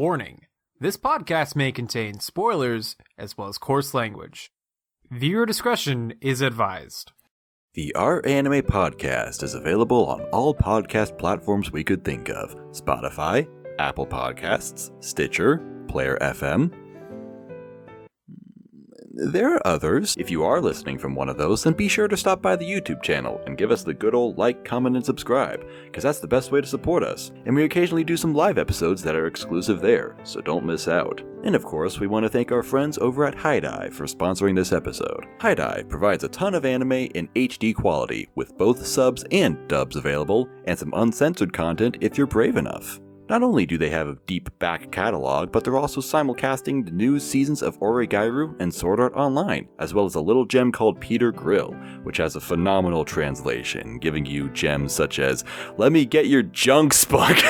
Warning: this podcast may contain spoilers as well as coarse language. Viewer discretion is advised. The Our Anime Podcast is available on all podcast platforms we could think of: Spotify, Apple Podcasts, Stitcher, Player FM. There are others. If you are listening from one of those, then be sure to stop by the YouTube channel and give us the good old like, comment, and subscribe, because that's the best way to support us. And we occasionally do some live episodes that are exclusive there, so don't miss out. And of course, we want to thank our friends over at HIDIVE for sponsoring this episode. HIDIVE provides a ton of anime in HD quality, with both subs and dubs available, and some uncensored content if you're brave enough. Not only do they have a deep back catalog, but they're also simulcasting the new seasons of OreGairu and Sword Art Online, as well as a little gem called Peter Grill, which has a phenomenal translation, giving you gems such as, "Let me get your junk, spunk."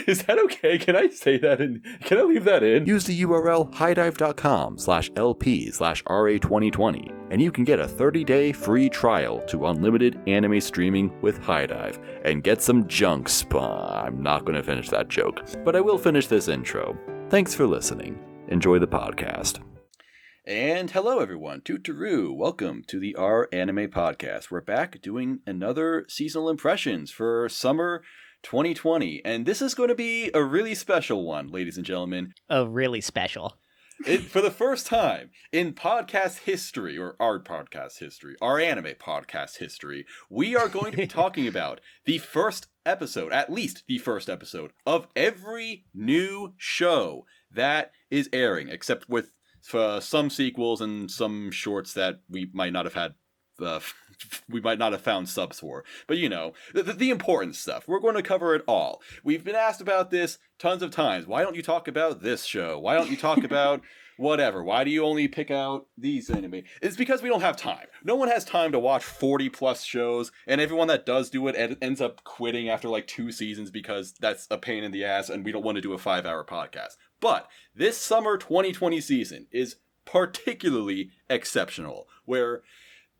Is that okay? Can I say that in? Can I leave that in? Use the URL hidive.com/LP/RA2020, and you can get a 30-day free trial to unlimited anime streaming with HIDIVE, and get some junk spawn. I'm not going to finish that joke, but I will finish this intro. Thanks for listening. Enjoy the podcast. And hello everyone, Tutaroo. Welcome to the Our Anime Podcast. We're back doing another seasonal impressions for summer 2020, and this is going to be a really special one, ladies and gentlemen. Oh, really special. For the first time in podcast history, or our podcast history, our anime podcast history, we are going to be talking about the first episode, at least the first episode, of every new show that is airing, except with some sequels and some shorts that we might not have had found subs for. But you know, the important stuff. We're going to cover it all. We've been asked about this tons of times. Why don't you talk about this show? Why don't you talk about whatever? Why do you only pick out these anime? It's because we don't have time. No one has time to watch 40 plus shows, and everyone that does do it ends up quitting after like 2 seasons because that's a pain in the ass and we don't want to do a 5-hour podcast. But this summer 2020 season is particularly exceptional, where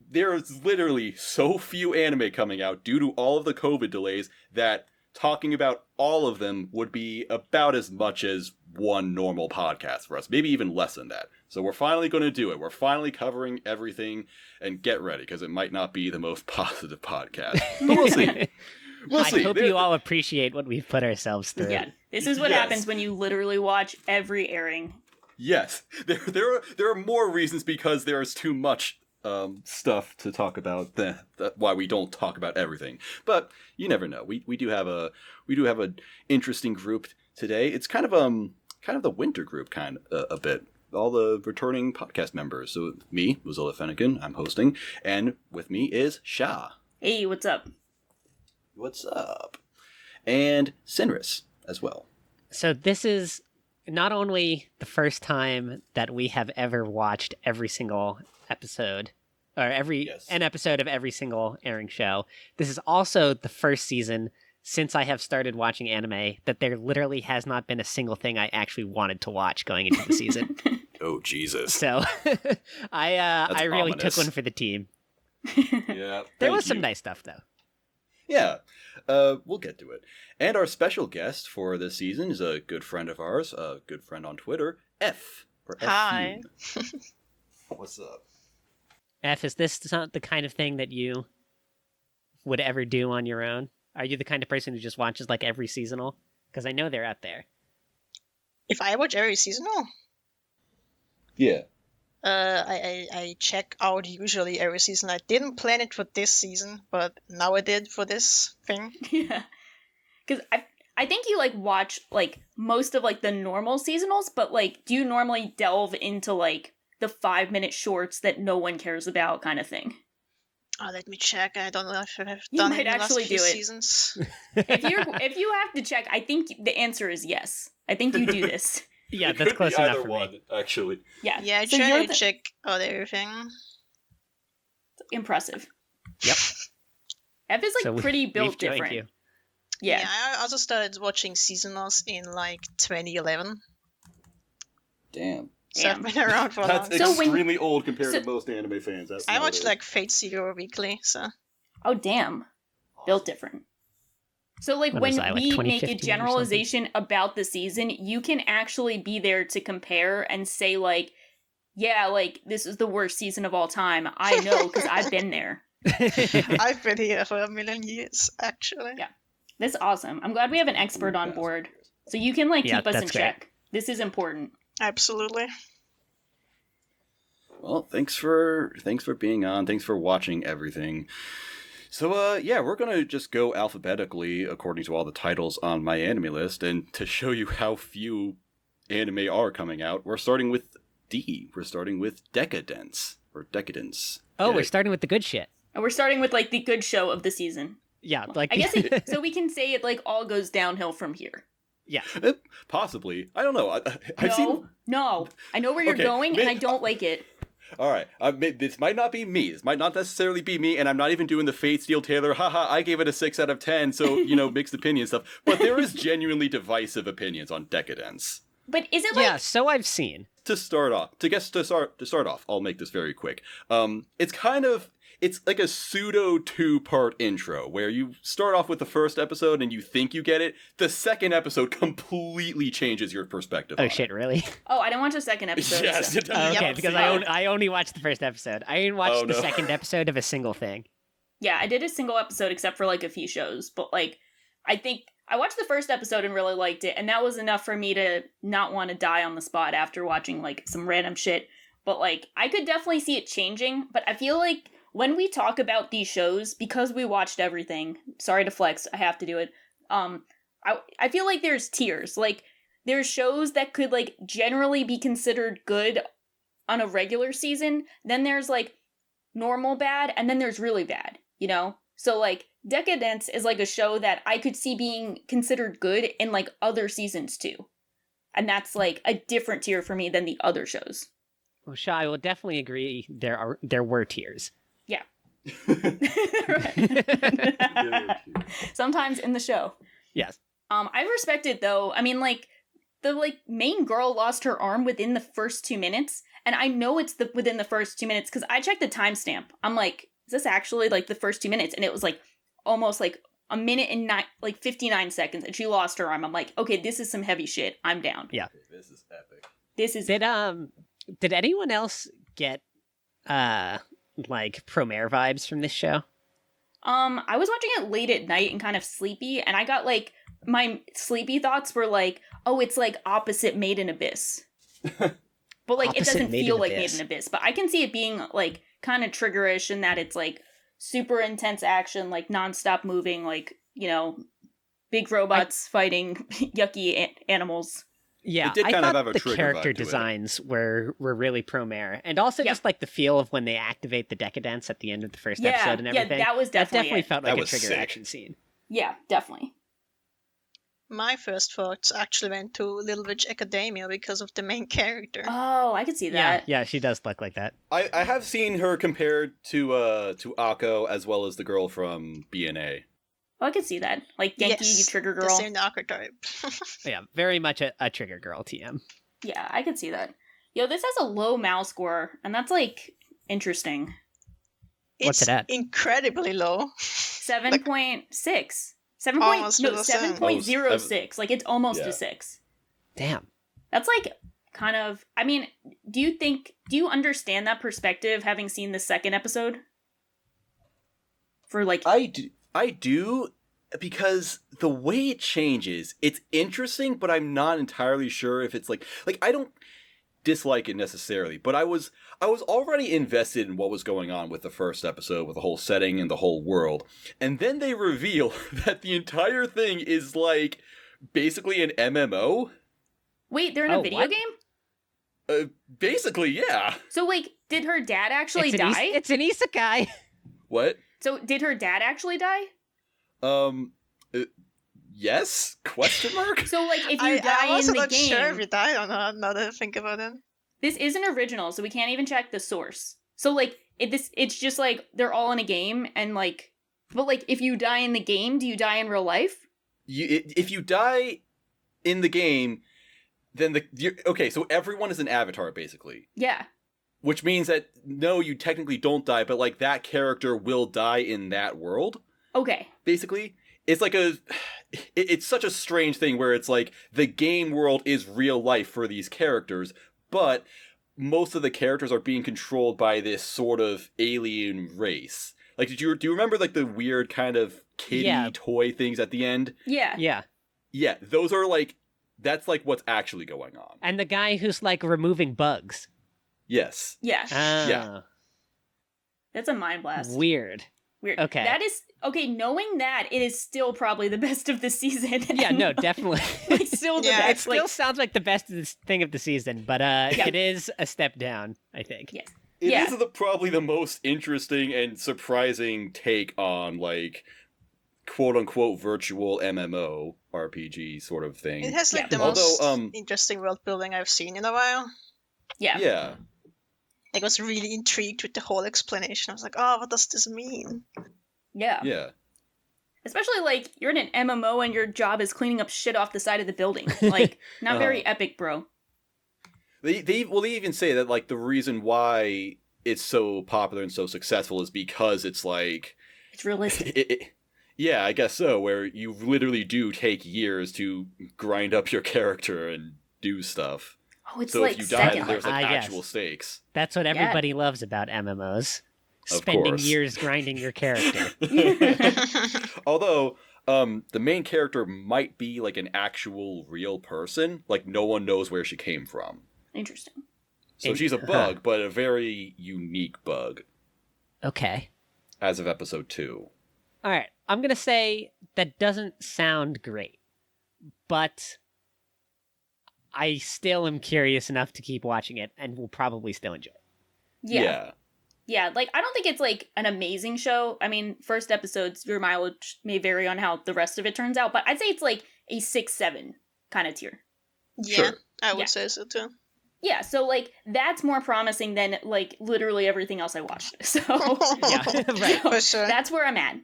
there's literally so few anime coming out due to all of the COVID delays that talking about all of them would be about as much as one normal podcast for us, maybe even less than that. So we're finally going to do it. We're finally covering everything, and get ready, because it might not be the most positive podcast. But we'll see. We'll see. I hope you all appreciate what we've put ourselves through. Yeah, this is what happens when you literally watch every airing. Yes, there are more reasons because there is too much stuff to talk about why we don't talk about everything. But you never know. We do have an interesting group today. It's kind of the winter group a bit. All the returning podcast members. So me, Mozilla Fennekin, I'm hosting, and with me is Sha. Hey, what's up? What's up? And Sinris as well. So this is not only the first time that we have ever watched every single episode, or an episode of every single airing show. This is also the first season since I have started watching anime that there literally has not been a single thing I actually wanted to watch going into the season. Oh, Jesus. So I really took one for the team. Yeah. There was some nice stuff, though. Yeah. We'll get to it. And our special guest for this season is a good friend of ours, a good friend on Twitter, F. Hi. What's up? F, is this not the kind of thing that you would ever do on your own? Are you the kind of person who just watches like every seasonal? Because I know they're out there. If I watch every seasonal? Yeah. I check out usually every season. I didn't plan it for this season, but now I did for this thing. Yeah. Because I think you like watch like most of like the normal seasonals, but like do you normally delve into like the 5-minute shorts that no one cares about kind of thing? Oh, let me check. I don't know if I've You done might it in the actually last few do it. seasons. If you have to check, I think the answer is yes. I think you do this. Yeah, that's close enough for one, me. Actually. Yeah. Yeah, I So try you're to check out everything. Impressive. Yep. F is like So pretty built we've joined different. you. Yeah. I also started watching seasonals in like 2011. Damn. So I've been around for a That's long time. extremely old compared to most anime fans. I watch like Fate Zero weekly, so. Oh, damn. Built different. So, like, When when was I, like, we make 2015 a or something? generalization about the season, you can actually be there to compare and say, like, yeah, like, this is the worst season of all time. I know, because I've been there. I've been here for a million years, actually. Yeah. That's awesome. I'm glad we have an expert on board. So you can, like, Yeah, keep us in that's great. check. This is important. Absolutely. Well, thanks for being on. Thanks for watching everything. So, yeah, we're going to just go alphabetically according to all the titles on my anime list. And to show you how few anime are coming out, we're starting with D. We're starting with Deca-Dence, or Decadence. Oh, Get we're it? starting with the good shit. And we're starting with, like, the good show of the season. Yeah, like I guess so we can say it, like, all goes downhill from here. yeah. Possibly. I don't know. I've seen... No. I know where you're Okay, going, and I don't like it. All right, this might not be me. This might not necessarily be me, and I'm not even doing the Fate Steel Taylor. Haha, I gave it a 6 out of 10. So mixed opinion stuff. But there is genuinely divisive opinions on Decadence. But is it like... Yeah, so I've seen. To start off, I'll make this very quick. It's like a pseudo 2-part intro where you start off with the first episode and you think you get it. The second episode completely changes your perspective. Oh on shit, it. really? Oh, I didn't watch the second episode. Yes, so- it does. Oh, okay, Yep. because I only watched the first episode. I didn't watch Oh, the no. second episode of a single thing. Yeah, I did a single episode except for, like, a few shows. But, like, I think I watched the first episode and really liked it. And that was enough for me to not want to die on the spot after watching, like, some random shit. But, like, I could definitely see it changing. But I feel like when we talk about these shows, because we watched everything, sorry to flex, I have to do it. I feel like there's tiers. Like, there's shows that could, like, generally be considered good on a regular season. Then there's, like, normal bad, and then there's really bad, you know? So, like, Deca-Dence is, like, a show that I could see being considered good in, like, other seasons, too. And that's, like, a different tier for me than the other shows. Well, Shou, I will definitely agree there were tiers. Yeah. Sometimes in the show. Yes. I respect it, though. I mean, like, the, like, main girl lost her arm within the first 2 minutes, and I know it's within the first 2 minutes, because I checked the timestamp. I'm like, is this actually, like, the first 2 minutes? And it was, like, almost, like, a minute and 59 seconds, and she lost her arm. I'm like, okay, this is some heavy shit. I'm down. Yeah. This is epic. This is... Did anyone else get, like, Promare vibes from this show? I was watching it late at night and kind of sleepy, and I got, like, my sleepy thoughts were like, oh, it's like opposite Made in Abyss. But, like, it Opposite doesn't Made feel in like Made Abyss. in Abyss. But I can see it being, like, kind of triggerish in that it's, like, super intense action, like, nonstop moving, like, you know, big robots fighting yucky animals. Yeah, It did I kind of thought have a the trigger character vibe to it. designs were really Promare. And also Yeah. just, like, the feel of when they activate the Decadence at the end of the first Yeah, episode and yeah, everything. that was definitely it. felt That like a was trigger sick. action scene. Yeah, definitely. My first thoughts actually went to Little Witch Academia because of the main character. Oh, I could see Yeah, that. yeah, she does look like that. I have seen her compared to Akko as well as the girl from BNA. Oh, I could see that. Like, Genki, Yes, Trigger the Girl. same archetype. Yeah, very much a trigger girl TM. Yeah, I could see that. Yo, this has a low Maou score, and that's, like, interesting. What's It's it at? incredibly low. 7.6. 7. Almost No, to the same. 7.06. Like, it's almost Yeah. a 6. Damn. That's, like, kind of... I mean, do you understand that perspective, having seen the second episode? For, like... I do, because the way it changes, it's interesting, but I'm not entirely sure if it's like I don't dislike it necessarily, but I was already invested in what was going on with the first episode, with the whole setting and the whole world. And then they reveal that the entire thing is like basically an MMO. Wait, they're in a Oh, video what? game? Basically, yeah. So, like, did her dad actually It's an die? it's an isekai. What? So, did her dad actually die? Yes? Question mark? So, like, if you I die also in the not game... sure if he died or not, now that I think about it. This isn't original, so we can't even check the source. So, like, it's just, like, they're all in a game, and, like... But, like, if you die in the game, do you die in real life? If you die in the game, then okay, so everyone is an avatar, basically. Yeah. Which means that, no, you technically don't die, but, like, that character will die in that world, Okay. basically. it's like it's such a strange thing where it's like the game world is real life for these characters, but most of the characters are being controlled by this sort of alien race. Like, do you remember like the weird kind of kitty toy things at the end? Yeah. Yeah, those are like, that's like what's actually going on. And the guy who's like removing bugs. Yes. Yeah. Yeah. That's a mind blast. Weird. Okay. That is okay. Knowing that, it is still probably the best of the season. Yeah, no, definitely. Like, still the best. It still sounds like the best thing of the season, but it is a step down, I think. Yes. It is probably the most interesting and surprising take on, like, quote-unquote virtual MMO RPG sort of thing. It has, like, the most interesting world building I've seen in a while. Yeah. Yeah. I was really intrigued with the whole explanation. I was like, oh, what does this mean? Yeah. Yeah. Especially, like, you're in an MMO and your job is cleaning up shit off the side of the building. Like, not very epic, bro. They even say that, like, the reason why it's so popular and so successful is because it's, like... It's realistic. Yeah, I guess so, where you literally do take years to grind up your character and do stuff. Oh, it's so like if you die, second. there's like actual stakes. That's what everybody loves about MMOs. Of Spending course. years grinding your character. Although, the main character might be like an actual real person. Like, no one knows where she came from. Interesting. So she's a bug, but a very unique bug. Okay. As of episode 2. All right. I'm going to say that doesn't sound great, but I still am curious enough to keep watching it and will probably still enjoy it. Yeah, like, I don't think it's, like, an amazing show. I mean, first episodes, your mileage may vary on how the rest of it turns out, but I'd say it's, like, a 6-7 kind of tier. Yeah, sure. I would say so, too. Yeah, so, like, that's more promising than, like, literally everything else I watched. So, right. For sure. That's where I'm at.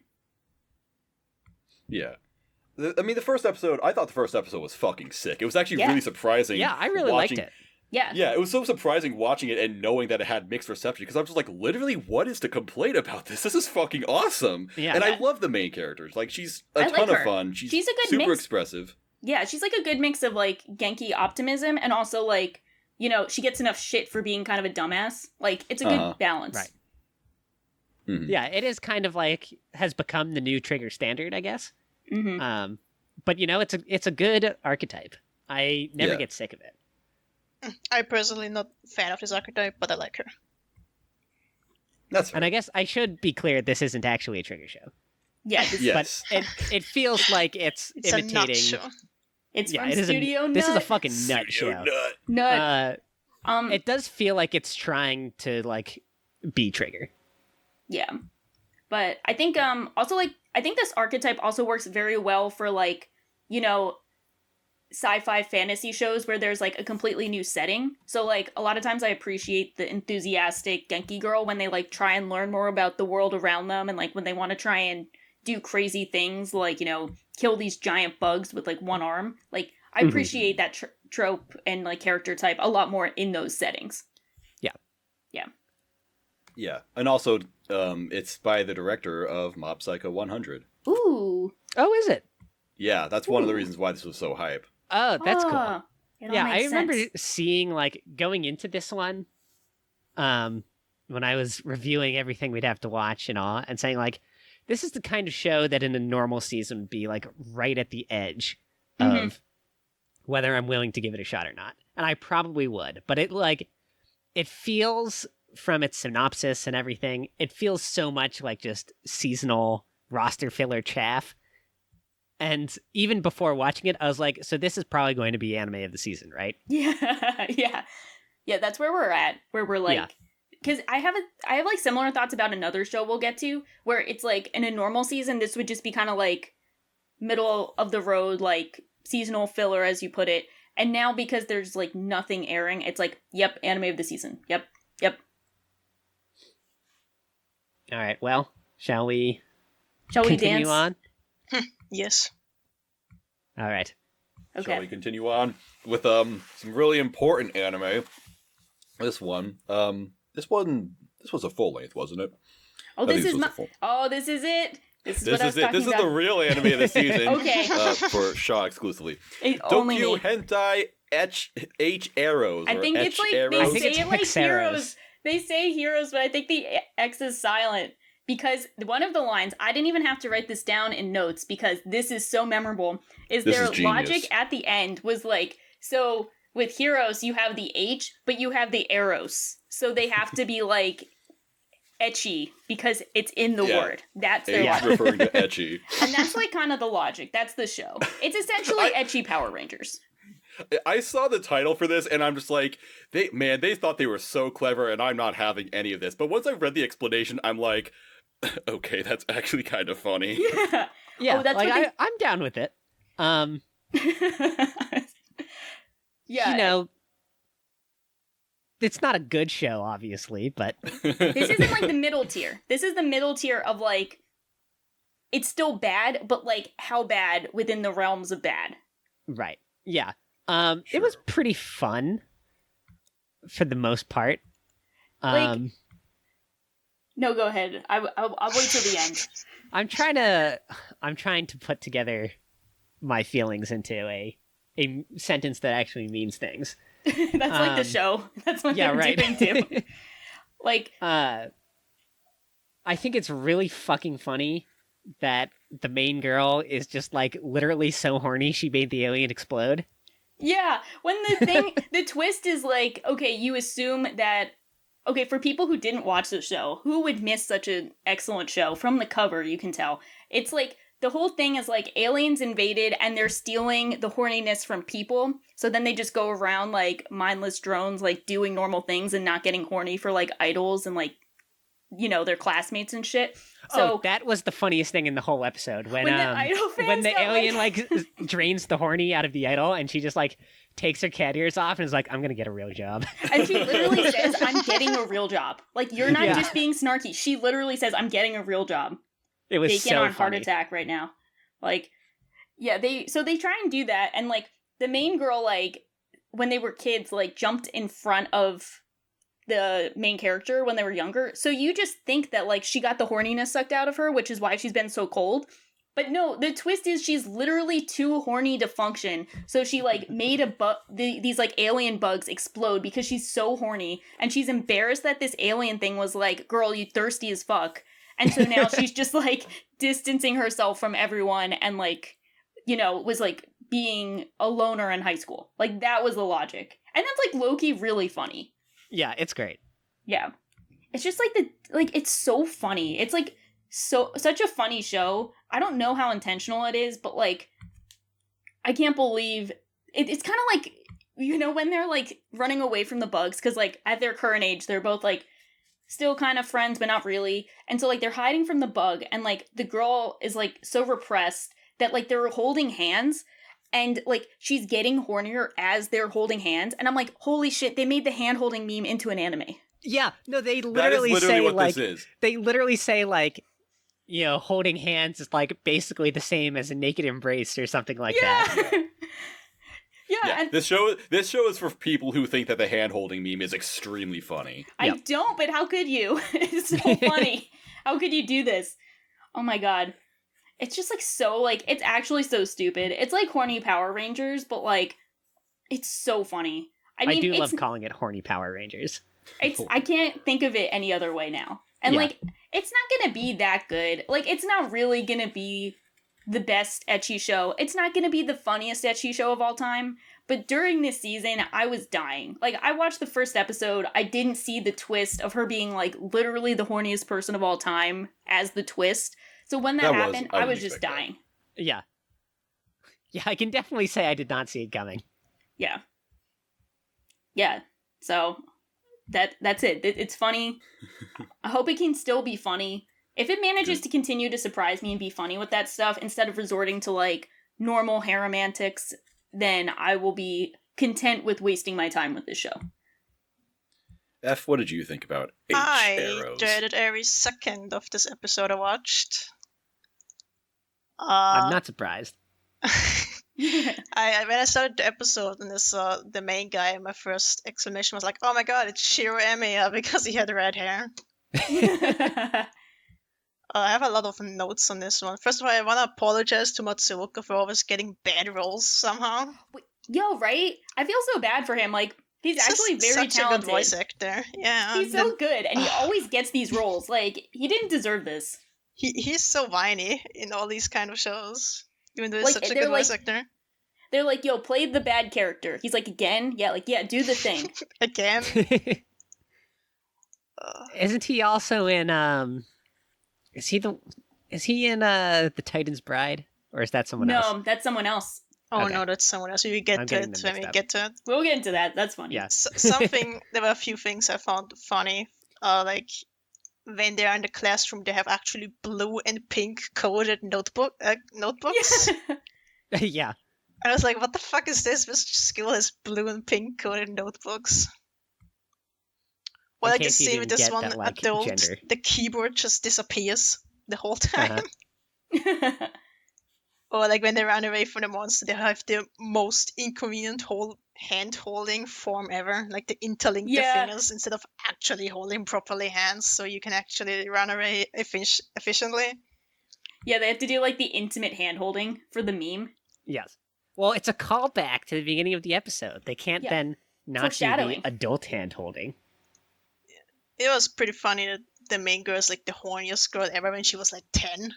Yeah. I mean, I thought the first episode was fucking sick. It was actually really surprising. Yeah, I really liked it. Yeah. Yeah, it was so surprising watching it and knowing that it had mixed reception, because I was just like, literally, what is to complain about this? This is fucking awesome. Yeah. And I love the main characters. Like, she's a ton of fun. She's a good super mix. expressive. Yeah, she's like a good mix of, like, Genki optimism and also, like, you know, she gets enough shit for being kind of a dumbass. Like, it's a good balance. Right. Mm-hmm. Yeah, it is kind of like, has become the new Trigger standard, I guess. Mm-hmm. But, you know, it's a good archetype. I never get sick of it. I'm personally not a fan of this archetype, but I like her. That's fair. And I guess I should be clear, this isn't actually a Trigger show. Yeah, yes. But it feels like it's imitating... a nut show. It's from Studio Nut. This is a fucking nut show. Nut. It does feel like it's trying to, like, be Trigger. Yeah. But I think, also, like, I think this archetype also works very well for, like, you know, sci-fi fantasy shows where there's, like, a completely new setting. So, like, a lot of times I appreciate the enthusiastic Genki girl when they, like, try and learn more about the world around them, and, like, when they want to try and do crazy things, like, you know, kill these giant bugs with, like, one arm. Like, I appreciate that trope and, like, character type a lot more in those settings. Yeah. Yeah. Yeah. And also, it's by the director of Mob Psycho 100. Ooh. Oh, is it? Yeah, that's one of the reasons why this was so hype. Oh, that's cool. Yeah, I remember seeing, like, going into this one, when I was reviewing everything we'd have to watch and all, and saying, like, this is the kind of show that in a normal season would be, like, right at the edge of whether I'm willing to give it a shot or not. And I probably would. But it feels, from its synopsis and everything, it feels so much like just seasonal roster filler chaff. And even before watching it, I was like, so this is probably going to be anime of the season, right? Yeah. That's where we're at. Where we're like, because I have like similar thoughts about another show we'll get to, where it's like in a normal season, this would just be kind of like middle of the road, like seasonal filler, as you put it. And now because there's like nothing airing, it's like, yep, anime of the season. Yep. All right. Well, shall we dance? continue on? Yes. All right. Okay. Shall we continue on with some really important anime? This one was a full length, wasn't it? Oh, this is it. This is This what I is was it. talking This is about. the real anime of the season. Okay. For Shaw exclusively. Only Dokyuu me. Hentai HxEros. I think it's like HxEros. they I think say it's it like HxEros. heroes. They say heroes, but I think the X is silent because one of the lines, I didn't even have to write this down in notes because this is so memorable, is This their is genius. logic at the end was like, so with heroes you have the H, but you have the eros. So they have to be like etchy because it's in the word. That's their H logic. referring to etchy. And that's like kind of the logic. That's the show. It's essentially etchy Power Rangers. I saw the title for this and I'm just like, they thought they were so clever and I'm not having any of this. But once I read the explanation, I'm like, okay, that's actually kind of funny. Yeah. Yeah, Oh, that's like what I'm down with it. Yeah. You know, it's not a good show, obviously, but This isn't like the middle tier. This is the middle tier of like, it's still bad, but like how bad within the realms of bad. right. Yeah. It was pretty fun for the most part. Like- No, go ahead. I'll wait till the end. I'm trying to put together my feelings into a sentence that actually means things. That's like the show. That's what Yeah, they're right. doing too. Like, I think it's really fucking funny that the main girl is just like literally so horny she made the alien explode. yeah, when the twist is like, okay, you assume that, okay, for people who didn't watch the show, who would miss such an excellent show? From the cover, you can tell. It's like, the whole thing is like aliens invaded and they're stealing the horniness from people. So then they just go around like mindless drones, like doing normal things and not getting horny for like idols and like, you know, their classmates and shit. So that was the funniest thing in the whole episode when the idol fans when the got, alien like drains the horny out of the idol and she just like takes her cat ears off and is like, I'm gonna get a real job. And she literally says, I'm getting a real job. Like, you're not Yeah. just being snarky. She literally says, I'm getting a real job. It was Taken so on heart funny. attack right now. Like, yeah, they try and do that, and like the main girl, like when they were kids, like jumped in front of the main character when they were younger. So you just think that like she got the horniness sucked out of her, which is why she's been so cold. But no, the twist is she's literally too horny to function. So she like made these like alien bugs explode because she's so horny, and she's embarrassed that this alien thing was like, girl, you thirsty as fuck. And so now she's just like distancing herself from everyone and like, you know, was like being a loner in high school. Like that was the logic. And that's like low-key really funny. Yeah, it's great. Yeah. It's just like it's so funny. It's like such a funny show. I don't know how intentional it is, but like I can't believe it's kind of like, you know, when they're like running away from the bugs, because like at their current age they're both like still kind of friends, but not really. And so, like, they're hiding from the bug, and, like, the girl is, like, so repressed that, like, they're holding hands, and, like, she's getting hornier as they're holding hands. And I'm like, holy shit, they made the hand-holding meme into an anime. Yeah, no, they That is literally literally say, what like, this is. they literally say, like, you know, holding hands is, like, basically the same as a naked embrace or something like that. Yeah, and this show is for people who think that the hand-holding meme is extremely funny. I Yep. don't, but how could you? It's so funny. How could you do this? Oh my god. It's just, like, so, like, it's actually so stupid. It's like horny Power Rangers, but, like, it's so funny. I mean, do it's, love calling it horny Power Rangers. I can't think of it any other way now. And, Yeah. like, it's not gonna be that good. Like, it's not really gonna be the best ecchi show. It's not gonna be the funniest ecchi show of all time. But during this season, I was dying. Like, I watched the first episode. I didn't see the twist of her being, like, literally the horniest person of all time as the twist. So when that happened, I was just dying. Yeah. Yeah, I can definitely say I did not see it coming. Yeah. Yeah. So that's it. It's funny. I hope it can still be funny. If it manages to continue to surprise me and be funny with that stuff instead of resorting to like normal harem antics, then I will be content with wasting my time with this show. F, what did you think about I HxEros? dreaded every second of this episode I watched. I'm not surprised. When I started the episode and I saw the main guy, my first exclamation was like, "Oh my god, it's Shiro Emiya," because he had red hair. I have a lot of notes on this one. First of all, I want to apologize to Matsuoka for always getting bad roles somehow. Yo, right? I feel so bad for him. Like, he's actually very such talented. a good voice actor. Yeah. He's so good, and he always gets these roles. Like, he didn't deserve this. He's so whiny in all these kind of shows, even though he's such a good voice actor. They're like, yo, play the bad character. He's like, again? Yeah, like, yeah, do the thing. Again? Isn't he also in, is he in, The Titan's Bride? Or is that someone else? No, that's someone else. Oh, Okay. no, that's someone else. We get to it when we get to it. We'll get into that. That's funny. Yeah. There were a few things I found funny. Like, when they're in the classroom, they have actually blue and pink coded notebooks. Yeah. I was like, what the fuck is this? Which skill has blue and pink coded notebooks? Well, I can see with this one, the keyboard just disappears the whole time. Uh-huh. Or like when they run away from the monster, they have the most inconvenient hand holding form ever. Like they interlink their fingers instead of actually holding properly hands, so you can actually run away efficiently. Yeah, they have to do like the intimate hand holding for the meme. Yes. Well, it's a callback to the beginning of the episode. They can't then not do the adult hand holding. It was pretty funny that the main girl is like the horniest girl ever when she was like 10.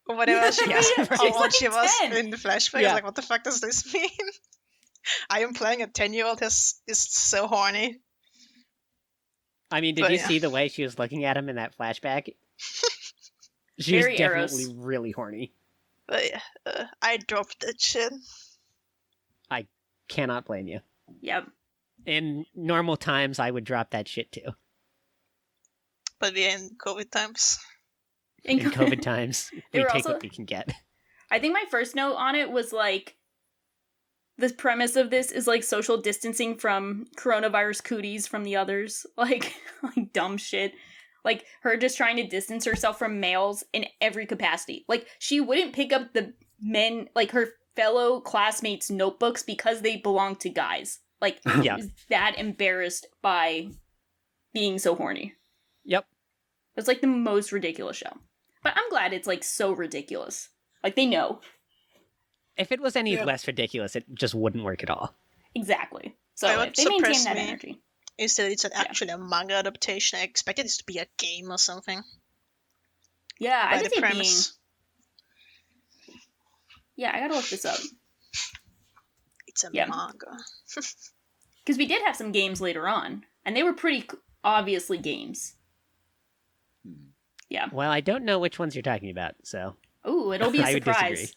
Or whatever she was. How old she was in the flashback. I was like, what the fuck does this mean? I am playing a 10-year-old is so horny. I mean, did you see the way she was looking at him in that flashback? She was definitely really horny. But I dropped that shit. I cannot blame you. Yep. In normal times, I would drop that shit too. But we're in COVID times. In COVID times, we take what we can get. I think my first note on it was like, the premise of this is like social distancing from coronavirus cooties from the others. Like dumb shit. Like her just trying to distance herself from males in every capacity. Like she wouldn't pick up the men, like her fellow classmates' notebooks because they belong to guys. Like she was that embarrassed by being so horny. Yep. It's like the most ridiculous show. But I'm glad it's like so ridiculous. Like they know. If it was any less ridiculous, it just wouldn't work at all. Exactly. So if they maintain that energy. Instead, it's actually a manga adaptation. I expected this to be a game or something. Yeah, I did see being. Yeah, I gotta look this up. It's a manga. Because we did have some games later on, and they were pretty obviously games. Yeah. Well, I don't know which ones you're talking about, so. Ooh, it'll be a surprise. I would disagree.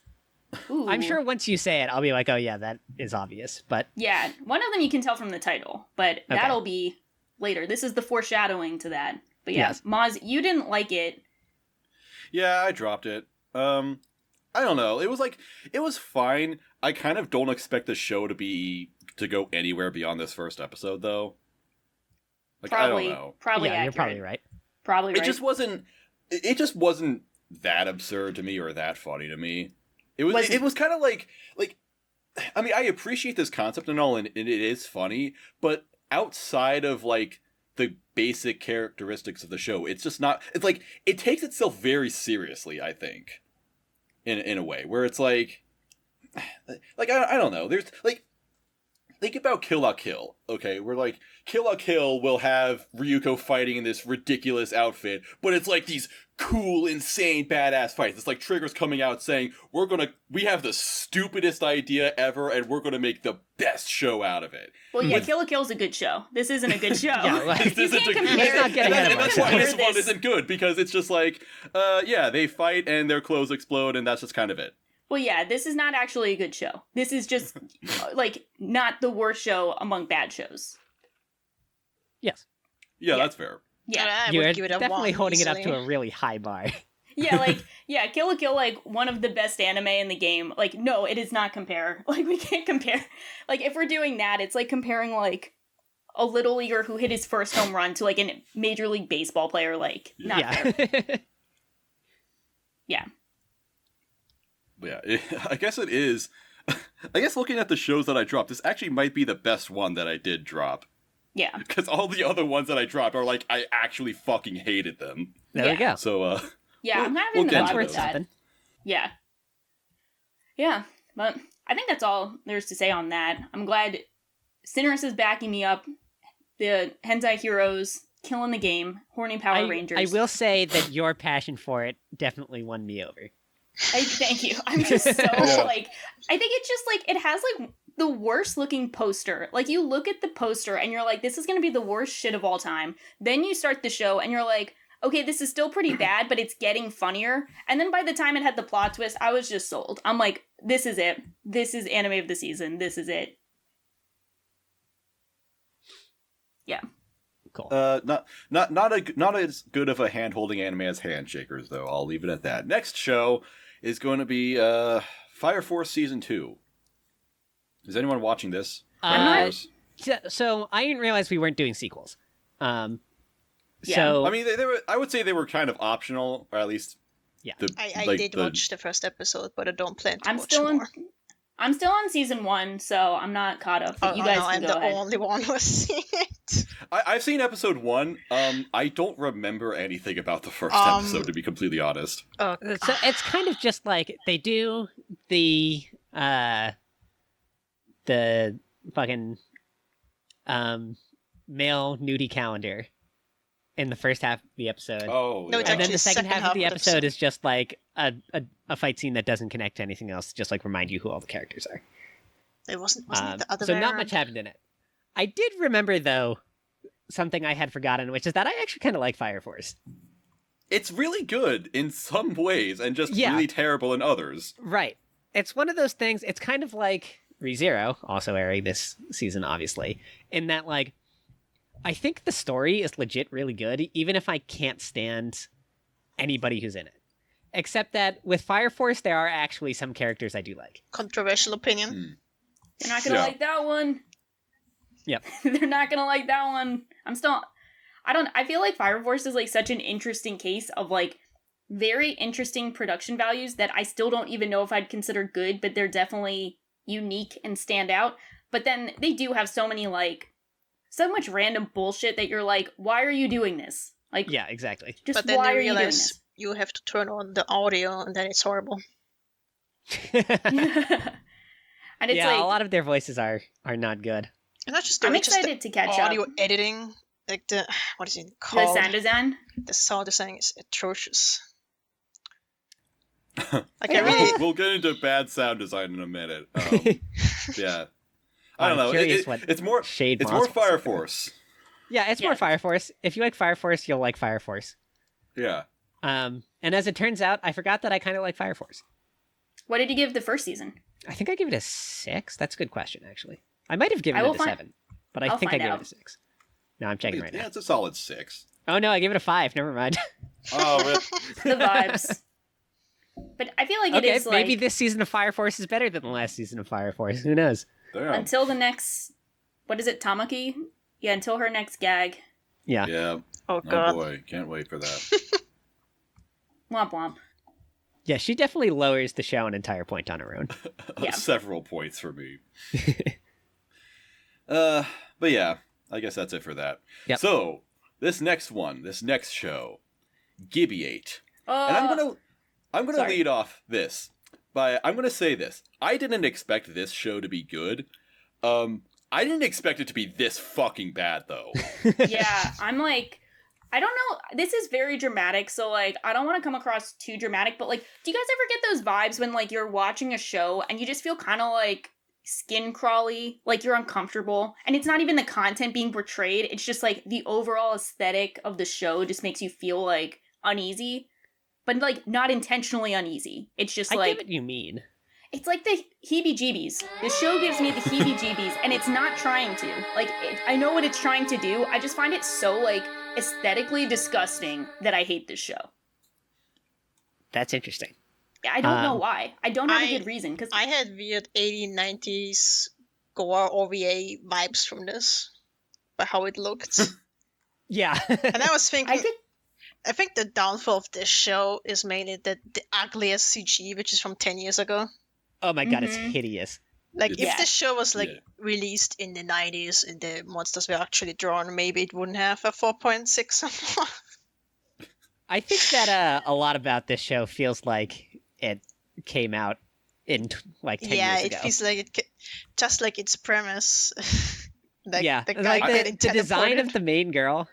Ooh. I'm sure once you say it, I'll be like, oh yeah, that is obvious, but... Yeah, one of them you can tell from the title, but that'll be later. This is the foreshadowing to that. But yeah, Maz, you didn't like it. Yeah, I dropped it. I don't know. It was fine. I kind of don't expect the show to go anywhere beyond this first episode, though. Like, probably, I don't know. Probably yeah, accurate. You're probably right. Probably right. It just wasn't that absurd to me or that funny to me. It was kind of like I mean, I appreciate this concept and all, and it is funny, but outside of like the basic characteristics of the show, it's just not. It's like it takes itself very seriously, I think, in a way where it's like I don't know. There's like. Think about Kill la Kill, okay? Where, like, Kill la Kill will have Ryuko fighting in this ridiculous outfit, but it's like these cool, insane, badass fights. It's like Trigger's coming out saying, we have the stupidest idea ever, and we're gonna make the best show out of it. Well, yeah, Kill la Kill's a good show. This isn't a good show. You can't compare. That's why this one isn't good, because it's just like, they fight and their clothes explode, and that's just kind of it. Well, yeah, this is not actually a good show. This is just, like, not the worst show among bad shows. Yes. Yeah, that's fair. Yeah. You're definitely holding it up to a really high bar. Kill la Kill, like, one of the best anime in the game. Like, no, it is not compare. Like, we can't compare. Like, if we're doing that, it's like comparing, like, a little leaguer who hit his first home run to, like, a Major League Baseball player. Like, not fair. Yeah. Yeah, I guess it is. I guess looking at the shows that I dropped, this actually might be the best one that I did drop. Yeah. Because all the other ones that I dropped are like, I actually fucking hated them. There we go. So, Yeah, I'm kind of we'll in the get vibe to with those. that. Yeah. Yeah, but I think that's all there's to say on that. I'm glad Cinerus is backing me up. The Hentai heroes killing the game. Horny Power Rangers. I will say that your passion for it definitely won me over. Thank you. I'm just so, like, I think it's just, like, it has, like, the worst looking poster. Like, you look at the poster and you're like, this is gonna be the worst shit of all time. Then you start the show and you're like, okay, this is still pretty bad, but it's getting funnier. And then by the time it had the plot twist, I was just sold. I'm like, this is it. This is anime of the season. This is it. Yeah. Cool. Not as good of a hand-holding anime as Handshakers, though. I'll leave it at that. Next show is going to be Fire Force Season 2. Is anyone watching this? So I didn't realize we weren't doing sequels. Yeah. So I mean, they were. I would say they were kind of optional, or at least. Yeah. I did watch the first episode, but I don't plan to watch more. I'm still on season 1, so I'm not caught up. But you guys can I'm go the ahead. only one who's seen it. I've seen episode 1. I don't remember anything about the first episode, to be completely honest. So it's kind of just like they do the fucking male nudie calendar in the first half of the episode. Oh, No, yeah. it's And then actually the second half of the episode. episode is just like a fight scene that doesn't connect to anything else, just like remind you who all the characters are. It wasn't it the other so way not around? much happened in it. I did remember though something I had forgotten, which is that I actually kind of like Fire Force. It's really good in some ways, and just really terrible in others. Right. It's one of those things. It's kind of like ReZero, also airing this season, obviously, in that like I think the story is legit really good, even if I can't stand anybody who's in it. Except that with Fire Force, there are actually some characters I do like. Controversial opinion. They're not gonna like that one. Yep. They're not gonna like that one. I feel like Fire Force is like such an interesting case of like very interesting production values that I still don't even know if I'd consider good, but they're definitely unique and stand out. But then they do have so much random bullshit that you're like, why are you doing this? Like, Yeah, exactly. just But then why they are you doing realize this? you have to turn on the audio, and then it's horrible. And it's yeah, like, a lot of their voices are not good. And not just I'm just the excited to catch audio up. editing, like what is it The called? sound design. The sound design is atrocious. Like I really, We'll get into bad sound design in a minute. Yeah, I don't I'm know. curious what It's more. Shade It's Moss more will Fire say. Force. Yeah, it's more Fire Force. If you like Fire Force, you'll like Fire Force. Yeah. And as it turns out, I forgot that I kind of like Fire Force. What did you give the first season? I think I give it a 6. That's a good question, actually. I might have given I it will a find- 7, but I I'll think I find gave out. it a 6. No, I'm checking right Yeah, now. it's a solid 6. Oh no, I gave it a 5. Never mind. Oh, really? The vibes. But I feel like it Okay, is like maybe this season of Fire Force is better than the last season of Fire Force. Who knows? Damn. until the next, what is it, Tamaki? Yeah, until her next gag. Yeah. Yeah. oh Oh god, boy, can't wait for that. Womp womp. Yeah, she definitely lowers the show an entire point on her own. Yeah. Several points for me. But yeah, I guess that's it for that. Yep. So this next show, Gibiate, Oh, and I'm gonna sorry. lead off this by I'm gonna say this. I didn't expect this show to be good. I didn't expect it to be this fucking bad though. yeah, I'm like, I don't know. This is very dramatic, so like, I don't want to come across too dramatic, but like, do you guys ever get those vibes when like you're watching a show and you just feel kind of like skin crawly, like you're uncomfortable, and it's not even the content being portrayed, it's just like the overall aesthetic of the show just makes you feel like uneasy, but like not intentionally uneasy. It's just I like, get what you mean. it's like the heebie-jeebies. The show gives me the heebie-jeebies, and it's not trying to. Like, I know what it's trying to do. I just find it so, like, aesthetically disgusting that I hate this show. That's interesting. I don't know why. I don't have a good reason, because I had weird 80s, 90s gore OVA vibes from this, by how it looked. Yeah. And I was thinking, I did. I think the downfall of this show is mainly the ugliest CG, which is from 10 years ago. Oh my god, it's Mhm. hideous. Like, Yeah. if the show was, like, Yeah. released in the 90s and the monsters were actually drawn, maybe it wouldn't have a 4.6 or more. I think that a lot about this show feels like it came out in 10 years ago. Yeah, it feels like just like its premise. The guy like getting the design teleported. of the main girl.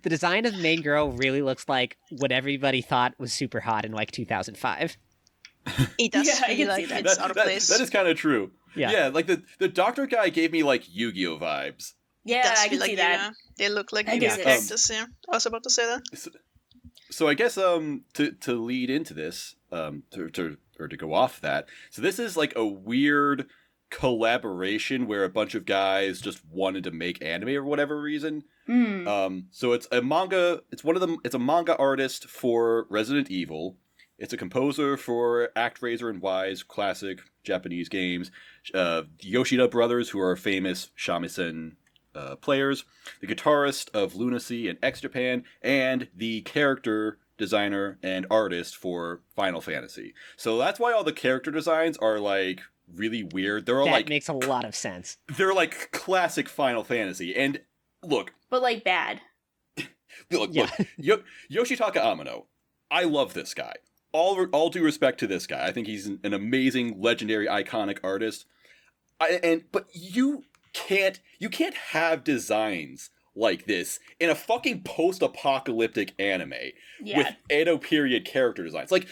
The design of the main girl really looks like what everybody thought was super hot in like 2005. It does Yeah, I feel can like see it's out of place. That is kind of true. Yeah. Like the doctor guy gave me like Yu-Gi-Oh vibes. Yeah, does I feel can like see that. Yu-Gi-Oh. They look like I Yu-Gi-Oh can see characters. Yeah, I was about to say that. So I guess to lead into this to go off that. So this is like a weird collaboration where a bunch of guys just wanted to make anime for whatever reason. So it's a manga. It's a manga artist for Resident Evil. It's a composer for ActRaiser and Wise, classic Japanese games. The Yoshida brothers, who are famous shamisen players. The guitarist of Lunacy and X Japan, and the character designer and artist for Final Fantasy. So that's why all the character designs are like really weird. They're all That like makes a lot of sense. they're like classic Final Fantasy. And look, But like bad. look, Yoshitaka Amano. I love this guy. All due respect to this guy. I think he's an amazing, legendary, iconic artist. But you can't have designs like this in a fucking post-apocalyptic anime with Edo period character designs. Like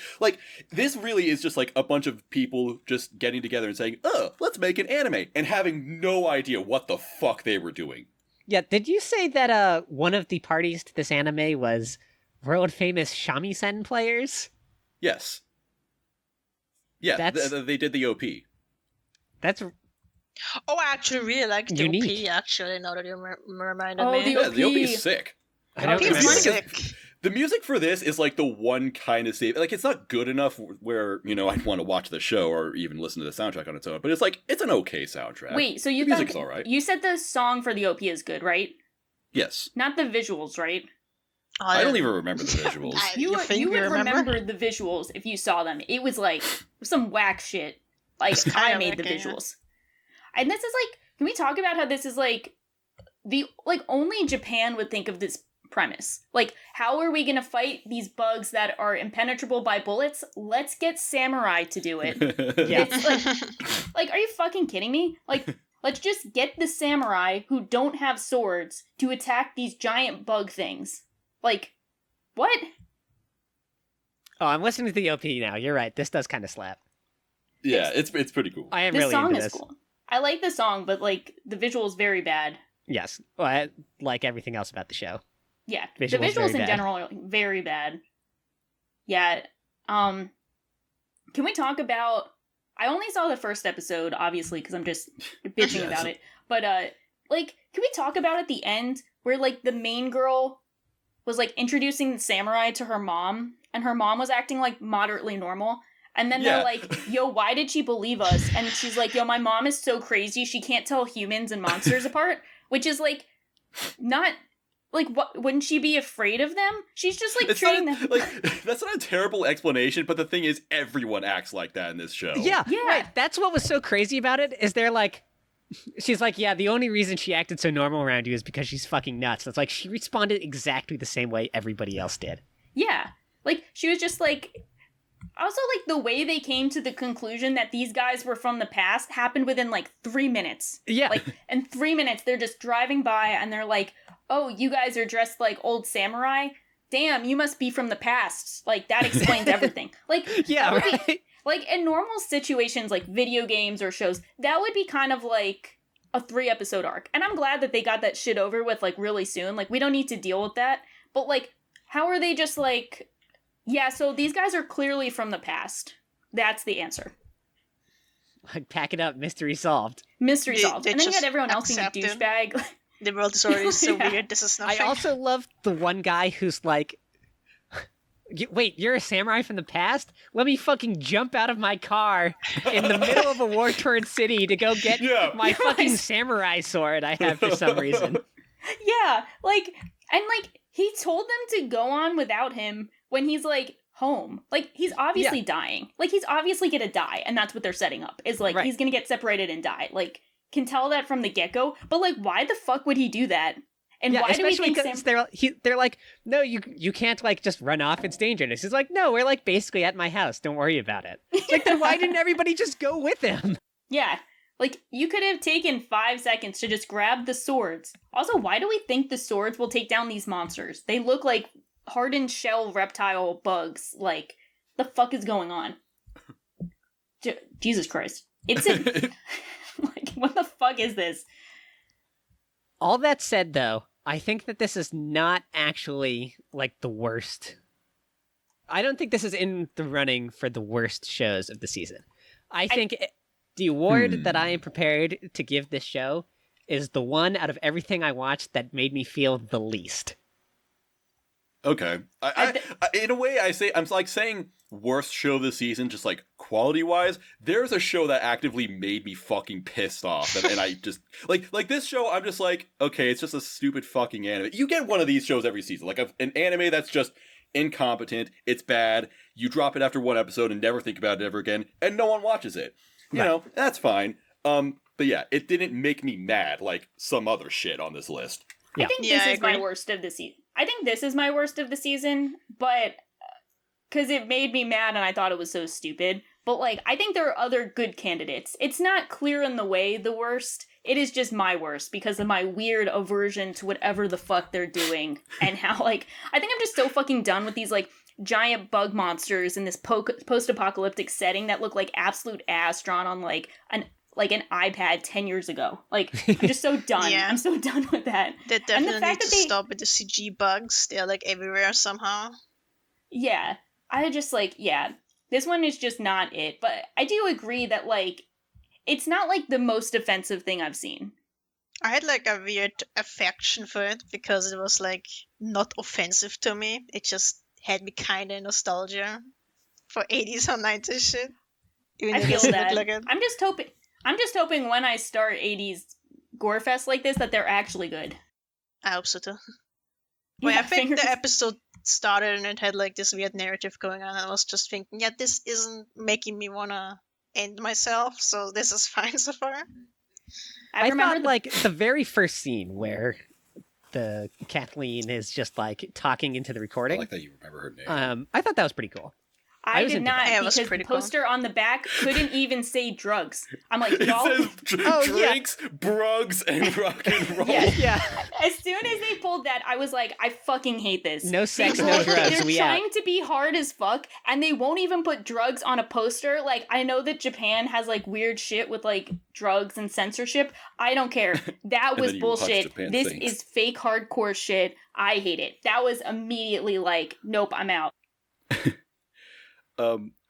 this really is just like a bunch of people just getting together and saying, "Oh, let's make an anime," and having no idea what the fuck they were doing. Yeah, did you say that one of the parties to this anime was world famous shamisen players? Yes. Yeah, they did the OP. That's Oh, I actually really like the unique. OP, actually, now that you reminded Oh, me. The OP is sick. I don't OP is remember. sick. The music for this is like the one kind of save. Like, it's not good enough where, I'd want to watch the show or even listen to the soundtrack on its own, but it's an okay soundtrack. Wait, so you the music's thought, all right. you said the song for the OP is good, right? Yes. Not the visuals, right? I don't even remember the visuals. You think would you remember the visuals if you saw them. It was like some whack shit. Like, It's kinda I made the whack, yeah. visuals. And this is like, can we talk about how this is like only Japan would think of this premise? Like, how are we gonna fight these bugs that are impenetrable by bullets? Let's get samurai to do it. Yeah. It's like, are you fucking kidding me? Like, let's just get the samurai who don't have swords to attack these giant bug things. Like, what? Oh, I'm listening to the OP now. You're right. This does kind of slap. Yeah, it's pretty cool. I am This really song into is this. cool. I like the song, but like the visual is very bad. Yes. Well, I like everything else about the show. Yeah, Visuals the visuals very in bad. general are very bad. Yeah. Can we talk about? I only saw the first episode, obviously, because I'm just bitching about it. But like, can we talk about at the end where like the main girl was like introducing the samurai to her mom, and her mom was acting like moderately normal. And then they're like, yo, why did she believe us? And she's like, yo, my mom is so crazy, she can't tell humans and monsters apart. Which is like, not, like, what, wouldn't she be afraid of them? She's just like treating them. Like, that's not a terrible explanation, but the thing is, everyone acts like that in this show. Yeah. Yeah. Right. That's what was so crazy about it, is they're like, she's like, yeah, the only reason she acted so normal around you is because she's fucking nuts. It's like, she responded exactly the same way everybody else did. Yeah. Like, she was just like, also, like, the way they came to the conclusion that these guys were from the past happened within, like, 3 minutes. Yeah. Like, in 3 minutes, they're just driving by, and they're like, oh, you guys are dressed like old samurai? Damn, you must be from the past. Like, that explains everything. Like, Yeah, that would right. be, like, in normal situations, like video games or shows, that would be kind of like a 3-episode arc. And I'm glad that they got that shit over with, like, really soon. Like, we don't need to deal with that. But, like, how are they just, like... Yeah, so these guys are clearly from the past. That's the answer. Like, pack it up, mystery solved. Mystery They- solved. they And then you just got everyone else being a accept it. douchebag. The world is already so Yeah. weird. This is I nothing. also love the one guy who's like, wait, you're a samurai from the past? Let me fucking jump out of my car in the middle of a war-torn city to go get my fucking samurai sword I have for some reason. Yeah, like, and like, he told them to go on without him when he's like home. Like, he's obviously dying. Like, he's obviously gonna die, and that's what they're setting up. Is like, Right. he's gonna get separated and die. Like, can tell that from the get-go, but like, why the fuck would he do that? And why do we think they're like, no, you can't like just run off. It's dangerous. He's like, no, we're like basically at my house. Don't worry about it. It's like, then why didn't everybody just go with him? Yeah. Like, you could have taken 5 seconds to just grab the swords. Also, why do we think the swords will take down these monsters? They look like hardened shell reptile bugs. Like, the fuck is going on? Jesus Christ. It's like, what the fuck is this? All that said, though, I think that this is not actually, like, the worst. I don't think this is in the running for the worst shows of the season. I think the award that I am prepared to give this show is the one out of everything I watched that made me feel the least. Okay. I in a way, I'm like saying worst show of the season, just like quality-wise. There's a show that actively made me fucking pissed off. And I just, like this show, I'm just like, okay, it's just a stupid fucking anime. You get one of these shows every season. Like an anime that's just incompetent, it's bad, you drop it after one episode and never think about it ever again, and no one watches it. You know, that's fine. But yeah, it didn't make me mad like some other shit on this list. I think this is my worst of the season. I think this is my worst of the season, but because it made me mad and I thought it was so stupid. But like, I think there are other good candidates. It's not clear in the way the worst. It is just my worst because of my weird aversion to whatever the fuck they're doing and how like I think I'm just so fucking done with these like giant bug monsters in this post-apocalyptic setting that look like absolute ass drawn on like an iPad 10 years ago. Like, I'm just so done. Yeah. I'm so done with that. They definitely need to stop with the CG bugs. They're like everywhere somehow. Yeah. I just like, yeah. This one is just not it. But I do agree that like, it's not like the most offensive thing I've seen. I had like a weird affection for it because it was like not offensive to me. It just had me kind of nostalgia for 80s or 90s shit. Even I if it feel doesn't that. look like it. I'm just hoping when I start 80s gore fest like this that they're actually good. I hope so too. But Yeah, I think the episode started and it had like this weird narrative going on. And I was just thinking, yeah, this isn't making me wanna end myself, so this is fine so far. I thought like the very first scene where the Kathleen is just like talking into the recording. I like that you remember her name. I thought that was pretty cool. I did not, because the poster on the back couldn't even say drugs. I'm like, y'all... It says drinks, brugs, and rock and roll. Yeah. As soon as they pulled that, I was like, I fucking hate this. No sex, no drugs. They're trying to be hard as fuck, and they won't even put drugs on a poster. Like, I know that Japan has, like, weird shit with, like, drugs and censorship. I don't care. That was bullshit. This is fake hardcore shit. I hate it. That was immediately like, nope, I'm out.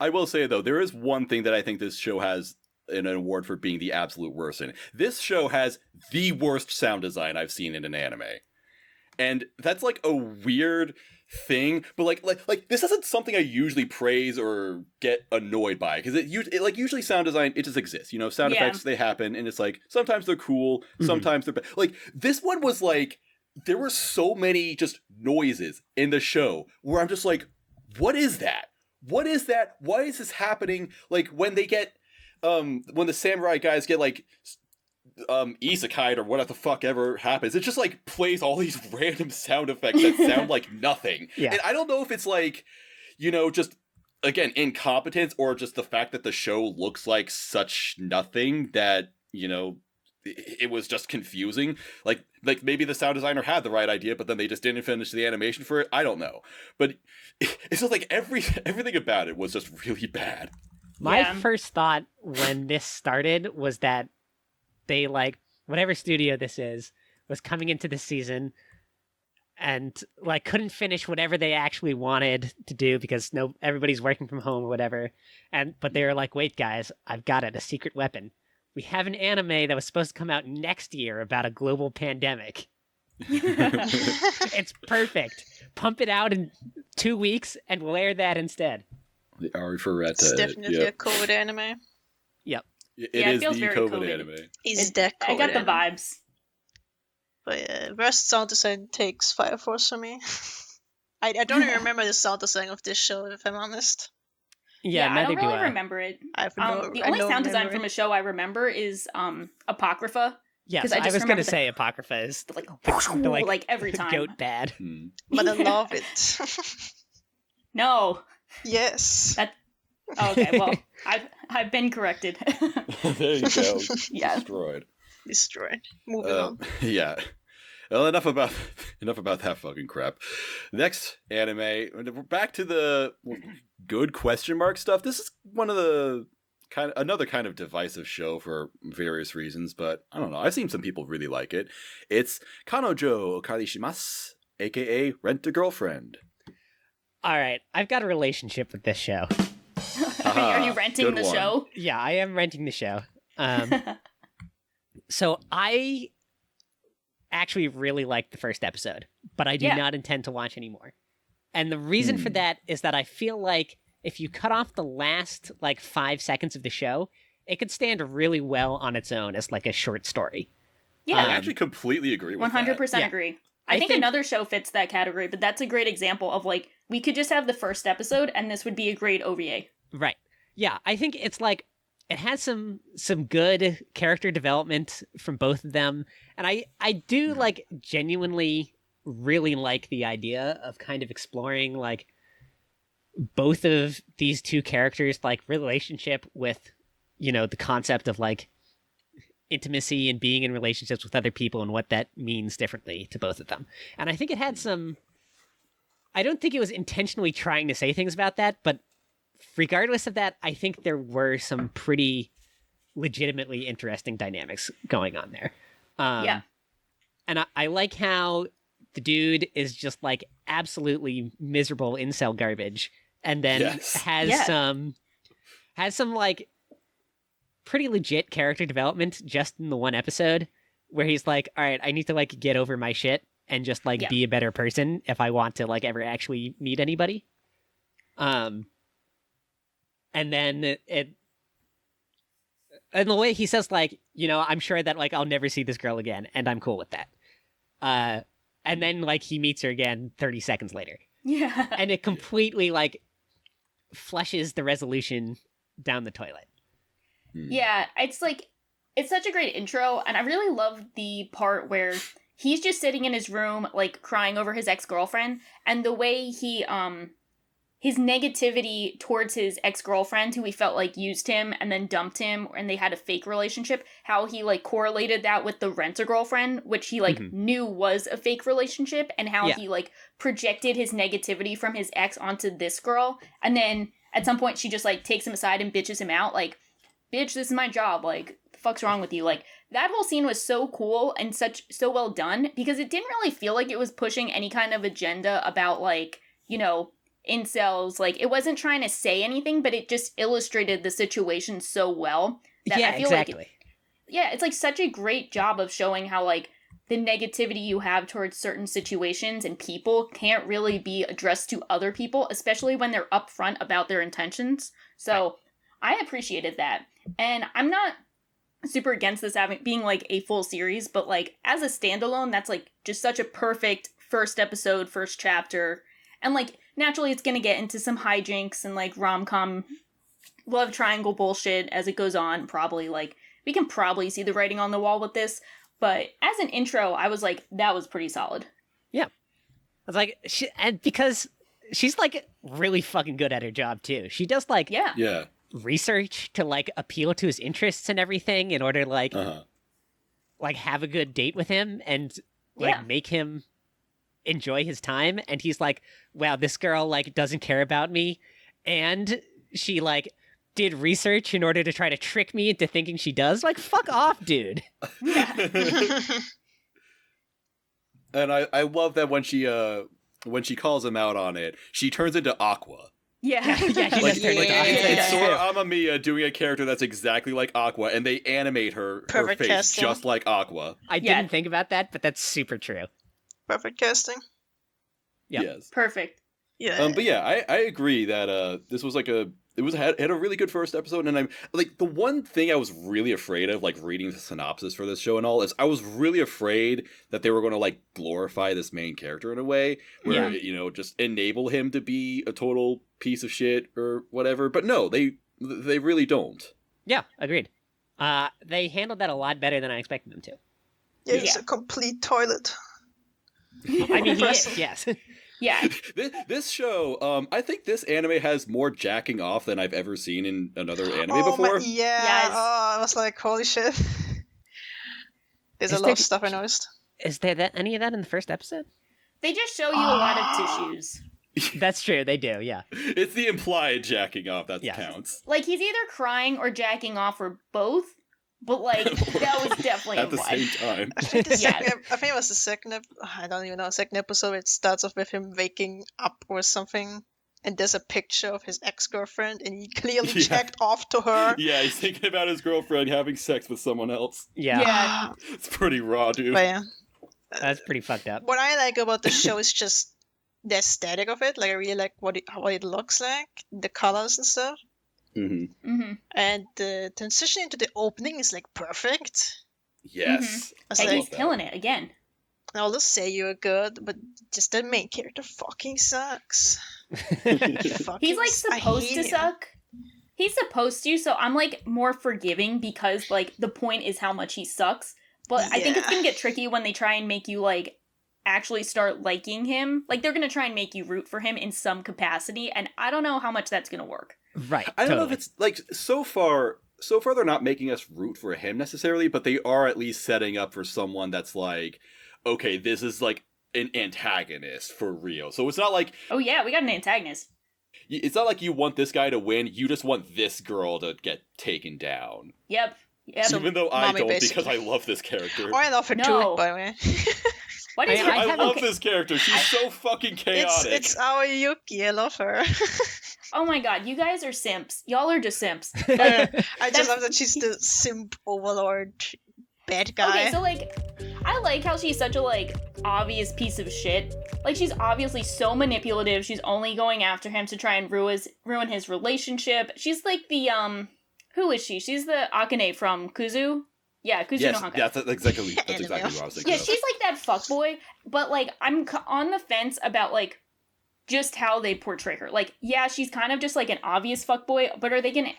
I will say, though, there is one thing that I think this show has an award for being the absolute worst in. This show has the worst sound design I've seen in an anime. And that's, like, a weird thing, but, like this isn't something I usually praise or get annoyed by, because usually sound design, it just exists, you know, sound effects, they happen, and it's, like, sometimes they're cool, sometimes they're bad. Like, this one was, like, there were so many just noises in the show where I'm just like, what is that? What is that? Why is this happening? Like, when they get, when the samurai guys get, like, isekai or whatever the fuck ever happens, it just, like, plays all these random sound effects that sound like nothing. Yeah. And I don't know if it's, like, you know, just, again, incompetence or just the fact that the show looks like such nothing that, you know, it was just confusing. Like maybe the sound designer had the right idea, but then they just didn't finish the animation for it. I don't know. But it's just like everything about it was just really bad. My first thought when this started was that they, like, whatever studio this is, was coming into the season and, like, couldn't finish whatever they actually wanted to do because everybody's working from home or whatever. But they were like, wait, guys, I've got it, a secret weapon. We have an anime that was supposed to come out next year about a global pandemic. It's perfect. Pump it out in 2 weeks and we'll air that instead. The Ari Ferretta. It's definitely a COVID anime. Yep. It is feels the very COVID anime. I got the vibes. But yeah, worst sound design takes Fire Force for me. I don't even remember the sound design of this show, if I'm honest. Yeah, I don't really remember it. I the only sound design from a show I remember is Apocrypha, Yes, I was going to say Apocrypha is like every time. Goat bad. But I love it. No. Yes. Okay, well, I've been corrected. There you go. Yeah. Destroyed. Moving on. Yeah. Well, enough about that fucking crap. Next anime, we're back to the good question mark stuff. This is one of the another kind of divisive show for various reasons, but I don't know. I've seen some people really like it. It's Kanojo Okarishimasu, aka Rent a Girlfriend. All right, I've got a relationship with this show. Are you renting the show? Yeah, I am renting the show. So I actually really liked the first episode, but I do not intend to watch anymore. And the reason for that is that I feel like if you cut off the last 5 seconds of the show, it could stand really well on its own as a short story. Yeah, I actually completely agree with 100% agree. I think another show fits that category, but that's a great example of we could just have the first episode and this would be a great OVA. Right. Yeah, I think it's it has some good character development from both of them, and I do genuinely really like the idea of kind of exploring both of these two characters relationship with the concept of intimacy and being in relationships with other people and what that means differently to both of them. And I think it had some, I don't think it was intentionally trying to say things about that, but regardless of that, I think there were some pretty legitimately interesting dynamics going on there. Yeah. And I like how the dude is just absolutely miserable incel garbage, and then has some pretty legit character development just in the one episode where he's all right, I need to get over my shit and just be a better person if I want to ever actually meet anybody. And then and the way he says I'm sure that I'll never see this girl again and I'm cool with that. And then he meets her again 30 seconds later. Yeah. And it completely flushes the resolution down the toilet. Yeah, it's such a great intro, and I really love the part where he's just sitting in his room crying over his ex-girlfriend, and the way he his negativity towards his ex-girlfriend, who he felt used him and then dumped him, and they had a fake relationship, how he correlated that with the rent-a-girlfriend, which he knew was a fake relationship, and how he projected his negativity from his ex onto this girl, and then at some point she just takes him aside and bitches him out, bitch, this is my job, the fuck's wrong with you? That whole scene was so cool and so well done, because it didn't really feel like it was pushing any kind of agenda about incels. It wasn't trying to say anything, but it just illustrated the situation so well that I feel exactly. It's such a great job of showing how the negativity you have towards certain situations and people can't really be addressed to other people, especially when they're upfront about their intentions. So I appreciated that. And I'm not super against this being a full series, but as a standalone, that's just such a perfect first episode, first chapter. And naturally it's gonna get into some hijinks and rom-com love triangle bullshit as it goes on. Probably we can probably see the writing on the wall with this, but as an intro, I was that was pretty solid. Yeah. I was and because she's really fucking good at her job too. She does research to appeal to his interests and everything in order to have a good date with him and make him enjoy his time. And he's wow, this girl doesn't care about me, and she did research in order to try to trick me into thinking she does. Fuck off, dude. And I love that when she calls him out on it, she turns into Aqua. Yeah. He does turn into Aqua. It's Sora Amamiya doing a character that's exactly like Aqua, and they animate her face casting. Just like Aqua. I didn't think about that, but that's super true. Perfect casting. Yep. Yes. Perfect. Yeah. But yeah, I agree that this was had a really good first episode, and I'm the one thing I was really afraid of reading the synopsis for this show and all is I was really afraid that they were going to glorify this main character in a way where just enable him to be a total piece of shit or whatever. But no, they really don't. Yeah, agreed. They handled that a lot better than I expected them to. Yeah, he's a complete toilet. I mean, he is, yes. Yeah. This show, I think this anime has more jacking off than I've ever seen in another anime before. Yes. Oh, I was like, holy shit. There's a lot of stuff I noticed. Is there any of that in the first episode? They just show you a lot of tissues. That's true, they do, yeah. It's the implied jacking off that counts. Like, he's either crying or jacking off or both, but, like, that was definitely at the implied. same time. I think it was the second episode. It starts off with him waking up or something, and there's a picture of his ex-girlfriend, and he clearly jacked off to her. Yeah, he's thinking about his girlfriend having sex with someone else. Yeah. It's pretty raw, dude. But yeah. That's pretty fucked up. What I like about the show is just the aesthetic of it. Like, I really like how it looks like, the colors and stuff. Mm-hmm. Mm-hmm. And the transition into the opening is, like, perfect. Yes. Mm-hmm. He's killing it again. All the Saikyou are good, but just the main character fucking sucks. He's, like, supposed to suck. He's supposed to, so I'm, like, more forgiving because, like, the point is how much he sucks. But I think it's gonna get tricky when they try and make you, like, actually start liking him. Like, they're gonna try and make you root for him in some capacity, and I don't know how much that's gonna work. Right. I don't know if it's, like, so far they're not making us root for him necessarily, but they are at least setting up for someone that's like, okay, this is, like, an antagonist for real. So it's not like... Oh yeah, we got an antagonist. It's not like you want this guy to win, you just want this girl to get taken down. Yep. So, even though I don't, basically. because I love this character. Oh, I love her too, by the way. What is I love this character. She's so fucking chaotic. It's our Yuki. I love her. Oh my god, you guys are simps. Y'all are just simps. I just love that she's the simp overlord bad guy. Okay, so, like, I like how she's such a, like, obvious piece of shit. Like, she's obviously so manipulative. She's only going after him to try and ruin his relationship. She's like the, who is she? She's the Akane from Kuzu? Yeah, Kuzu no Hankai. Yes, that's exactly what I was thinking of. She's like that fuckboy, but, like, I'm on the fence about, like, just how they portray her. Like, yeah, she's kind of just, like, an obvious fuckboy, but are they gonna,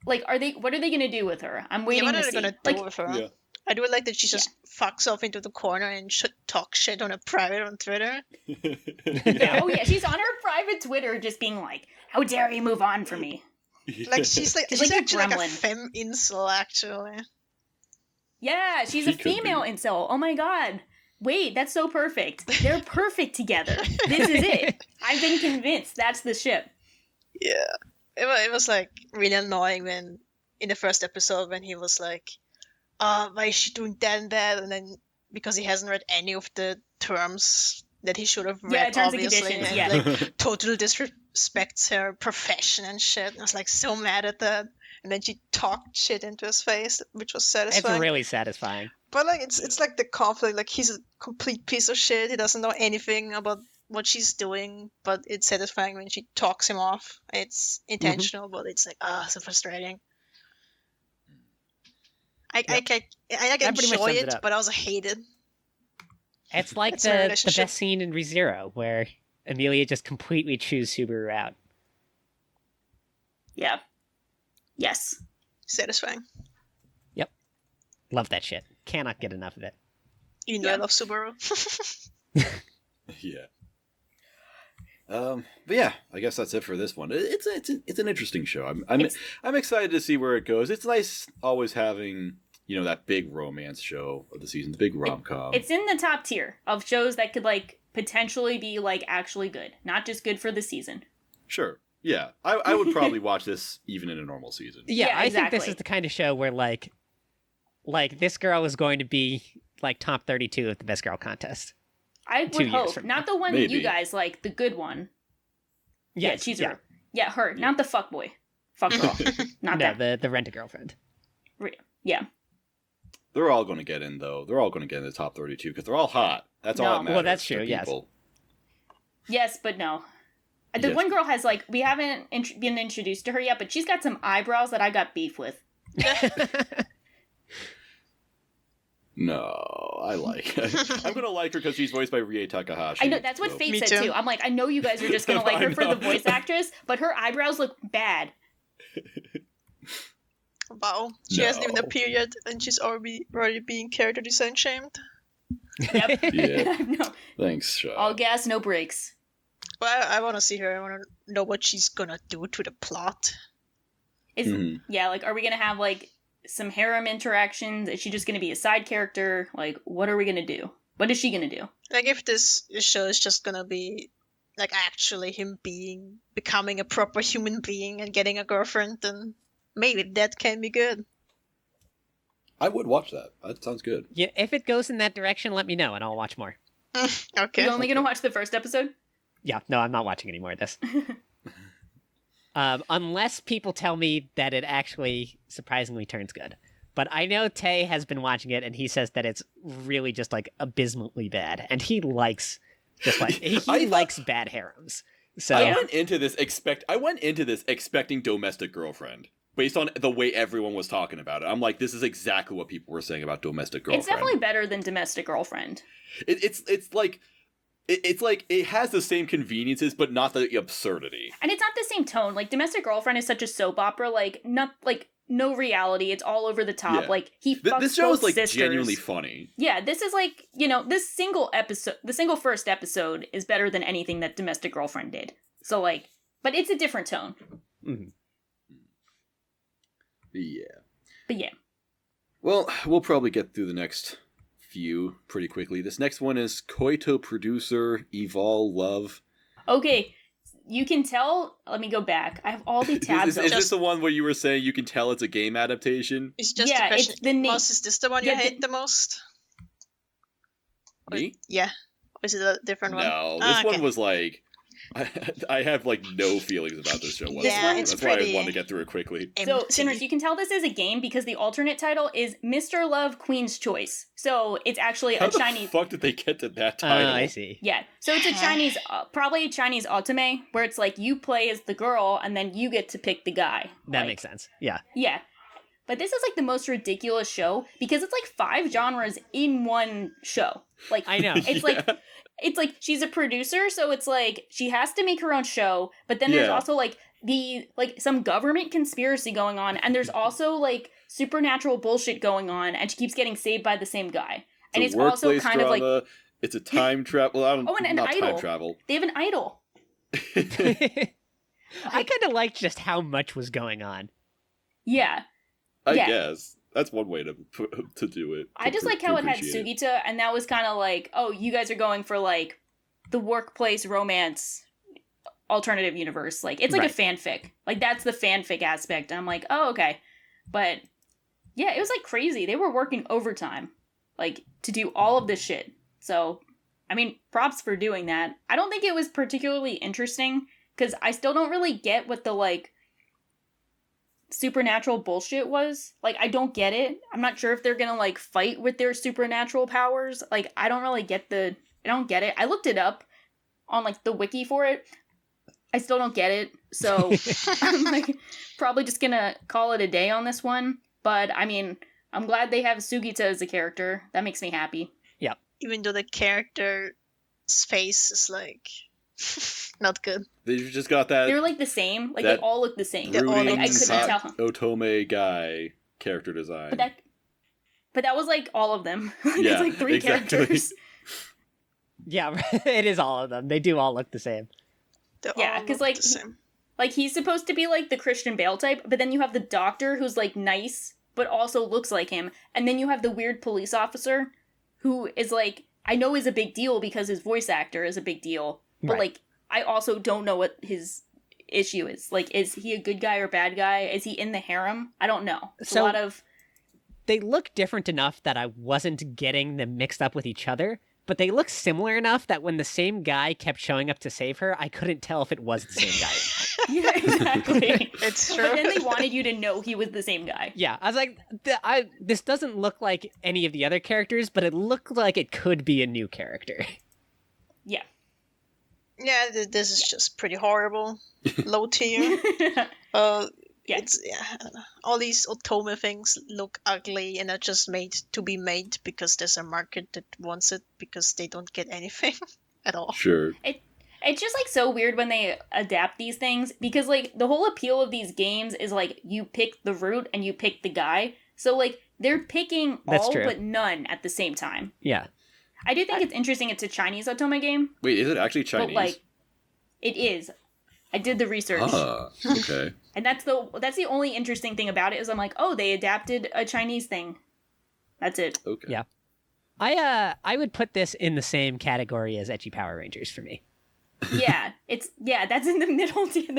like, what are they gonna do with her? I'm waiting to see. What are they gonna do with her? Yeah. I do like that she just fucks off into the corner and talk shit on a private on Twitter. Yeah. Oh yeah, she's on her private Twitter just being like, how dare you move on from me? Like, she's actually like a femme incel, actually. Yeah, she's a female incel. Oh my god. Wait, that's so perfect. They're perfect together. This is it. I've been convinced that's the ship. Yeah. It was, like, really annoying when, in the first episode, when he was like, why is she doing that and that? And then, because he hasn't read any of the terms that he should have read, terms obviously, and and like, totally disrespects her profession and shit. And I was, like, so mad at that. And then she talked shit into his face, which was satisfying. It's really satisfying. But, like, it's like the conflict. Like, he's a complete piece of shit. He doesn't know anything about what she's doing, but it's satisfying when she talks him off. It's intentional, but it's like, so frustrating. I enjoy it, but I also hate it. It's like the best scene in ReZero, where Emilia just completely chews Subaru out. Yeah. Yes. Satisfying. Yep. Love that shit. Cannot get enough of it. You know I love Subaru. Yeah. But yeah, I guess that's it for this one. It's an interesting show. I'm excited to see where it goes. It's nice always having, that big romance show of the season, the big rom-com. It's in the top tier of shows that could, like, potentially be, like, actually good, not just good for the season. Sure. Yeah, I would probably watch this even in a normal season. Yeah, I think this is the kind of show where, like this girl is going to be, like, top 32 at the Best Girl contest. I would hope. Not the one that you guys like, the good one. Yes, yeah, she's her. Yeah, her. Not the fuckboy. Fuck girl. Not that. The rent-a-girlfriend. Yeah. They're all going to get in, though. They're all going to get in the top 32 because they're all hot. That's all that matters. Well, that's true, yes. Yes, but no. The one girl has, like, we haven't been introduced to her yet, but she's got some eyebrows that I got beef with. No, I like her. I'm going to like her because she's voiced by Rie Takahashi. I know, that's what Fate said, too. I'm like, I know you guys are just going to like her for the voice actress, but her eyebrows look bad. Wow. She hasn't even a period, and she's already being character design shamed. Yep. Yeah. No. Thanks, Shou. All gas, no brakes. Well, I want to see her. I want to know what she's gonna do to the plot. Yeah, like, are we gonna have, like, some harem interactions? Is she just gonna be a side character? Like, what are we gonna do? What is she gonna do? Like, if this show is just gonna be, like, actually him becoming a proper human being and getting a girlfriend, then maybe that can be good. I would watch that. That sounds good. Yeah, if it goes in that direction, let me know and I'll watch more. Okay. You're only gonna watch the first episode? Yeah, no, I'm not watching any more of this. Unless people tell me that it actually surprisingly turns good. But I know Tay has been watching it and he says that it's really just like abysmally bad. And he likes he likes bad harems. So I went into this expecting Domestic Girlfriend. Based on the way everyone was talking about it. I'm like, this is exactly what people were saying about Domestic Girlfriend. It's definitely better than Domestic Girlfriend. It's like it has the same conveniences, but not the absurdity. And it's not the same tone. Like, Domestic Girlfriend is such a soap opera, like, not, like, no reality. It's all over the top. Yeah. Like, he fucks this show both is, like, sisters. genuinely funny. Yeah, this is, like, you know, the single first episode is better than anything that Domestic Girlfriend did. So, like, but it's a different tone. Mm-hmm. Yeah. But yeah. Well, we'll probably get through the next few pretty quickly. This next one is Koito producer EVOL Love. Okay, you can tell. Let me go back. I have all the tabs. Is this the one where you were saying you can tell it's a game adaptation? It's just Yeah, a question. it's the name. Is this the one you hate the most? Me? Yeah. Or is it a different one? No, this one was like... I have, like, no feelings about this show whatsoever. Yeah, it's That's why I pretty wanted to get through it quickly. So, Sinners, you can tell this is a game because the alternate title is Mr. Love Queen's Choice. So, it's actually How a Chinese... the fuck did they get to that title? I see. Yeah, so it's a Chinese, probably a Chinese otome, where it's like you play as the girl and then you get to pick the guy. That Like, makes sense. Yeah. Yeah. But this is like the most ridiculous show because it's like 5 genres in one show. Like, I know. It's Yeah. like... It's like she's a producer, so it's like she has to make her own show, but then there's Yeah. also like some government conspiracy going on, and there's also like supernatural bullshit going on, and she keeps getting saved by the same guy. And it's also workplace kind drama. of like It's a time travel. I don't, Oh, and an not idol. time travel. they have an idol. I kind of liked just how much was going on. Yeah. I Yeah. guess that's one way to do it. I just like how it had appreciate it. Sugita, and that was kind of like, oh, you guys are going for like the workplace romance alternative universe. Like, it's like Right. a fanfic. Like, that's the fanfic aspect. And I'm like, oh, okay. But yeah, it was like crazy. They were working overtime, like, to do all of this shit. So, I mean, props for doing that. I don't think it was particularly interesting because I still don't really get what the like supernatural bullshit was. Like, I don't get it. I'm not sure if they're gonna like fight with their supernatural powers. Like, I don't really get I don't get it. I looked it up on like the wiki for it. I still don't get it. So I'm like probably just gonna call it a day on this one. But I mean, I'm glad they have Sugita as a character. That makes me happy. Even though the character's face is like not good. They've just got that They're like the same. Like, they that all look the same. They all brooding, look I the couldn't same. tell. Otome guy character design. But that was like all of them. Yeah, It's like 3 exactly. characters. Yeah, it is all of them. They do all look the same. They Yeah, all 'cause, look like, the same. Like, he's supposed to be like the Christian Bale type, but then you have the doctor who's like nice, but also looks like him. And then you have the weird police officer who is like, I know is a big deal because his voice actor is a big deal. But Right. like, I also don't know what his issue is. Like, is he a good guy or bad guy? Is he in the harem? I don't know. It's a So- lot of... They look different enough that I wasn't getting them mixed up with each other, but they look similar enough that when the same guy kept showing up to save her, I couldn't tell if it was the same guy. Yeah, exactly. It's true. But then they wanted you to know he was the same guy. Yeah, I was like, this doesn't look like any of the other characters, but it looked like it could be a new character. Yeah. Yeah, this is just pretty horrible. Low tier. Yeah. I don't know. All these otome things look ugly and are just made to be made because there's a market that wants it because they don't get anything at all. Sure. It's just like so weird when they adapt these things because like the whole appeal of these games is like you pick the route and you pick the guy. So like they're picking That's all true. but none at the same time. Yeah. I do think it's interesting. It's a Chinese otome game. Wait, is it actually Chinese? But, like, it is. I did the research. Okay. And that's the only interesting thing about it is I'm like, oh, they adapted a Chinese thing. That's it. Okay. Yeah. I would put this in the same category as Ecchi Power Rangers for me. Yeah, that's in the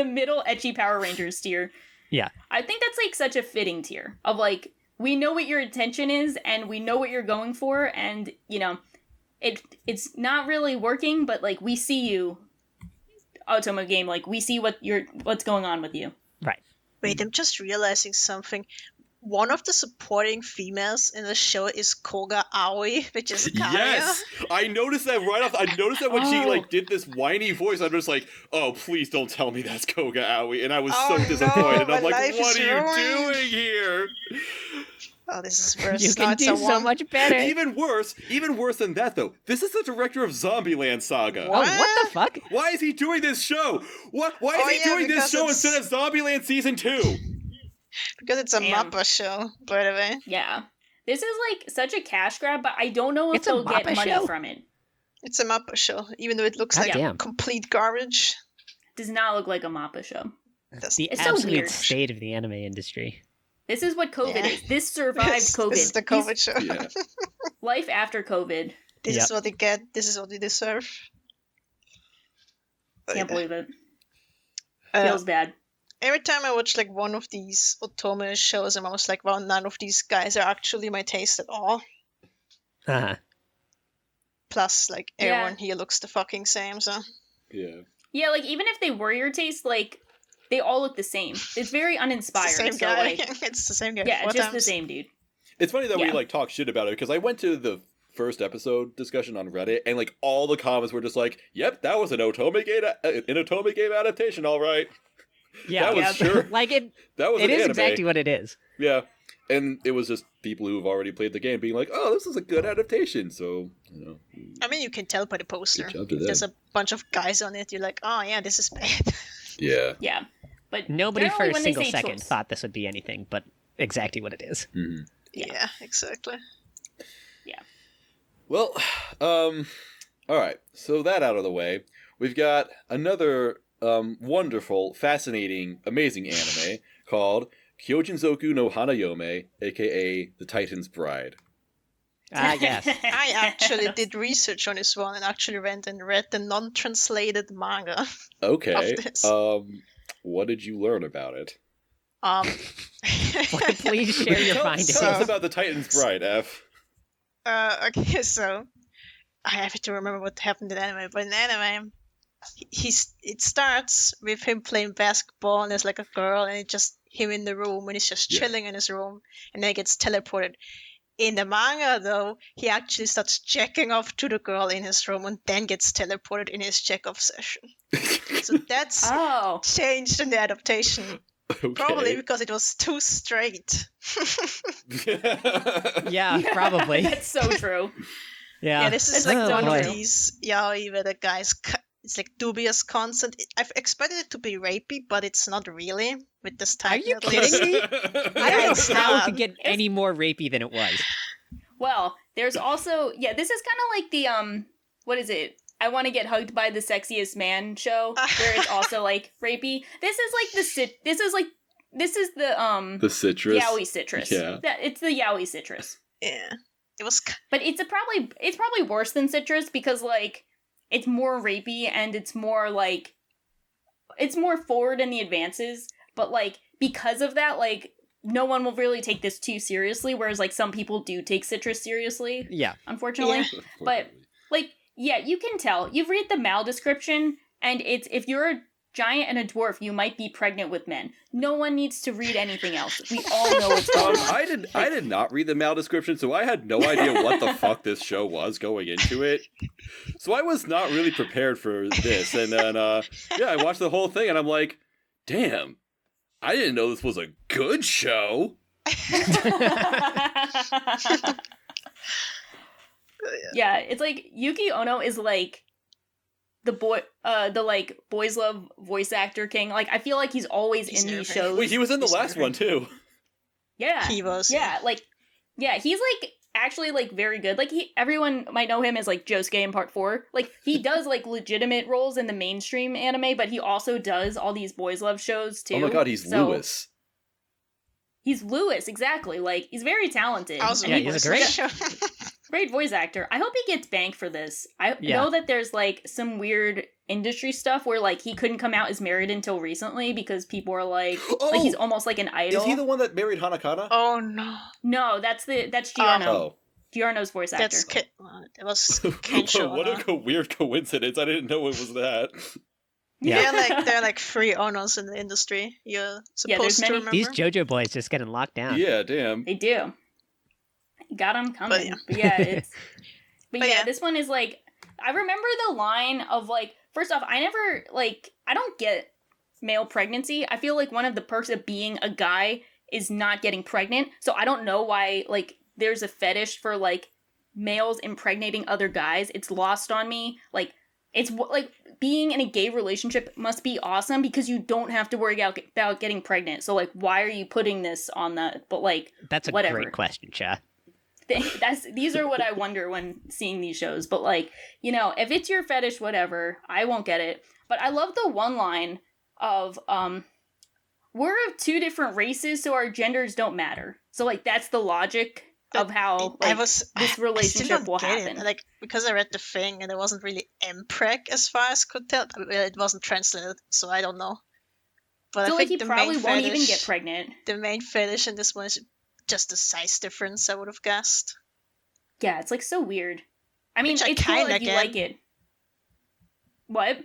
middle Ecchi Power Rangers tier. Yeah. I think that's like such a fitting tier of like, we know what your intention is and we know what you're going for, and you know, it's not really working, but like we see you, otome game, like we see what's going on with you. Right. Wait, I'm just realizing something. One of the supporting females in the show is Koga Aoi, which is Kaya. Yes! I noticed that right off. I noticed that when she like did this whiny voice, I'm just like, oh, please don't tell me that's Koga Aoi. And I was so disappointed. No, I'm like, what are ruined. you doing here? Oh, this is worse. You can do so much better. Even worse than that, though. This is the director of Zombieland Saga. Oh, what the fuck? Why is he doing this show? Why is he doing this show instead of Zombieland Season 2? Because it's a Mappa show, by the way. Yeah. This is like such a cash grab, but I don't know if It's a they'll get Mappa money show? from it. It's a Mappa show, even though it looks God like damn. complete garbage. Does not look like a Mappa show. The It's so absolute weird. state of the anime industry. This is what COVID is. This survived COVID. This is the COVID show. Yeah. Life after COVID. This Yep. is what they get. This is what they deserve. Can't believe it. Uh, Feels bad. Every time I watch like one of these otome shows, I'm almost like, well, none of these guys are actually my taste at all. Uh-huh. Plus, like, Yeah. everyone here looks the fucking same, so... Yeah. Yeah, like even if they were your taste, like they all look the same. It's very uninspired. It's the same so guy. like, It's the same guy. yeah, four just times. the same dude. It's funny that we Yeah. like talk shit about it because I went to the first episode discussion on Reddit and like all the comments were just like, "Yep, that was an otome game adaptation, all right." Yeah, That was sure. like it. That was It an is anime. exactly what it is. Yeah, and it was just people who've already played the game being like, "Oh, this is a good adaptation." So you know, I mean, you can tell by the poster. Good job to them. There's a bunch of guys on it. You're like, oh yeah, this is bad. yeah. Yeah, but Nobody for generally a when they single say second choice- thought this would be anything but exactly what it is. Mm-hmm. Yeah, exactly. Well, all right. So that out of the way, we've got another wonderful, fascinating, amazing anime called Kyojinzoku no Hanayome, aka The Titan's Bride. Ah, yes. I actually did research on this one and actually went and read the non-translated manga. Okay. Of this. What did you learn about it? Please share your findings. Tell us about The Titan's Bride, F. Okay, so I have to remember what happened in anime, but in anime, it starts with him playing basketball and there's like a girl and it's just him in the room and he's just chilling in his room and then he gets teleported. In the manga, though, he actually starts jacking off to the girl in his room and then gets teleported in his jack-off session. So that's changed in the adaptation. Okay. Probably because it was too straight. Yeah, probably. That's so true. Yeah. Yeah, this is It's like so one true. of these yaoi where the guy's it's like dubious consent. I've expected it to be rapey, but it's not really with this Are title. you at least. kidding me? I don't it's know how it not. could get any more rapey than it was. Well, there's also this is kind of like the what is it? I want to get hugged by the sexiest man show where it's also like rapey. This is like this is the The citrus. yaoi citrus. Yeah. It's the yaoi citrus. Yeah, it was. But it's probably worse than citrus because like it's more rapey and it's more like it's more forward in the advances, but like because of that, like no one will really take this too seriously, whereas like some people do take citrus seriously, Yeah. unfortunately. But like yeah, you can tell. You've read the mal description and it's if you're a giant and a dwarf, you might be pregnant with men. No one needs to read anything else. We all know what's going on. I did not read the mal description, so I had no idea what the fuck this show was going into it. So I was not really prepared for this. And then, I watched the whole thing, and I'm like, damn, I didn't know this was a good show. Yeah, it's like Yuki Ono is like the boys love voice actor king. Like I feel like he's always in these shows. Wait, he was in the last one, too. Yeah. He was. Yeah, like yeah, he's like actually like very good. Like everyone might know him as like Josuke in Part 4. Like he does like legitimate roles in the mainstream anime, but he also does all these boys love shows too. Oh my god, he's Lewis. He's Lewis, exactly. Like he's very talented. Awesome. Yeah, he's a great great voice actor. I hope he gets banked for this. I know that there's like some weird industry stuff where like he couldn't come out as married until recently because people are like he's almost like an idol. Is he the one that married Hanakata? Oh no. No, that's Giorno. Oh. Giorno's voice actor. It was Kensho. What a weird coincidence. I didn't know it was that. Yeah. There are like 3 owners in the industry. You're supposed to remember. These JoJo boys just getting locked down. Yeah, damn. They do. Got them coming. But yeah, this one is like, I remember the line of like, first off, I don't get male pregnancy. I feel like one of the perks of being a guy is not getting pregnant. So I don't know why like there's a fetish for like males impregnating other guys. It's lost on me. Like, it's like being in a gay relationship must be awesome because you don't have to worry about getting pregnant. So like, why are you putting this on that? But like, that's a great question, Cha. These are what I wonder when seeing these shows. But like, you know, if it's your fetish, whatever, I won't get it. But I love the one line of we're of 2 different races, so our genders don't matter. So like, that's the logic of how like, this relationship will happen. Like, because I read the thing and it wasn't really impreg as far as I could tell. It wasn't translated, so I don't know. But so I like think he probably won't even get pregnant. The main fetish in this one is just a size difference, I would have guessed. Yeah, it's like so weird. I mean, Which it's cool if you like it. What?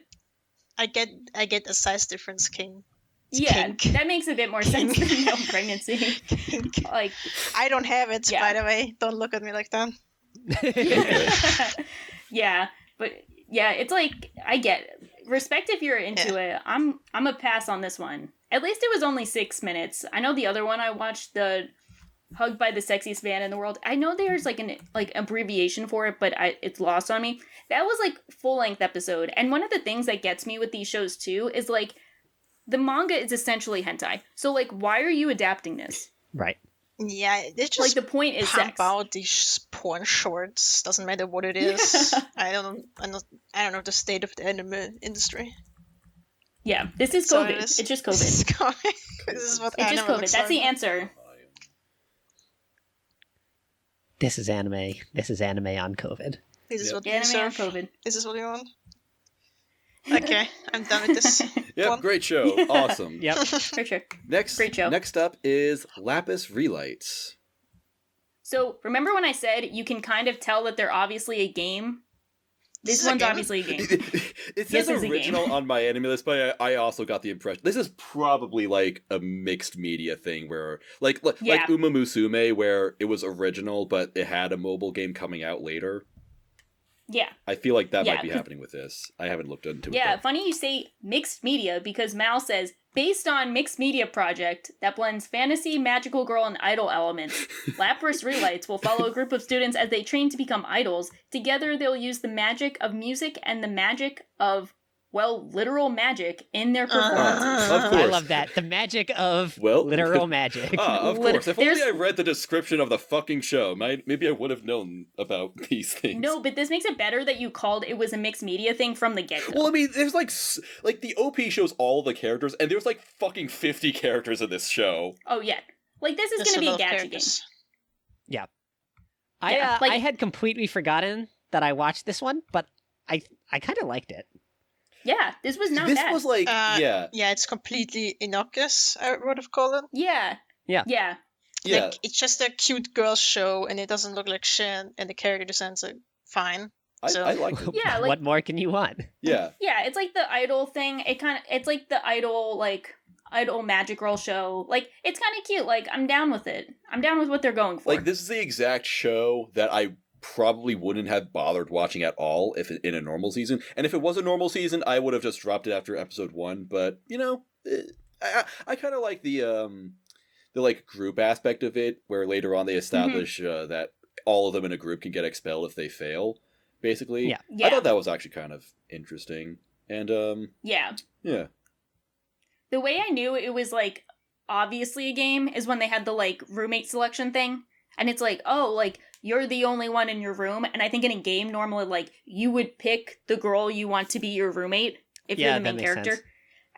I get a size difference king. Kink. That makes a bit more sense than male pregnancy. Kink. Like, I don't have it, by the way. Don't look at me like that. Yeah, but yeah, it's like I get respect if you're into it. I'm a pass on this one. At least it was only 6 minutes. I know the other one I watched, the Hugged by the Sexiest Man in the World. I know there's like an abbreviation for it, but it's lost on me. That was like full length episode, and one of the things that gets me with these shows too is like, the manga is essentially hentai. So, like, why are you adapting this? Right. Yeah, it's just like the point is pump sex. out these porn shorts. Doesn't matter what it is. I don't know the state of the anime industry. Yeah, this is So COVID. It's just COVID. This is what It's anime just COVID. looks That's the like. answer. This is anime. This is anime on COVID. This is what you Anime on serve. COVID. This is what you want. Okay, I'm done with this. Yep, one. great show. Awesome. Yep. For sure. Great show. Next up is Lapis Relights. So, remember when I said you can kind of tell that they're obviously a game? This one's obviously a game. It says Yes, it's a original game. on my anime list, but I also got the impression this is probably like a mixed media thing where like Uma Musume, where it was original but it had a mobile game coming out later. Yeah. I feel like that might be happening with this. I haven't looked into it. Yeah, but... funny you say mixed media because Maou says, based on mixed media project that blends fantasy, magical girl, and idol elements, Lapis Relights will follow a group of students as they train to become idols. Together, they'll use the magic of music and the magic of, well, literal magic in their performances. Of course. I love that. The magic of literal magic. Of course. If only I read the description of the fucking show, maybe I would have known about these things. No, but this makes it better that you called it was a mixed media thing from the get-go. Well, I mean, there's like the OP shows all the characters, and there's like fucking 50 characters in this show. Oh, yeah. Like, this is going to be a gacha game. Yeah. I had completely forgotten that I watched this one, but I kind of liked it. Yeah, this was not this bad. was like, yeah, it's completely innocuous, I would have called it. Yeah. Like, it's just a cute girl show, and it doesn't look like shit, and the character designs are fine. I like it. Yeah, like, what more can you want? Yeah. Yeah, it's like the idol thing. It's like the idol magic girl show. Like, it's kind of cute. Like, I'm down with it. I'm down with what they're going for. Like, this is the exact show that I probably wouldn't have bothered watching at all if in a normal season. And if it was a normal season, I would have just dropped it after episode 1. But, you know, I kind of like the like group aspect of it, where later on they establish that all of them in a group can get expelled if they fail, basically. Yeah. I thought that was actually kind of interesting. And, Yeah. The way I knew it was, like, obviously a game is when they had the, like, roommate selection thing. And it's like, oh, like, you're the only one in your room. And I think in a game, normally, like, you would pick the girl you want to be your roommate if you're the main character. Sense.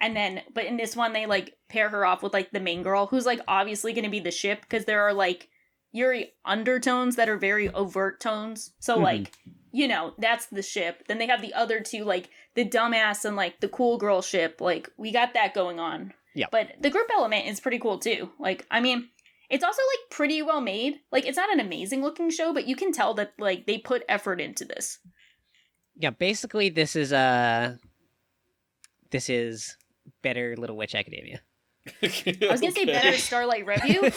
And then, but in this one, they, like, pair her off with, like, the main girl, who's, like, obviously going to be the ship, because there are, like, Yuri undertones that are very overt tones. So, like, you know, that's the ship. Then they have the other two, like, the dumbass and, like, the cool girl ship. Like, we got that going on. Yeah. But the group element is pretty cool, too. Like, I mean, it's also, like, pretty well made. Like, it's not an amazing looking show, but you can tell that, like, they put effort into this. Yeah, basically, this is better Little Witch Academia. I was gonna say better Starlight Review.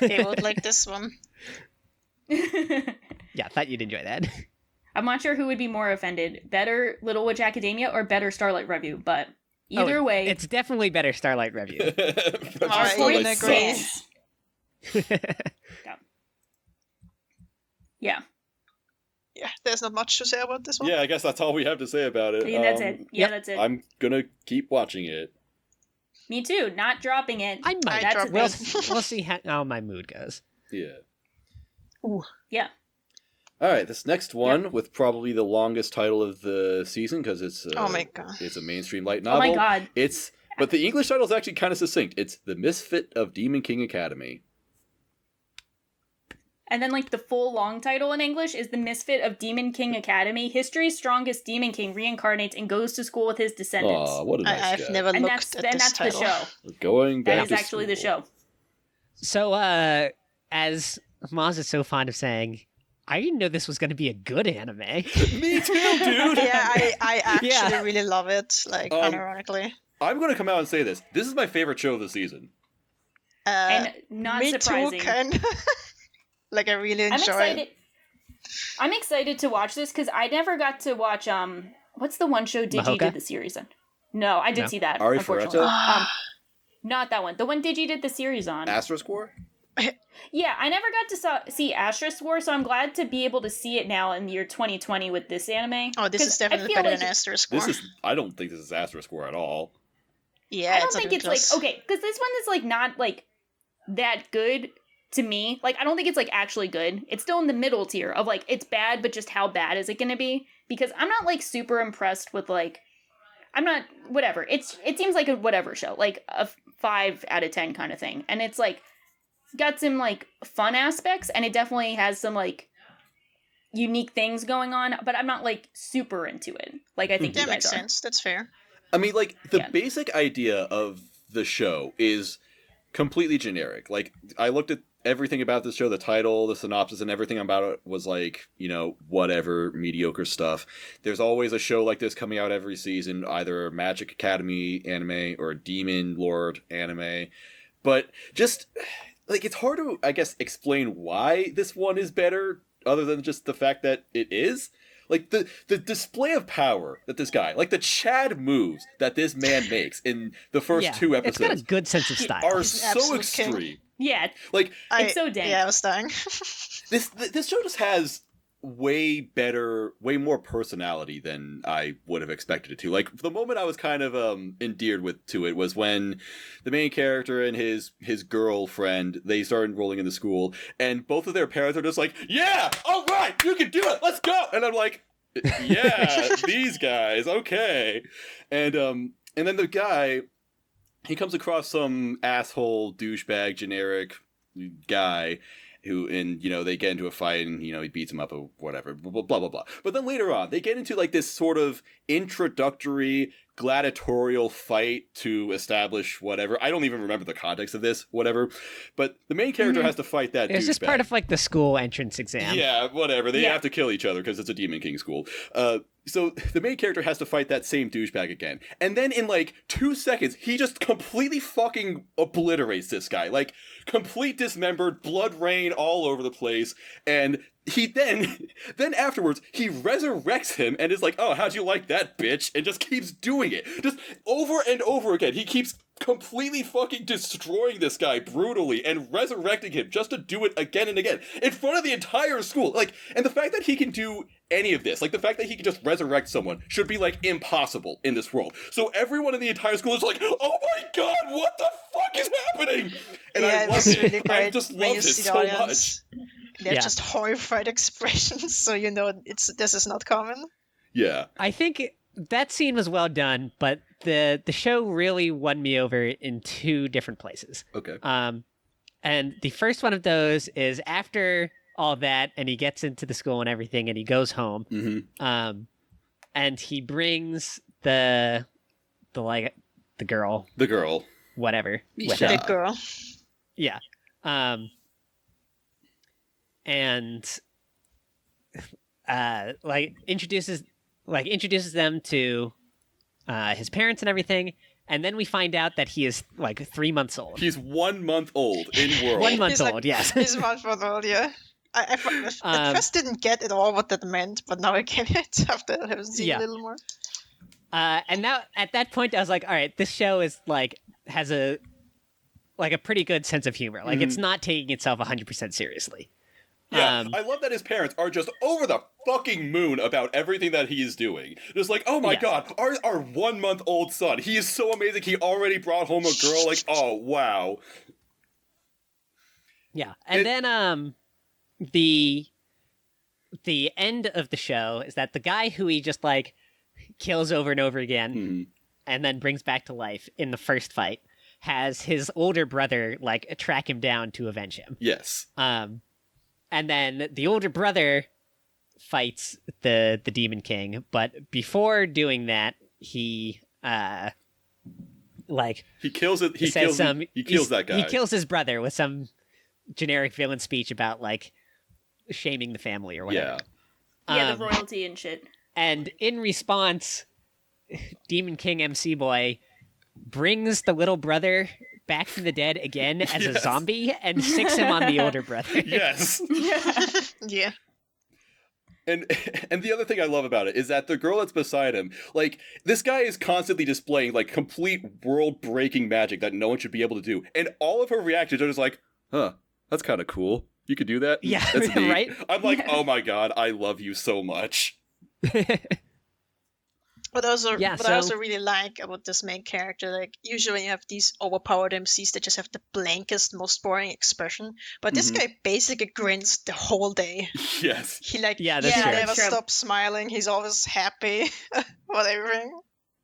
They would like this one. Yeah, I thought you'd enjoy that. I'm not sure who would be more offended. Better Little Witch Academia or better Starlight Review, but either way. It's definitely better Starlight Review. I agree. Yeah. Yeah, there's not much to say about this one. Yeah, I guess that's all we have to say about it. I mean, that's it. Yeah, that's it. I'm gonna keep watching it. Me too. Not dropping it. I might. Drop We'll see how my mood goes. Yeah. Ooh. Yeah. All right, this next one with probably the longest title of the season because it's oh my god, it's a mainstream light novel. Oh my god. But the English title is actually kind of succinct. It's The Misfit of Demon King Academy. And then, like, the full long title in English is The Misfit of Demon King Academy. History's strongest demon king reincarnates and goes to school with his descendants. Aw, what a nice guy. I've never And looked at this title. the show. We're going back That is to actually the school. show. So, as Maz is so fond of saying, I didn't know this was going to be a good anime. Me too, dude! Yeah, I actually really love it, like, unironically. I'm going to come out and say this. This is my favorite show of the season. And not me surprising. too, kind like, I really enjoy it. I'm excited to watch this because I never got to watch what's the one show Digi Mahoka? did the series on? No, I did see that. Ari Unfortunately, Ferretta? not that one. The one Digi did the series on. Asterisk War? Yeah, I never got to see Asterisk War, so I'm glad to be able to see it now in the year 2020 with this anime. Oh, this is definitely better than Asterisk War. I don't think this is Asterisk War at all. Yeah, I don't think it's like okay, because this one is like not like that good to me. Like, I don't think it's like actually good. It's still in the middle tier of like it's bad, but just how bad is it going to be? Because I'm not like super impressed with like I'm not whatever. It seems like a whatever show, like a 5 out of 10 kind of thing, and it's like got some like fun aspects, and it definitely has some like unique things going on. But I'm not like super into it. Like I think you that guys makes are. sense. That's fair. I mean, like, the basic idea of the show is completely generic. Like, I looked at everything about this show, the title, the synopsis, and everything about it was like, you know, whatever, mediocre stuff. There's always a show like this coming out every season, either a Magic Academy anime or a Demon Lord anime. But just, like, it's hard to, I guess, explain why this one is better, other than just the fact that it is. Like, the display of power that this guy, like the Chad moves that this man makes in the first 2 episodes. It's got a good sense of style. Are so extreme. King. Yeah, like it's so dang. Yeah, I was dying. This show just has way more personality than I would have expected it to. Like, the moment I was kind of endeared to it was when the main character and his girlfriend, they started enrolling in the school, and both of their parents are just like, yeah, all right, you can do it, let's go. And I'm like, yeah, these guys, okay. And then the guy, he comes across some asshole douchebag generic guy who, and, you know, they get into a fight and, you know, he beats him up or whatever, blah, blah, blah. But then later on, they get into, like, this sort of introductory gladiatorial fight to establish whatever. I don't even remember the context of this, whatever. But the main character has to fight that douchebag. It's just part of, like, the school entrance exam. Yeah, whatever. They have to kill each other because it's a Demon King school. So the main character has to fight that same douchebag again. And then in, like, 2 seconds, he just completely fucking obliterates this guy. Like, complete dismembered, blood rain all over the place. And he then afterwards, he resurrects him and is like, oh, how'd you like that, bitch? And just keeps doing it. Just over and over again. He keeps completely fucking destroying this guy brutally and resurrecting him just to do it again and again in front of the entire school. Like, and the fact that he can do any of this, like the fact that he can just resurrect someone, should be like impossible in this world. So everyone in the entire school is like, oh my god, what the fuck is happening? And yeah, I was really great. I just when love you it see the so audience. much. They're just horrified expressions, so you know this is not common. Yeah. I think that scene was well done, but the show really won me over in two different places. Okay. And the first one of those is after all that, and he gets into the school and everything, and he goes home. Mm-hmm. And he brings the girl, whatever, with him. The girl. Yeah. And introduces them to his parents and everything, and then we find out that he is 3 months old. He's 1 month old in world. 1 month old, yes. He's 1 month old, yeah. I at first didn't get at all what that meant, but now I get it after having seen a little more. And now at that point, I was like, all right, this show is has a pretty good sense of humor. It's not taking itself 100% seriously. Yeah, I love that his parents are just over the fucking moon about everything that he is doing. Just oh my god, our 1 month old son, he is so amazing, he already brought home a girl, oh wow. Yeah, and then the end of the show is that the guy who he just kills over and over again and then brings back to life in the first fight has his older brother track him down to avenge him. Yes. And then the older brother fights the Demon King, but before doing that, he he kills it. He kills that guy. He kills his brother with some generic villain speech about shaming the family or whatever. Yeah, the royalty and shit. And in response, Demon King MC Boy brings the little brother back from the dead again as a zombie and sticks him on the older brother. Yes. Yeah. And the other thing I love about it is that the girl that's beside him, this guy is constantly displaying complete world-breaking magic that no one should be able to do, and all of her reactions are just huh, that's kind of cool. You could do that? Yeah, that's neat. Right? I'm oh my god, I love you so much. What I also really like about this main character, usually when you have these overpowered MCs that just have the blankest, most boring expression, but this guy basically grins the whole day. Yes. He never stops smiling. He's always happy about everything.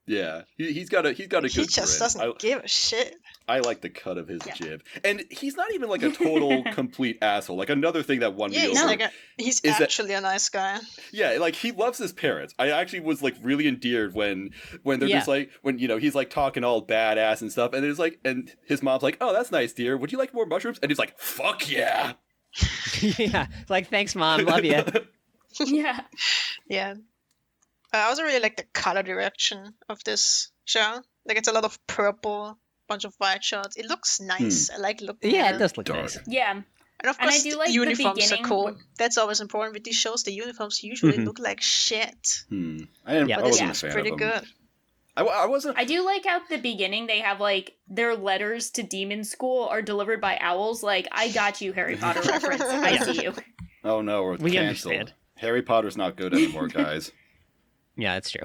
Yeah, he's got a good He just doesn't give a shit. I like the cut of his jib, and he's not even a total complete asshole. Another thing that won me over. He's actually a nice guy. Yeah, he loves his parents. I actually was really endeared when they're just when he's talking all badass and stuff, and there's and his mom's oh, that's nice, dear. Would you like more mushrooms? And he's fuck yeah. Yeah, thanks, mom. Love you. Yeah. Yeah. I also really like the color direction of this show. It's a lot of purple, bunch of white shots. It looks nice. I like looking at it. It does look nice. Yeah. And of course, I do like the uniforms are cool. where... That's always important with these shows. The uniforms usually look like shit. I wasn't a fan pretty of them. good. I wasn't. I do like at the beginning they have their letters to demon school are delivered by owls. I got you, Harry Potter reference. I see you. Oh no, we canceled. Understand. Harry Potter's not good anymore, guys. Yeah, that's true.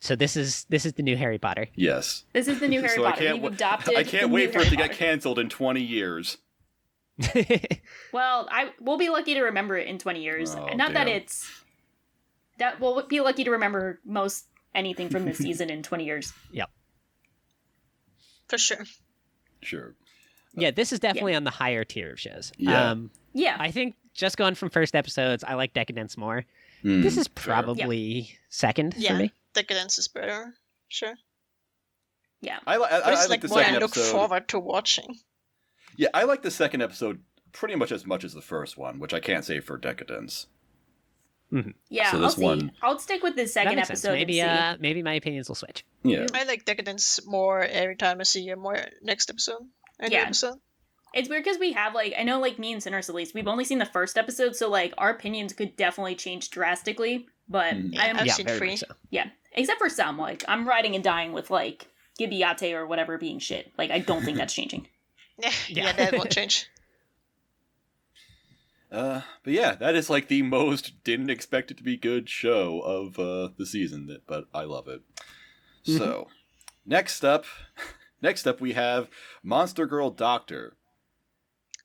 So this is the new Harry Potter. Yes. This is the new Harry Potter. We've adopted. I can't wait for it to get canceled in 20 years. Well, we'll be lucky to remember it in 20 years. Oh, Not damn. that it's that we'll be lucky to remember most anything from this season in 20 years. Yep. For sure. Sure. Yeah, this is definitely on the higher tier of shows. Yeah. Yeah. I think just going from first episodes, I like Deca-Dence more. This is probably second for me. Deca-Dence is better. Sure. Yeah. I like the second I look episode. forward to watching. Yeah, I like the second episode pretty much as the first one, which I can't say for Deca-Dence. Yeah, so this one... I'll stick with the second episode. Maybe my opinions will switch. Yeah. I like Deca-Dence more every time I see more next episode. Episode. It's weird because we have I know me and Sinners at least, we've only seen the first episode, so our opinions could definitely change drastically. But I've seen very 3. much so. Yeah, except for some. I'm riding and dying with Gibiate or whatever being shit. I don't think that's changing. Yeah, that won't change. But yeah, that is the most didn't expect it to be good show of the season, but I love it. So, next up, Next up, we have Monster Girl Doctor.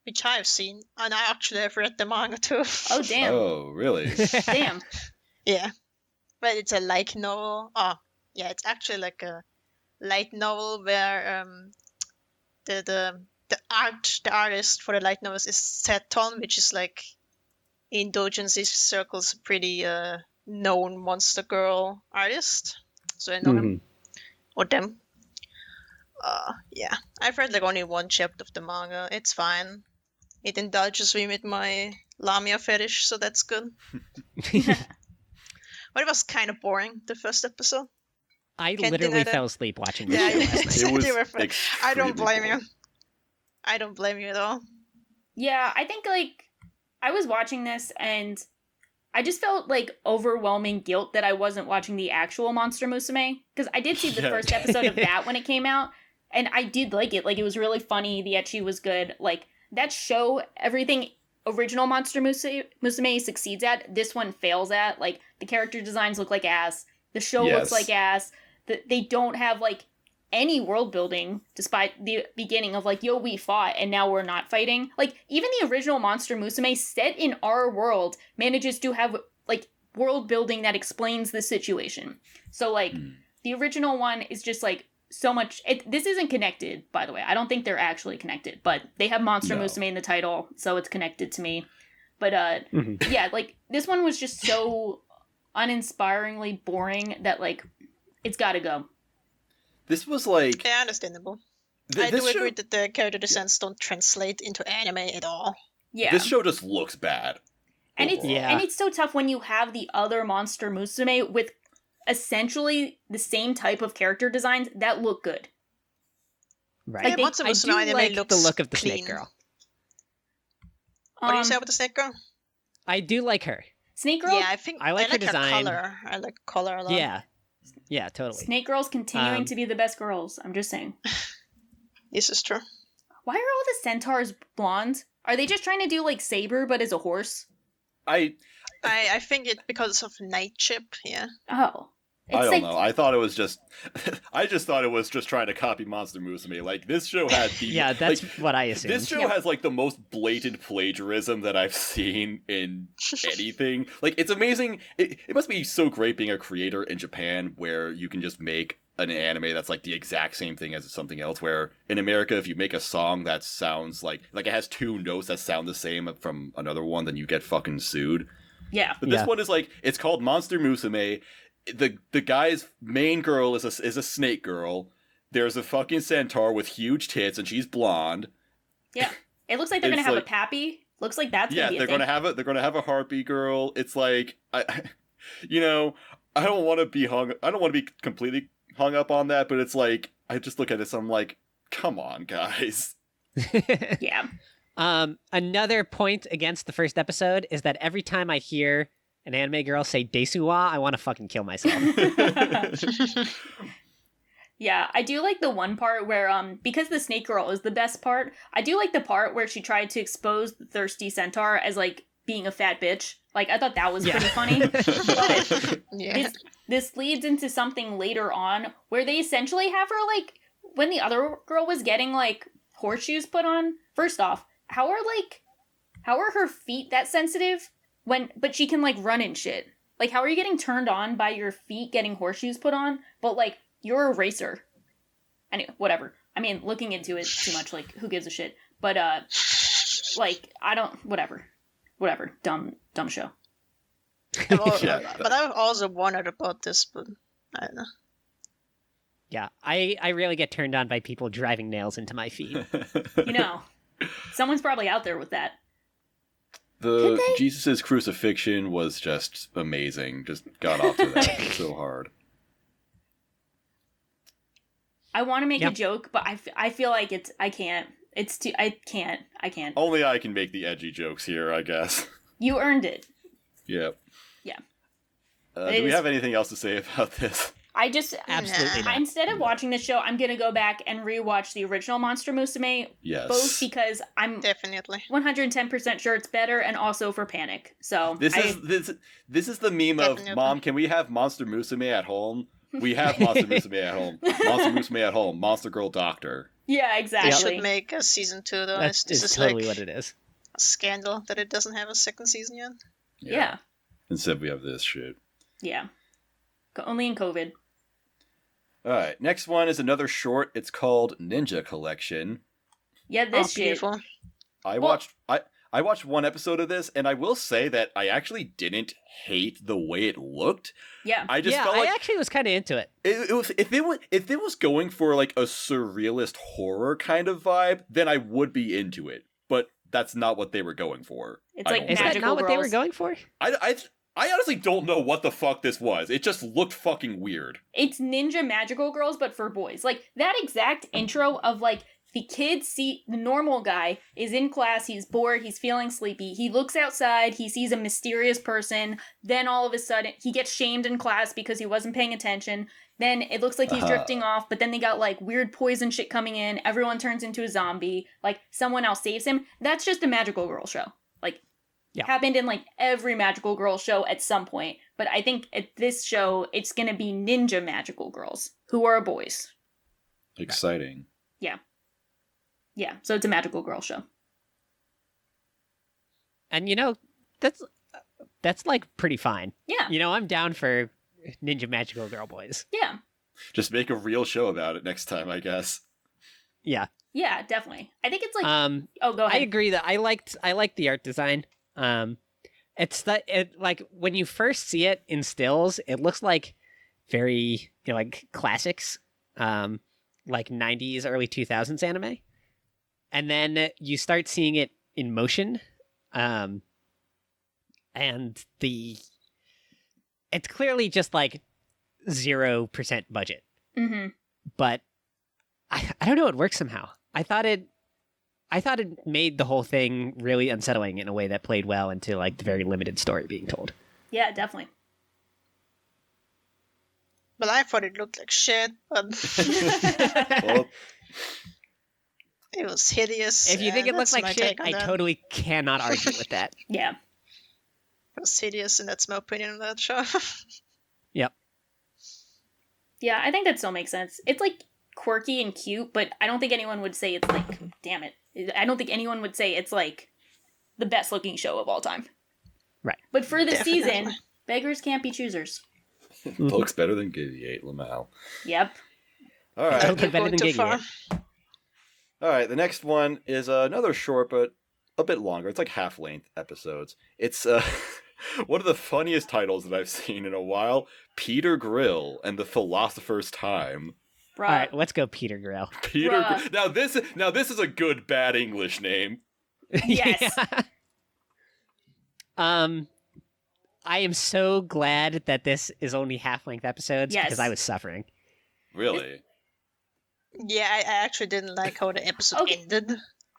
Which I've seen, and I actually have read the manga too. Oh, damn. Oh, really? Damn. Yeah. But it's a light novel. Oh, yeah, it's actually like a light novel where the artist for the light novels is Seton, which is like in doujinshi circles a pretty known Monster Girl artist. So I know him or them. Yeah, I've read like only one chapter of the manga. It's fine. It indulges me with my Lamia fetish, so that's good. But it was kind of boring, the first episode. I literally fell asleep watching this Yeah, show last night. I don't blame you. I don't blame you at all. Yeah, I think, like, I was watching this and I just felt, like, overwhelming guilt that I wasn't watching the actual Monster Musume. Because I did see the first episode of that when it came out, and I did like it. Like, it was really funny. The ecchi was good. Like, that show, everything original Monster Musume succeeds at, this one fails at. Like, the character designs look like ass. The show looks like ass. They don't have, like, any world building, despite the beginning of, like, yo, we fought, and now we're not fighting. Like, even the original Monster Musume, set in our world, manages to have, like, world building that explains the situation. So, like, the original one is just, like, so much... this isn't connected, by the way. I don't think they're actually connected, but they have Monster Musume in the title, so it's connected to me. But, yeah, like, this one was just so uninspiringly boring that, like, it's gotta go. This was like... Yeah, understandable. I do agree that the character designs don't translate into anime at all. Yeah. This show just looks bad. And it's so tough when you have the other Monster Musume with essentially the same type of character designs that look good. Right. Like I do like the look of the clean. Snake Girl. What do you say about the Snake Girl? I do like her. Snake Girl? Yeah, I like her design. Color. I like color a lot. Yeah, totally. Snake Girl's continuing to be the best girls. I'm just saying. This is true. Why are all the centaurs blonde? Are they just trying to do like Saber but as a horse? I think it's because of Night Chip, yeah. Oh. I don't know. I thought it was just... I just thought it was just trying to copy Monster Musume. Like, this show had the... Yeah, that's what I assumed. This show has, like, the most blatant plagiarism that I've seen in anything. Like, it's amazing. It must be so great being a creator in Japan where you can just make an anime that's, like, the exact same thing as something else. Where, in America, if you make a song that sounds like it has two notes that sound the same from another one, then you get fucking sued. Yeah. But this one is, like, it's called Monster Musume. The guy's main girl is a snake girl. There's a fucking centaur with huge tits, and she's blonde. Yeah, it looks like they're gonna have a pappy. Looks like that's gonna be a thing. They're gonna have a harpy girl. It's like I don't want to be completely hung up on that, but it's like I just look at this. I'm like, come on, guys. Yeah. Another point against the first episode is that every time I hear an anime girl say Desuwa, I want to fucking kill myself. Yeah, I do like the one part where, because the snake girl is the best part, I do like the part where she tried to expose the thirsty centaur as, like, being a fat bitch. Like, I thought that was pretty funny. But this leads into something later on where they essentially have her, like, when the other girl was getting, like, horseshoes put on. First off, how are her feet that sensitive? But she can, like, run and shit. Like, how are you getting turned on by your feet getting horseshoes put on? But, like, you're a racer. Anyway, whatever. I mean, looking into it too much, like, who gives a shit? But, like, I don't... Whatever. Dumb show. But I also wondered about this, but I don't know. Yeah, I really get turned on by people driving nails into my feet. You know, someone's probably out there with that. The Jesus' crucifixion was just amazing. Just got off to that so hard. I want to make a joke, but I feel like I can't. It's too. I can't. Only I can make the edgy jokes here, I guess. You earned it. Yep. Yeah. Do we have anything else to say about this? I just absolutely not. Instead of watching this show, I'm gonna go back and rewatch the original Monster Musume. Yes. Both because I'm definitely 110% sure it's better, and also for panic. So this is the meme of Mom. Can we have Monster Musume at home? We have Monster Musume at home. Monster Musume at home. Monster Girl Doctor. Yeah, They exactly. should make a season 2 though. That's This is totally like what it is. a scandal that it doesn't have a second season yet. Yeah. Instead, we have this shit. Yeah. Only in COVID. All right, next one is another short. It's called Ninja Collection. Yeah, this shit. Beautiful. I watched one episode of this, and I will say that I actually didn't hate the way it looked. Yeah. I just felt like I actually was kind of into it. it was if it was going for like a surrealist horror kind of vibe, then I would be into it. But that's not what they were going for. It's I like don't Is think. that magical not what they were girls. going for? I honestly don't know what the fuck this was. It just looked fucking weird. It's ninja magical girls, but for boys. Like, that exact intro of, like, the kid the normal guy is in class, he's bored, he's feeling sleepy, he looks outside, he sees a mysterious person, then all of a sudden, he gets shamed in class because he wasn't paying attention, then it looks like he's drifting off, but then they got, like, weird poison shit coming in, everyone turns into a zombie, like, someone else saves him. That's just a magical girl show. Like, Yeah. happened in, like, every magical girl show at some point, but I think at this show, it's gonna be ninja magical girls, who are boys. Exciting. Yeah, so it's a magical girl show. And that's like pretty fine. Yeah, I'm down for ninja magical girl boys. yeah, Just make a real show about it next time, I guess. Yeah. yeah, definitely. I think it's like, oh, go I ahead. agree that I liked the art design. It's like when you first see it in stills, it looks like very like classics, like 90s, early 2000s anime, and then you start seeing it in motion, and it's clearly just like 0% budget, Mm-hmm. but I don't know, it works somehow. I thought it made the whole thing really unsettling in a way that played well into like the very limited story being told. Yeah, definitely. But I thought it looked like shit, but Well, it was hideous. If you think it looks that's like my shit, take on I that. totally cannot argue with that. Yeah. It was hideous, and that's my opinion on that show. Yep. Yeah, I think that still makes sense. It's like quirky and cute, but I don't think anyone would say it's like, damn it. I don't think anyone would say it's like the best looking show of all time. Right. But for this Definitely. season, beggars can't be choosers. looks better than Gibiate, Lamau. Yep. All I right. don't think better Going than too far. Gigiate. All right, the next one is another short, but a bit longer. It's like half-length episodes. It's one of the funniest titles that I've seen in a while. Peter Grill and the Philosopher's Time. Bruh. All right, let's go, Peter Grill. Peter. Bruh. Now this is a good bad English name. Yes. Yeah. I am so glad that this is only half-length episodes Yes. because I was suffering. Really? Yeah, I actually didn't like how the episode Okay. ended.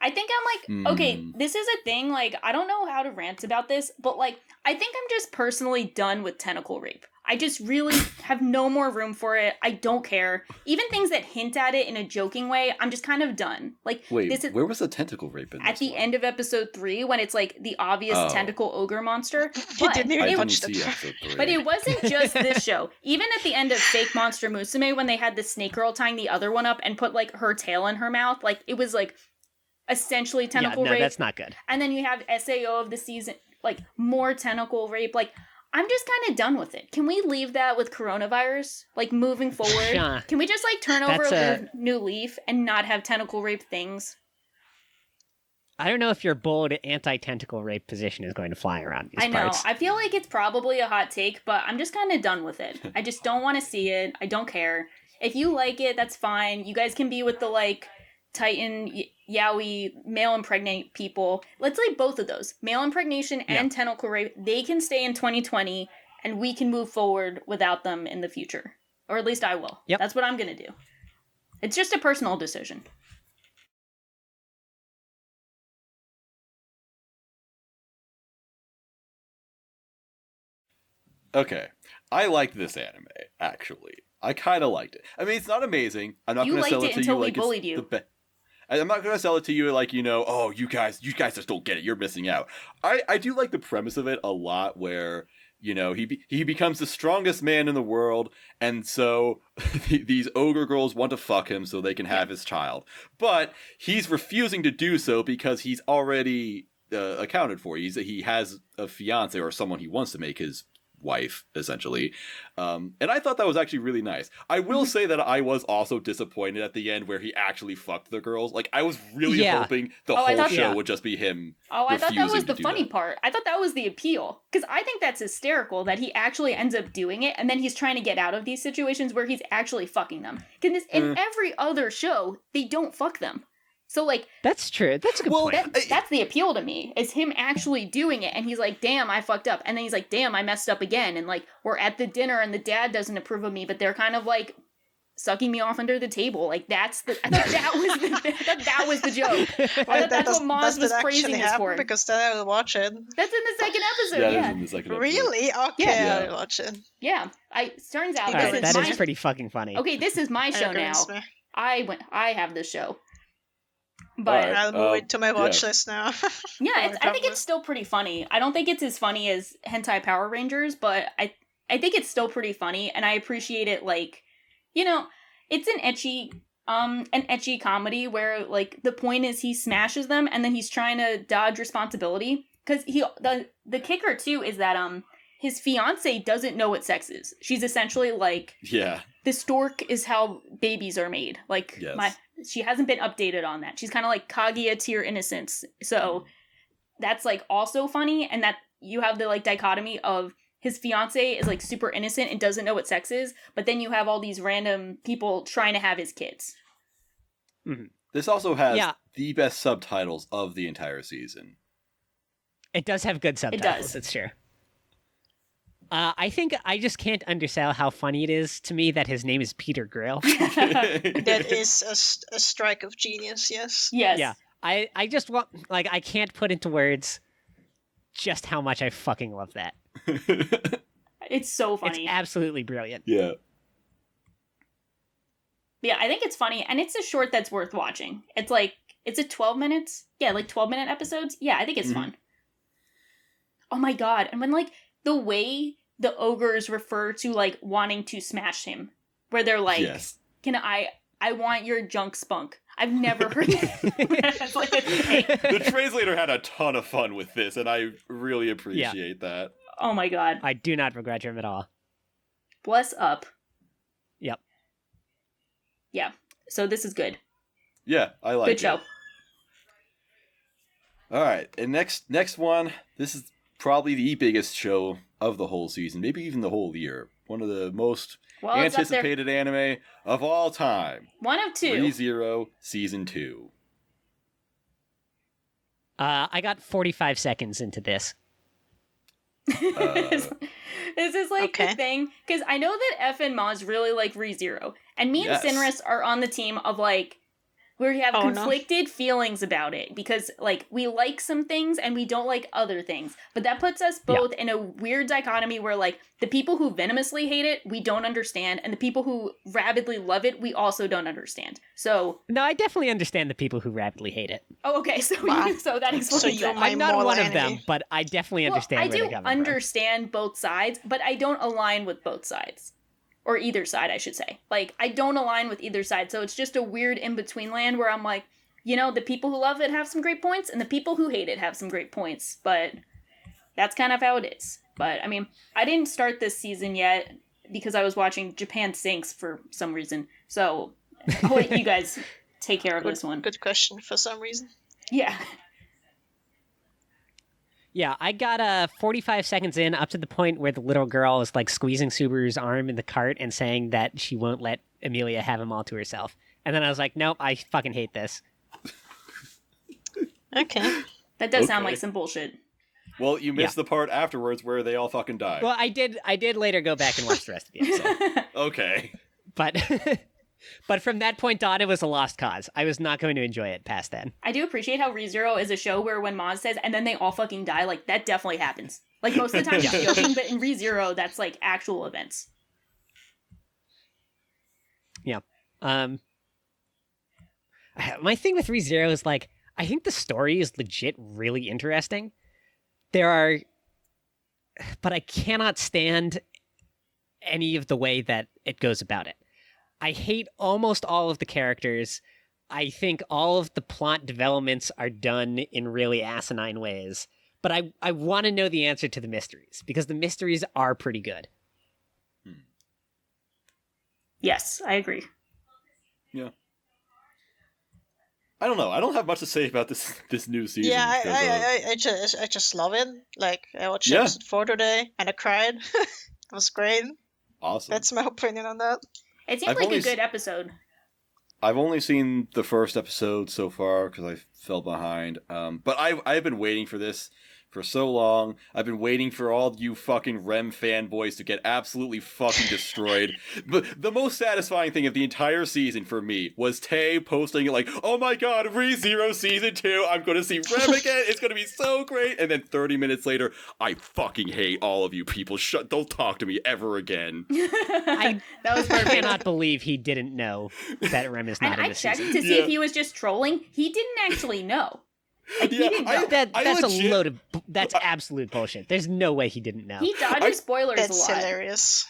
I think I'm like, okay, this is a thing, like, I don't know how to rant about this, but, like, I think I'm just personally done with tentacle rape. I just really have no more room for it. I don't care. Even things that hint at it in a joking way, I'm just kind of done. Like, Wait, this is where was the tentacle rape in at this the one? end of episode 3 when it's, like, the obvious Oh. tentacle ogre monster. You But didn't I even it, didn't watch see that. episode 3. but it wasn't just this show. Even at the end of Fake Monster Musume, when they had the snake girl tying the other one up and put, like, her tail in her mouth, like, it was, like, essentially tentacle yeah, no, rape. that's not good. And then you have SAO of the season, like, more tentacle rape. Like, I'm just kind of done with it. Can we leave that with coronavirus? Like, moving forward? Yeah. Can we just, like, turn over That's a new leaf and not have tentacle rape things? I don't know if your bold anti-tentacle rape position is going to fly around these I know. parts. I feel like it's probably a hot take, but I'm just kind of done with it. I just don't want to see it. I don't care. If you like it, that's fine. You guys can be with the, like, Titan, yaoi, male impregnate people. Let's like both of those. Male impregnation and tentacle rape, they can stay in 2020, and we can move forward without them in the future. Or at least I will. Yep. That's what I'm going to do. It's just a personal decision. Okay. I liked this anime, actually. I kind of liked it. I mean, it's not amazing. I'm not You going to sell liked it it to you until we like it's bullied you. the best. I'm not going to sell it to you like, oh, you guys just don't get it. You're missing out. I do like the premise of it a lot where You know, he becomes the strongest man in the world, and so these ogre girls want to fuck him so they can have his child. But he's refusing to do so because he's already accounted for. He has a fiance or someone he wants to make his wife, essentially. And I thought that was actually really nice. I will say that I was also disappointed at the end where he actually fucked the girls. Like, I was really hoping the whole show would just be him. Oh, I thought that was the funny part. I thought that was the appeal. Because I think that's hysterical that he actually ends up doing it, and then he's trying to get out of these situations where he's actually fucking them. Because in every other show, they don't fuck them. So, like... That's true. That's a good point. That's the appeal to me, is him actually doing it, and he's like, damn, I fucked up. And then he's like, damn, I messed up again. And, like, we're at the dinner, and the dad doesn't approve of me, but they're kind of, like, sucking me off under the table. Like, that's the... I thought that was the joke. I thought that's what Moz was praising us for. Because then I will watch it. That's in the second episode, yeah. That is in the second episode. Really? Okay, I'll watch it. Yeah. It turns out that is pretty fucking funny. Okay, this is my show now. I have this show. But I'll move it to my watch list now. Yeah, I think it's still pretty funny. I don't think it's as funny as Hentai Power Rangers, but I think it's still pretty funny, and I appreciate it. Like, you know, it's an ecchi comedy where, like, the point is he smashes them, and then he's trying to dodge responsibility. Because the kicker too is that his fiance doesn't know what sex is. She's essentially like, the stork is how babies are made. Like, she hasn't been updated on that. She's kind of like Kaguya tier innocence. So that's, like, also funny. And that you have the, like, dichotomy of his fiance is, like, super innocent and doesn't know what sex is. But then you have all these random people trying to have his kids. Mm-hmm. This also has the best subtitles of the entire season. It does have good subtitles. It's true. I think I just can't undersell how funny it is to me that his name is Peter Grill. That is a strike of genius, yes. Yes. Yeah. I just want, like, I can't put into words just how much I fucking love that. It's so funny. It's absolutely brilliant. Yeah. Yeah, I think it's funny, and it's a short that's worth watching. It's like, it's a 12 minutes? Yeah, like 12-minute episodes? Yeah, I think it's fun. Oh my god, and when, like, the way the ogres refer to, like, wanting to smash him, where they're like, can I want your junk spunk. I've never heard that. Like, the translator had a ton of fun with this, and I really appreciate that. Oh my god. I do not begrudge him at all. Bless up. Yep. Yeah, so this is good. Yeah, I like it. Good show. All right, and next one, this is probably the biggest show of the whole season, maybe even the whole year. One of the most anticipated anime of all time. One of two. Re:Zero Season 2. I got 45 seconds into this. This is like the thing, because I know that F and Maz really like Re:Zero, and me and Sinris are on the team of, like, where we have conflicted feelings about it, because, like, we like some things and we don't like other things. But that puts us both in a weird dichotomy where, like, the people who venomously hate it, we don't understand, and the people who rabidly love it, we also don't understand. So... No, I definitely understand the people who rabidly hate it. Oh, okay, so so that explains that. I'm not one of them, but I definitely understand where they're coming from. I do understand both sides, but I don't align with both sides. Or either side, I should say. Like, I don't align with either side, so it's just a weird in-between land where I'm like, you know, the people who love it have some great points, and the people who hate it have some great points, but that's kind of how it is. But, I mean, I didn't start this season yet because I was watching Japan Sinks for some reason, so I'll let you guys take care of this one. Good question, for some reason. Yeah. Yeah, I got 45 seconds in, up to the point where the little girl is, like, squeezing Subaru's arm in the cart and saying that she won't let Emilia have him all to herself. And then I was like, nope, I fucking hate this. Okay. That does sound like some bullshit. Well, you missed the part afterwards where they all fucking die. Well, I did later go back and watch the rest of the episode. Okay. But from that point on, it was a lost cause. I was not going to enjoy it past then. I do appreciate how Re:Zero is a show where when Maz says, and then they all fucking die, like, that definitely happens. Like, most of the time she's joking, but in Re:Zero, that's, like, actual events. Yeah. My thing with Re:Zero is, like, I think the story is legit really interesting. There are... but I cannot stand any of the way that it goes about it. I hate almost all of the characters. I think all of the plot developments are done in really asinine ways. But I want to know the answer to the mysteries, because the mysteries are pretty good. Yes, I agree. Yeah. I don't know. I don't have much to say about this new season. Yeah, I just love it. Like, I watched episode 4 today, and I cried. It was great. Awesome. That's my opinion on that. It seemed like a good episode. I've only seen the first episode so far because I fell behind. But I've been waiting for this for so long. I've been waiting for all you fucking Rem fanboys to get absolutely fucking destroyed. But the most satisfying thing of the entire season for me was Tay posting like, "Oh my god, ReZero Season 2, I'm gonna see Rem again, it's gonna be so great," and then 30 minutes later, "I fucking hate all of you people, don't talk to me ever again." I cannot believe he didn't know that Rem is not in the season. I checked to see if he was just trolling. He didn't actually know. Like, he didn't know. That's absolute bullshit. There's no way he didn't know. He dodges spoilers a lot. That's hilarious.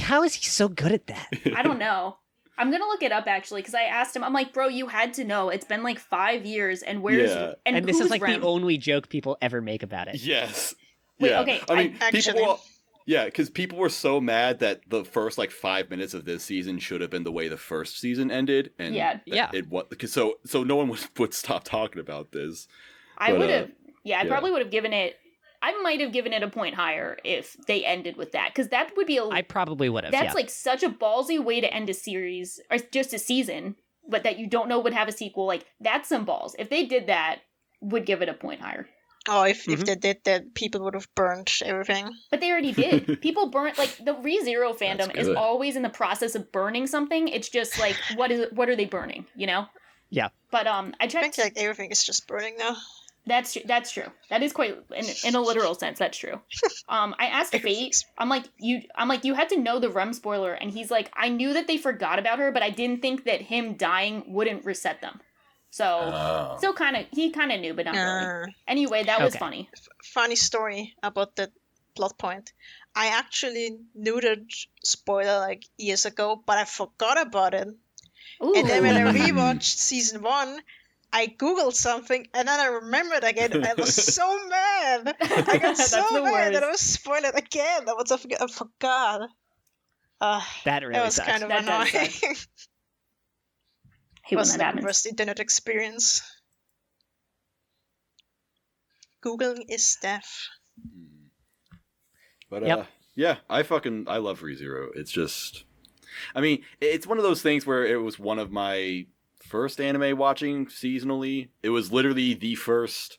How is he so good at that? I don't know. I'm gonna look it up actually, because I asked him. I'm like, bro, you had to know. It's been like 5 years, and where's and this is like Rem? the only joke people ever make about it. Yes. Wait, yeah. okay. I mean, actually. because people were so mad that the first like 5 minutes of this season should have been the way the first season ended, and so no one would stop talking about this. I would have. I probably would have given it. I might have given it a point higher if they ended with that, because that would be I probably would have. That's like such a ballsy way to end a series or just a season, but that you don't know would have a sequel. Like, that's some balls. If they did that, would give it a point higher. Oh, if they did that, people would have burned everything. But they already did. People burn, like, the ReZero fandom is always in the process of burning something. It's just like, what are they burning, you know? Yeah. But I checked. I think like everything is just burning now. That's true. That is quite in a literal sense. That's true. I asked Fate. I'm like, you had to know the Rem spoiler, and he's like, I knew that they forgot about her, but I didn't think that him dying wouldn't reset them. So, he kind of knew, but not really. Anyway, that was funny. Funny story about that plot point. I actually knew the spoiler like years ago, but I forgot about it. Ooh. And then when I rewatched season 1, I googled something, and then I remembered again. And I was so mad. I got so mad that I was spoiled again. I forgot. That really was sucks. kind of annoying. It was the worst internet experience. Googling is death. But I love ReZero. It's just, I mean, it's one of those things where it was one of my first anime watching seasonally. It was literally the first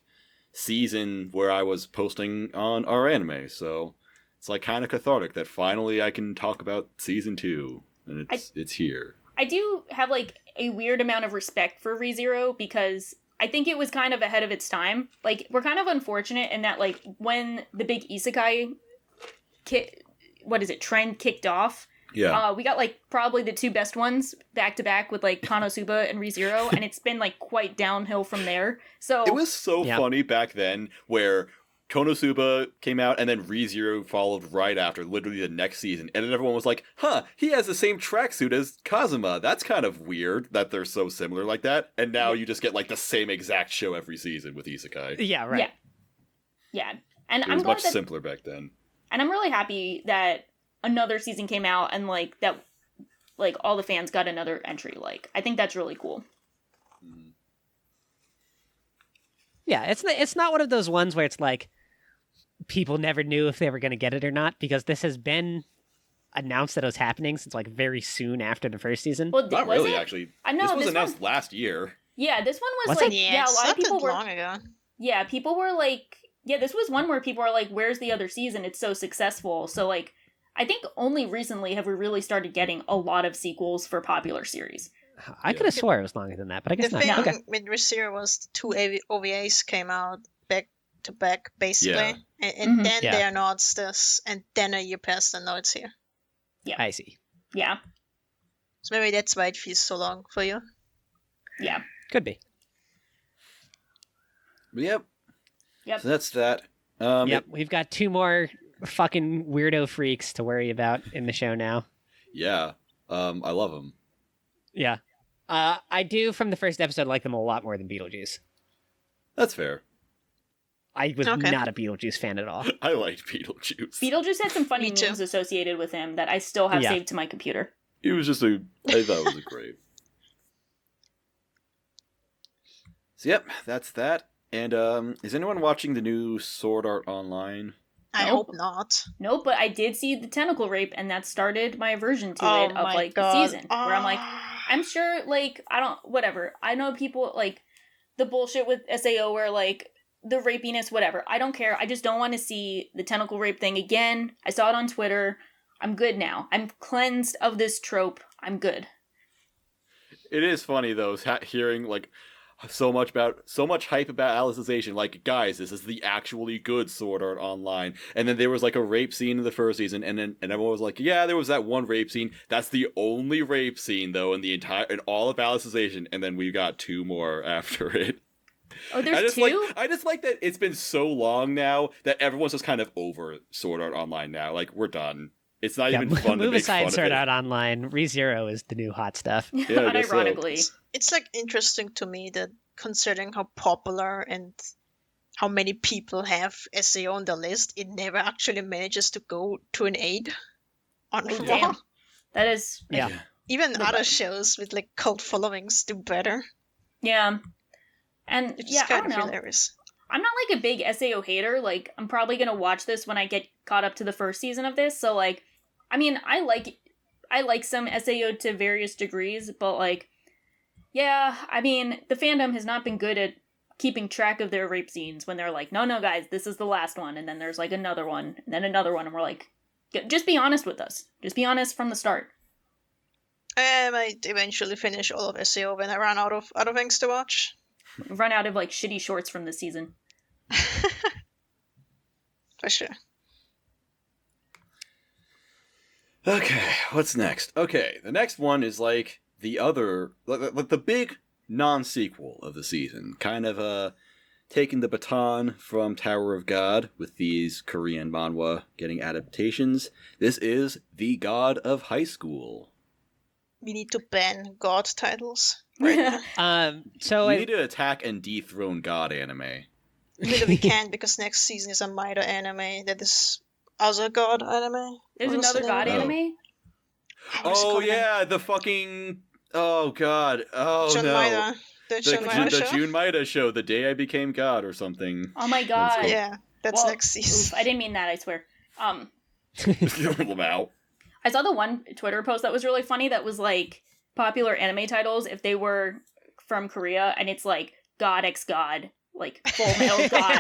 season where I was posting on our anime, so it's like kind of cathartic that finally I can talk about season 2, and it's here. I do have like a weird amount of respect for ReZero, because I think it was kind of ahead of its time. Like, we're kind of unfortunate in that, like, when the big isekai trend kicked off, we got like probably the 2 best ones back to back with like Konosuba and ReZero, and it's been like quite downhill from there. So it was so funny back then where Konosuba came out and then ReZero followed right after, literally the next season, and then everyone was like, he has the same tracksuit as Kazuma. That's kind of weird that they're so similar like that. And now you just get like the same exact show every season with isekai. Yeah, right. Yeah. And it was much simpler back then. And I'm really happy that another season came out and like that, like all the fans got another entry. Like, I think that's really cool. Yeah, it's not one of those ones where it's like people never knew if they were going to get it or not, because this has been announced that it was happening since like very soon after the first season. Well, not really, actually. I know this was announced last year. Yeah, this one was like, a lot of people were long ago. Yeah, people were like, this was one where people were like, where's the other season? It's so successful. So like, I think only recently have we really started getting a lot of sequels for popular series. I could have swore it was longer than that, but I guess not. The thing with ReZero was the 2 OVAs came out back to back, basically. And then they announced this, and then a year passed, and now it's here. Yeah. I see. Yeah. So maybe that's why it feels so long for you. Yeah. Could be. Yep. So that's that. We've got 2 more fucking weirdo freaks to worry about in the show now. Yeah. I love them. Yeah. I do, from the first episode, like them a lot more than Beetlejuice. That's fair. I was not a Beetlejuice fan at all. I liked Beetlejuice. Beetlejuice had some funny memes associated with him that I still have saved to my computer. It was just I thought it was a great. So yep, that's that. And is anyone watching the new Sword Art Online? I hope not. Nope, but I did see the tentacle rape, and that started my aversion to it of like the season. Where I'm like, I'm sure, like, whatever. I know people like the bullshit with SAO where like the rapiness, whatever. I don't care. I just don't want to see the tentacle rape thing again. I saw it on Twitter. I'm good now. I'm cleansed of this trope. I'm good. It is funny though, hearing like so much hype about Alicization. Like, guys, this is the actually good Sword Art Online. And then there was like a rape scene in the first season, and everyone was like, yeah, there was that one rape scene. That's the only rape scene though in all of Alicization. And then we got 2 more after it. Oh, there's 2? I just like that it's been so long now that everyone's just kind of over Sword Art Online now. Like, we're done. It's not even fun to make fun of it. Sword Art Online. ReZero is the new hot stuff. Yeah, unironically. So. It's like interesting to me that considering how popular and how many people have SAO on the list, it never actually manages to go to an 8 on Raw. That is... Yeah. Even other shows with like cult followings do better. Yeah. And it's yeah, kind I don't know. Hilarious. I'm not like a big SAO hater. Like, I'm probably gonna watch this when I get caught up to the first season of this. So like, I mean, I like some SAO to various degrees, but like, yeah, I mean, the fandom has not been good at keeping track of their rape scenes when they're like, no, guys, this is the last one, and then there's like another one, and then another one, and we're like, just be honest with us. Just be honest from the start. I might eventually finish all of SAO when I run out of other things to watch. Run out of like shitty shorts from this season. For sure. Okay, what's next? Okay, the next one is like the big non-sequel of the season. Kind of taking the baton from Tower of God with these Korean manhwa getting adaptations. This is The God of High School. We need to ban God titles. Right now. We need to attack and dethrone God anime. We can't because next season is a Maida anime that is other God anime. There's another God anime? Oh yeah, the fucking... Oh god. Oh Jun no. Maida. The June Maida show, The Day I Became God or something. Oh my god. Yeah, that's next season. Oof, I didn't mean that, I swear. Wow. I saw the one Twitter post that was really funny that was like popular anime titles if they were from Korea, and it's like God X God, like Full Metal God.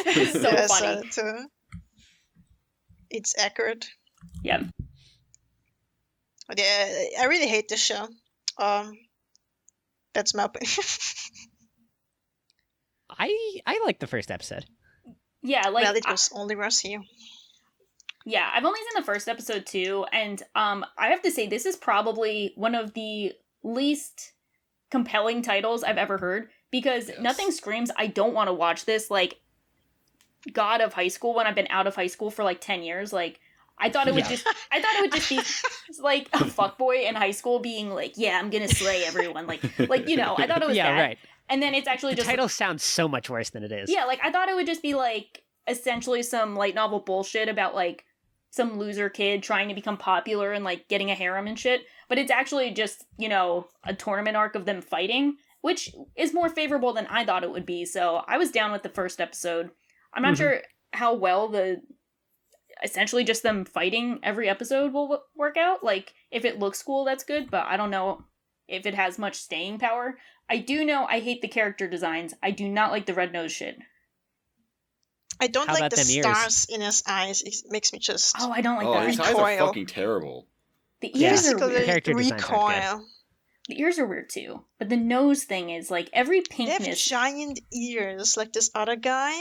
It's so funny. It's accurate. Yeah. Yeah, I really hate this show. That's my opinion. I like the first episode. Yeah, like... Well, it was only Russ here. Yeah, I've only seen the first episode too, and I have to say this is probably one of the least compelling titles I've ever heard, because nothing screams I don't want to watch this like God of High School when I've been out of high school for like 10 years. Like, I thought it would just be like a fuckboy in high school being like, yeah, I'm gonna slay everyone. Like you know, I thought it was that. Right. And then it's actually the title sounds so much worse than it is. Yeah, like I thought it would just be like essentially some light novel bullshit about like some loser kid trying to become popular and like getting a harem and shit. But it's actually just, you know, a tournament arc of them fighting, which is more favorable than I thought it would be. So I was down with the first episode. I'm not sure how well essentially just them fighting every episode will work out. Like, if it looks cool, that's good, but I don't know if it has much staying power. I do know I hate the character designs. I do not like the red nose shit. I don't like the stars in his eyes. It makes me just... Oh, I don't like that. His eyes are fucking terrible. The ears are weird. Character recoil. The ears are weird too. But the nose thing is, like, every pinkness... They have giant ears, like this other guy.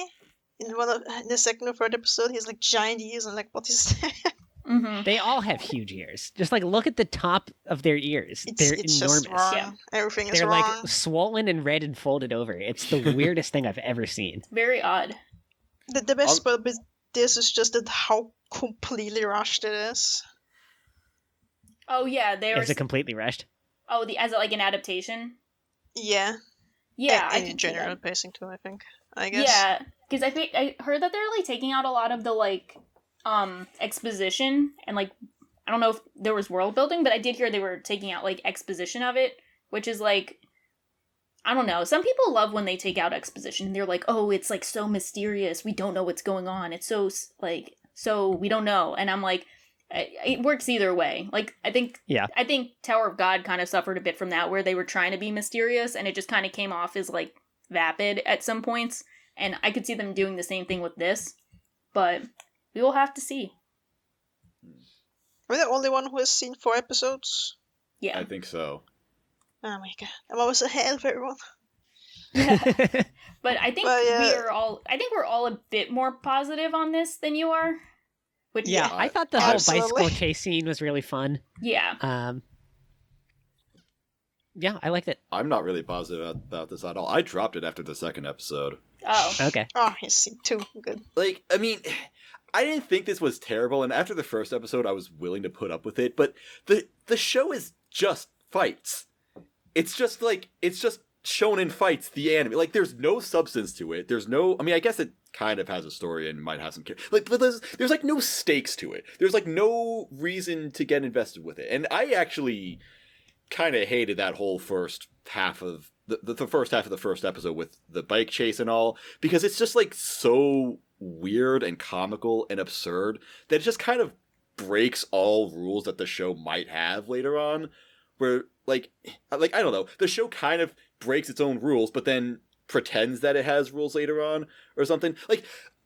In the second or third episode, he has like giant ears, and like, what is that? Mm-hmm. They all have huge ears. Just like look at the top of their ears. They're enormous. Just wrong. Yeah. Everything is wrong. They're like swollen and red and folded over. It's the weirdest thing I've ever seen. Very odd. The best part this is just how completely rushed it is. Oh yeah, Is it completely rushed? Oh, as like an adaptation. Yeah. Yeah, and in general pacing too, I think. I guess. Yeah, because I heard that they're like taking out a lot of the like exposition and like I don't know if there was world building, but I did hear they were taking out like exposition of it, which is like I don't know. Some people love when they take out exposition. They're like, "Oh, it's like so mysterious. We don't know what's going on. It's so like so we don't know." And I'm like, it works either way. Like I think Tower of God kind of suffered a bit from that, where they were trying to be mysterious, and it just kind of came off as like vapid at some points. And I could see them doing the same thing with this, but we will have to see. We're the only one who has seen 4 episodes. Yeah, I think so. Oh my god, I'm always ahead of everyone. Yeah. But I think we're all a bit more positive on this than you are. Which, I thought the whole bicycle chase scene was really fun. Yeah. Yeah, I liked it. I'm not really positive about this at all. I dropped it after the second episode. Oh. Okay. Oh, he's seen 2. Good. Like, I mean, I didn't think this was terrible, and after the first episode, I was willing to put up with it, but the show is just fights. It's just shown in fights, the anime. Like, there's no substance to it. There's no... I mean, I guess it kind of has a story and might have some... Like, but there's like, no stakes to it. There's, like, no reason to get invested with it. And I actually kind of hated that whole first half of... The first half of the first episode with the bike chase and all, because it's just, like, so weird and comical and absurd that it just kind of breaks all rules that the show might have later on, where... Like, I don't know. The show kind of breaks its own rules, but then pretends that it has rules later on or something. Like,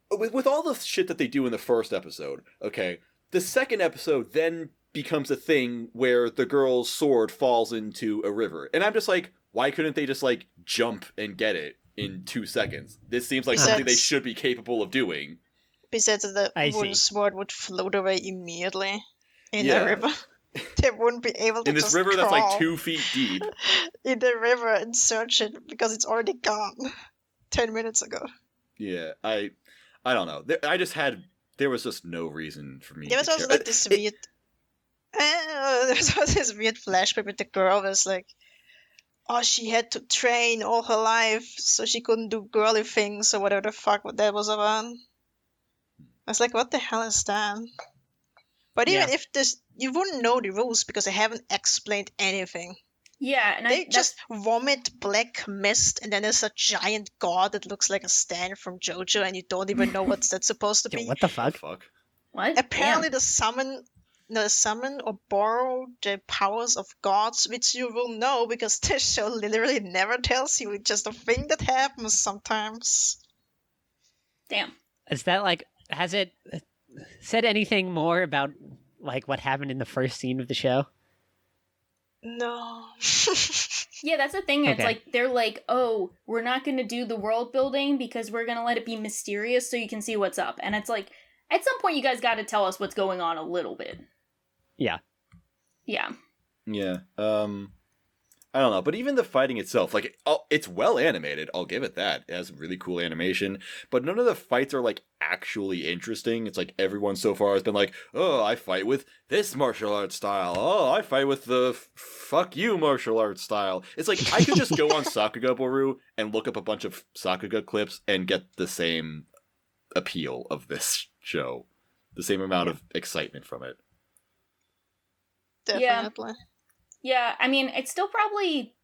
with all the shit that they do in the first episode, okay, the second episode then becomes a thing where the girl's sword falls into a river. And I'm just like, why couldn't they just, like, jump and get it in 2 seconds? This seems like something they should be capable of doing. Besides that the wooden sword would float away immediately in the river. They wouldn't be able to in this just river crawl that's like 2 feet deep in the river and search it because it's already gone 10 minutes ago. Yeah, I don't know. There was just no reason for me. There was also like this weird. There was also this weird flashback with the girl was like, oh, she had to train all her life so she couldn't do girly things or whatever the fuck that was about. I was like, what the hell is that? But even if this, you wouldn't know the rules because they haven't explained anything. Yeah, and they just vomit black mist, and then there's a giant god that looks like a stand from JoJo, and you don't even know what that's supposed to be. What the fuck? What? Apparently, the summon or borrow the powers of gods, which you will know because this show literally never tells you. It's just a thing that happens sometimes. Damn. Is that like? Has it said anything more about like what happened in the first scene of the show? No. Yeah, that's the thing. It's like they're like, oh, we're not going to do the world building because we're going to let it be mysterious so you can see what's up. And it's like, at some point, you guys got to tell us what's going on a little bit. Yeah. Yeah. Yeah. I don't know, but even the fighting itself, like, it's well animated. I'll give it that. It has really cool animation, but none of the fights are like actually interesting. It's like everyone so far has been like, oh, I fight with this martial arts style. Oh, I fight with the fuck you martial arts style. It's like I could just go on Sakuga Boru and look up a bunch of Sakuga clips and get the same appeal of this show, the same amount of excitement from it. Definitely. Yeah, I mean, it's still probably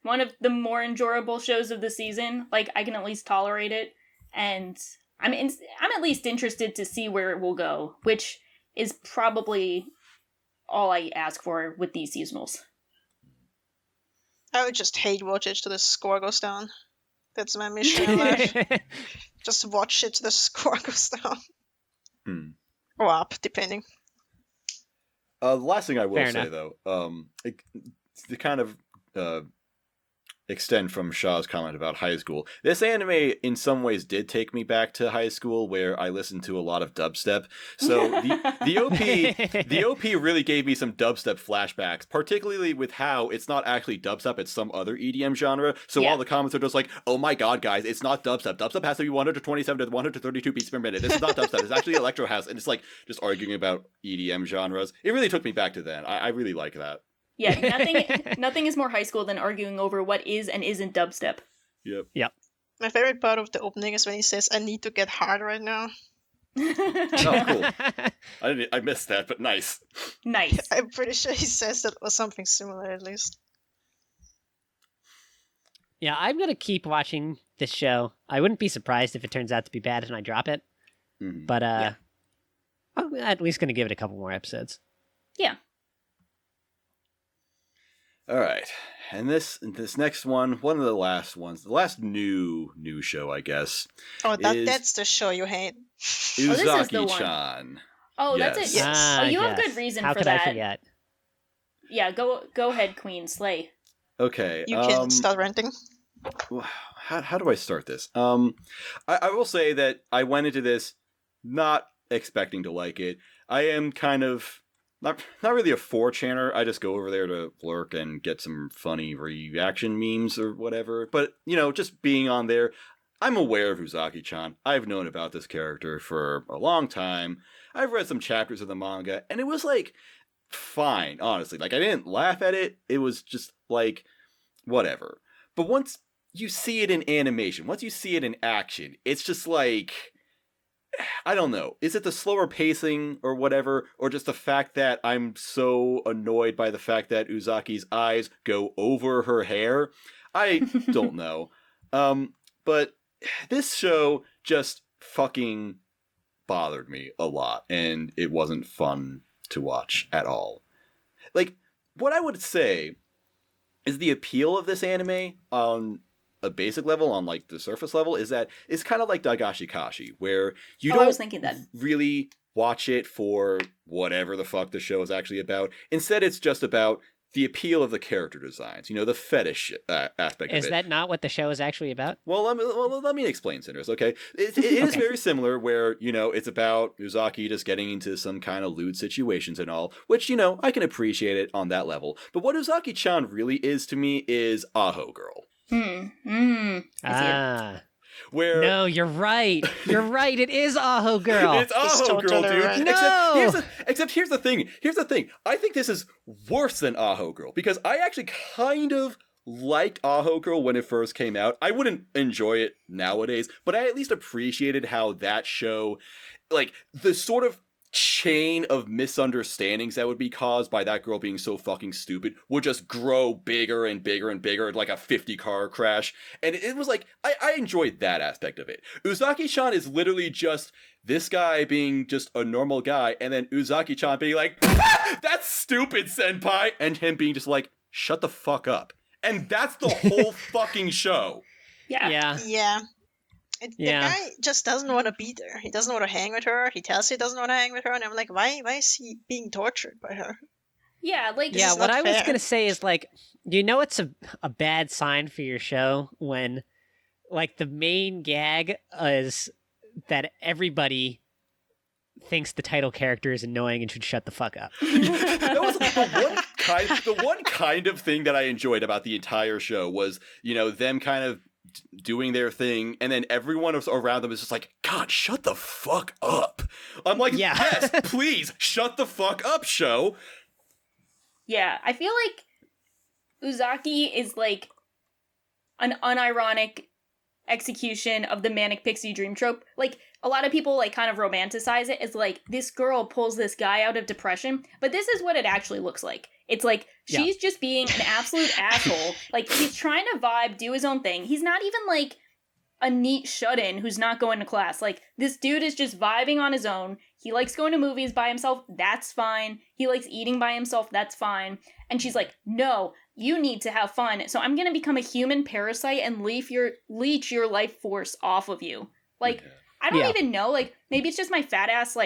one of the more enjoyable shows of the season. Like, I can at least tolerate it, and I'm at least interested to see where it will go, which is probably all I ask for with these seasonals. I would just hate watch it till the score goes down. That's my mission in life. Just watch it till the score goes down. Or up, depending. The last thing I will say, though, it kind of extend from Shaw's comment about high school. This anime, in some ways, did take me back to high school, where I listened to a lot of dubstep. So the OP really gave me some dubstep flashbacks, particularly with how it's not actually dubstep, it's some other EDM genre. So all the comments are just like, oh my god, guys, it's not dubstep. Dubstep has to be 127 to 132 beats per minute. This is not dubstep. It's actually electro house. And it's like just arguing about EDM genres. It really took me back to then. I really like that. Yeah, nothing is more high school than arguing over what is and isn't dubstep. Yep. My favorite part of the opening is when he says, "I need to get hard right now." Oh, cool. I missed that, but nice. Nice. I'm pretty sure he says that or something similar at least. Yeah, I'm going to keep watching this show. I wouldn't be surprised if it turns out to be bad and I drop it. Mm-hmm. But I'm at least going to give it a couple more episodes. Yeah. All right, and this next one of the last ones, the last new show, I guess. Oh, that's the show you hate. Uzaki-chan. Oh, yes. that's it. Yes. You have good reason How for could that. I forget? Yeah, go ahead, Queen. Slay. Okay. You can start ranting. How do I start this? I will say that I went into this not expecting to like it. I am kind of not really a 4chaner. I just go over there to lurk and get some funny reaction memes or whatever. But, just being on there, I'm aware of Uzaki-chan. I've known about this character for a long time. I've read some chapters of the manga, and it was, fine, honestly. I didn't laugh at it. It was just, whatever. But once you see it in animation, once you see it in action, it's just I don't know. Is it the slower pacing or whatever, or just the fact that I'm so annoyed by the fact that Uzaki's eyes go over her hair? I don't know. But this show just fucking bothered me a lot, and it wasn't fun to watch at all. What I would say is the appeal of this anime on a basic level, on the surface level, is that it's kind of like Dagashikashi, where you I was don't thinking that. really watch it for whatever the fuck the show is actually about. Instead, it's just about the appeal of the character designs, the fetish aspect of it. Is that not what the show is actually about? Well, let me explain, Cinders, okay? It is very similar where, it's about Uzaki just getting into some kind of lewd situations and all, which, I can appreciate it on that level. But what Uzaki-chan really is to me is Aho Girl. Where no, you're right. You're right. It is Aho Girl. It's Aho Girl, dude. Right. No. Except here's the thing. I think this is worse than Aho Girl because I actually kind of liked Aho Girl when it first came out. I wouldn't enjoy it nowadays, but I at least appreciated how that show, the sort of chain of misunderstandings that would be caused by that girl being so fucking stupid would just grow bigger and bigger and bigger, like a 50-car crash. And it was I enjoyed that aspect of it. Uzaki-chan is literally just this guy being just a normal guy, and then Uzaki-chan being like, that's stupid, senpai! And him being just shut the fuck up. And that's the whole fucking show. Yeah. The guy just doesn't want to be there. He doesn't want to hang with her. He tells he doesn't want to hang with her, and I'm like, why is he being tortured by her? Yeah, what I was gonna say is it's a bad sign for your show when the main gag is that everybody thinks the title character is annoying and should shut the fuck up. That was the one kind of thing that I enjoyed about the entire show was, them kind of doing their thing, and then everyone around them is just God, shut the fuck up. I'm yes, please, shut the fuck up, show. Yeah, I feel Uzaki is an unironic execution of the manic pixie dream trope. A lot of people kind of romanticize it as this girl pulls this guy out of depression, but this is what it actually looks like. It's she's just being an absolute asshole. He's trying to vibe, do his own thing. He's not even a neat shut-in who's not going to class. This dude is just vibing on his own. He likes going to movies by himself. That's fine. He likes eating by himself. That's fine. And she's no, you need to have fun. So I'm going to become a human parasite and leech your life force off of you. I don't even know. Maybe it's just my fat ass,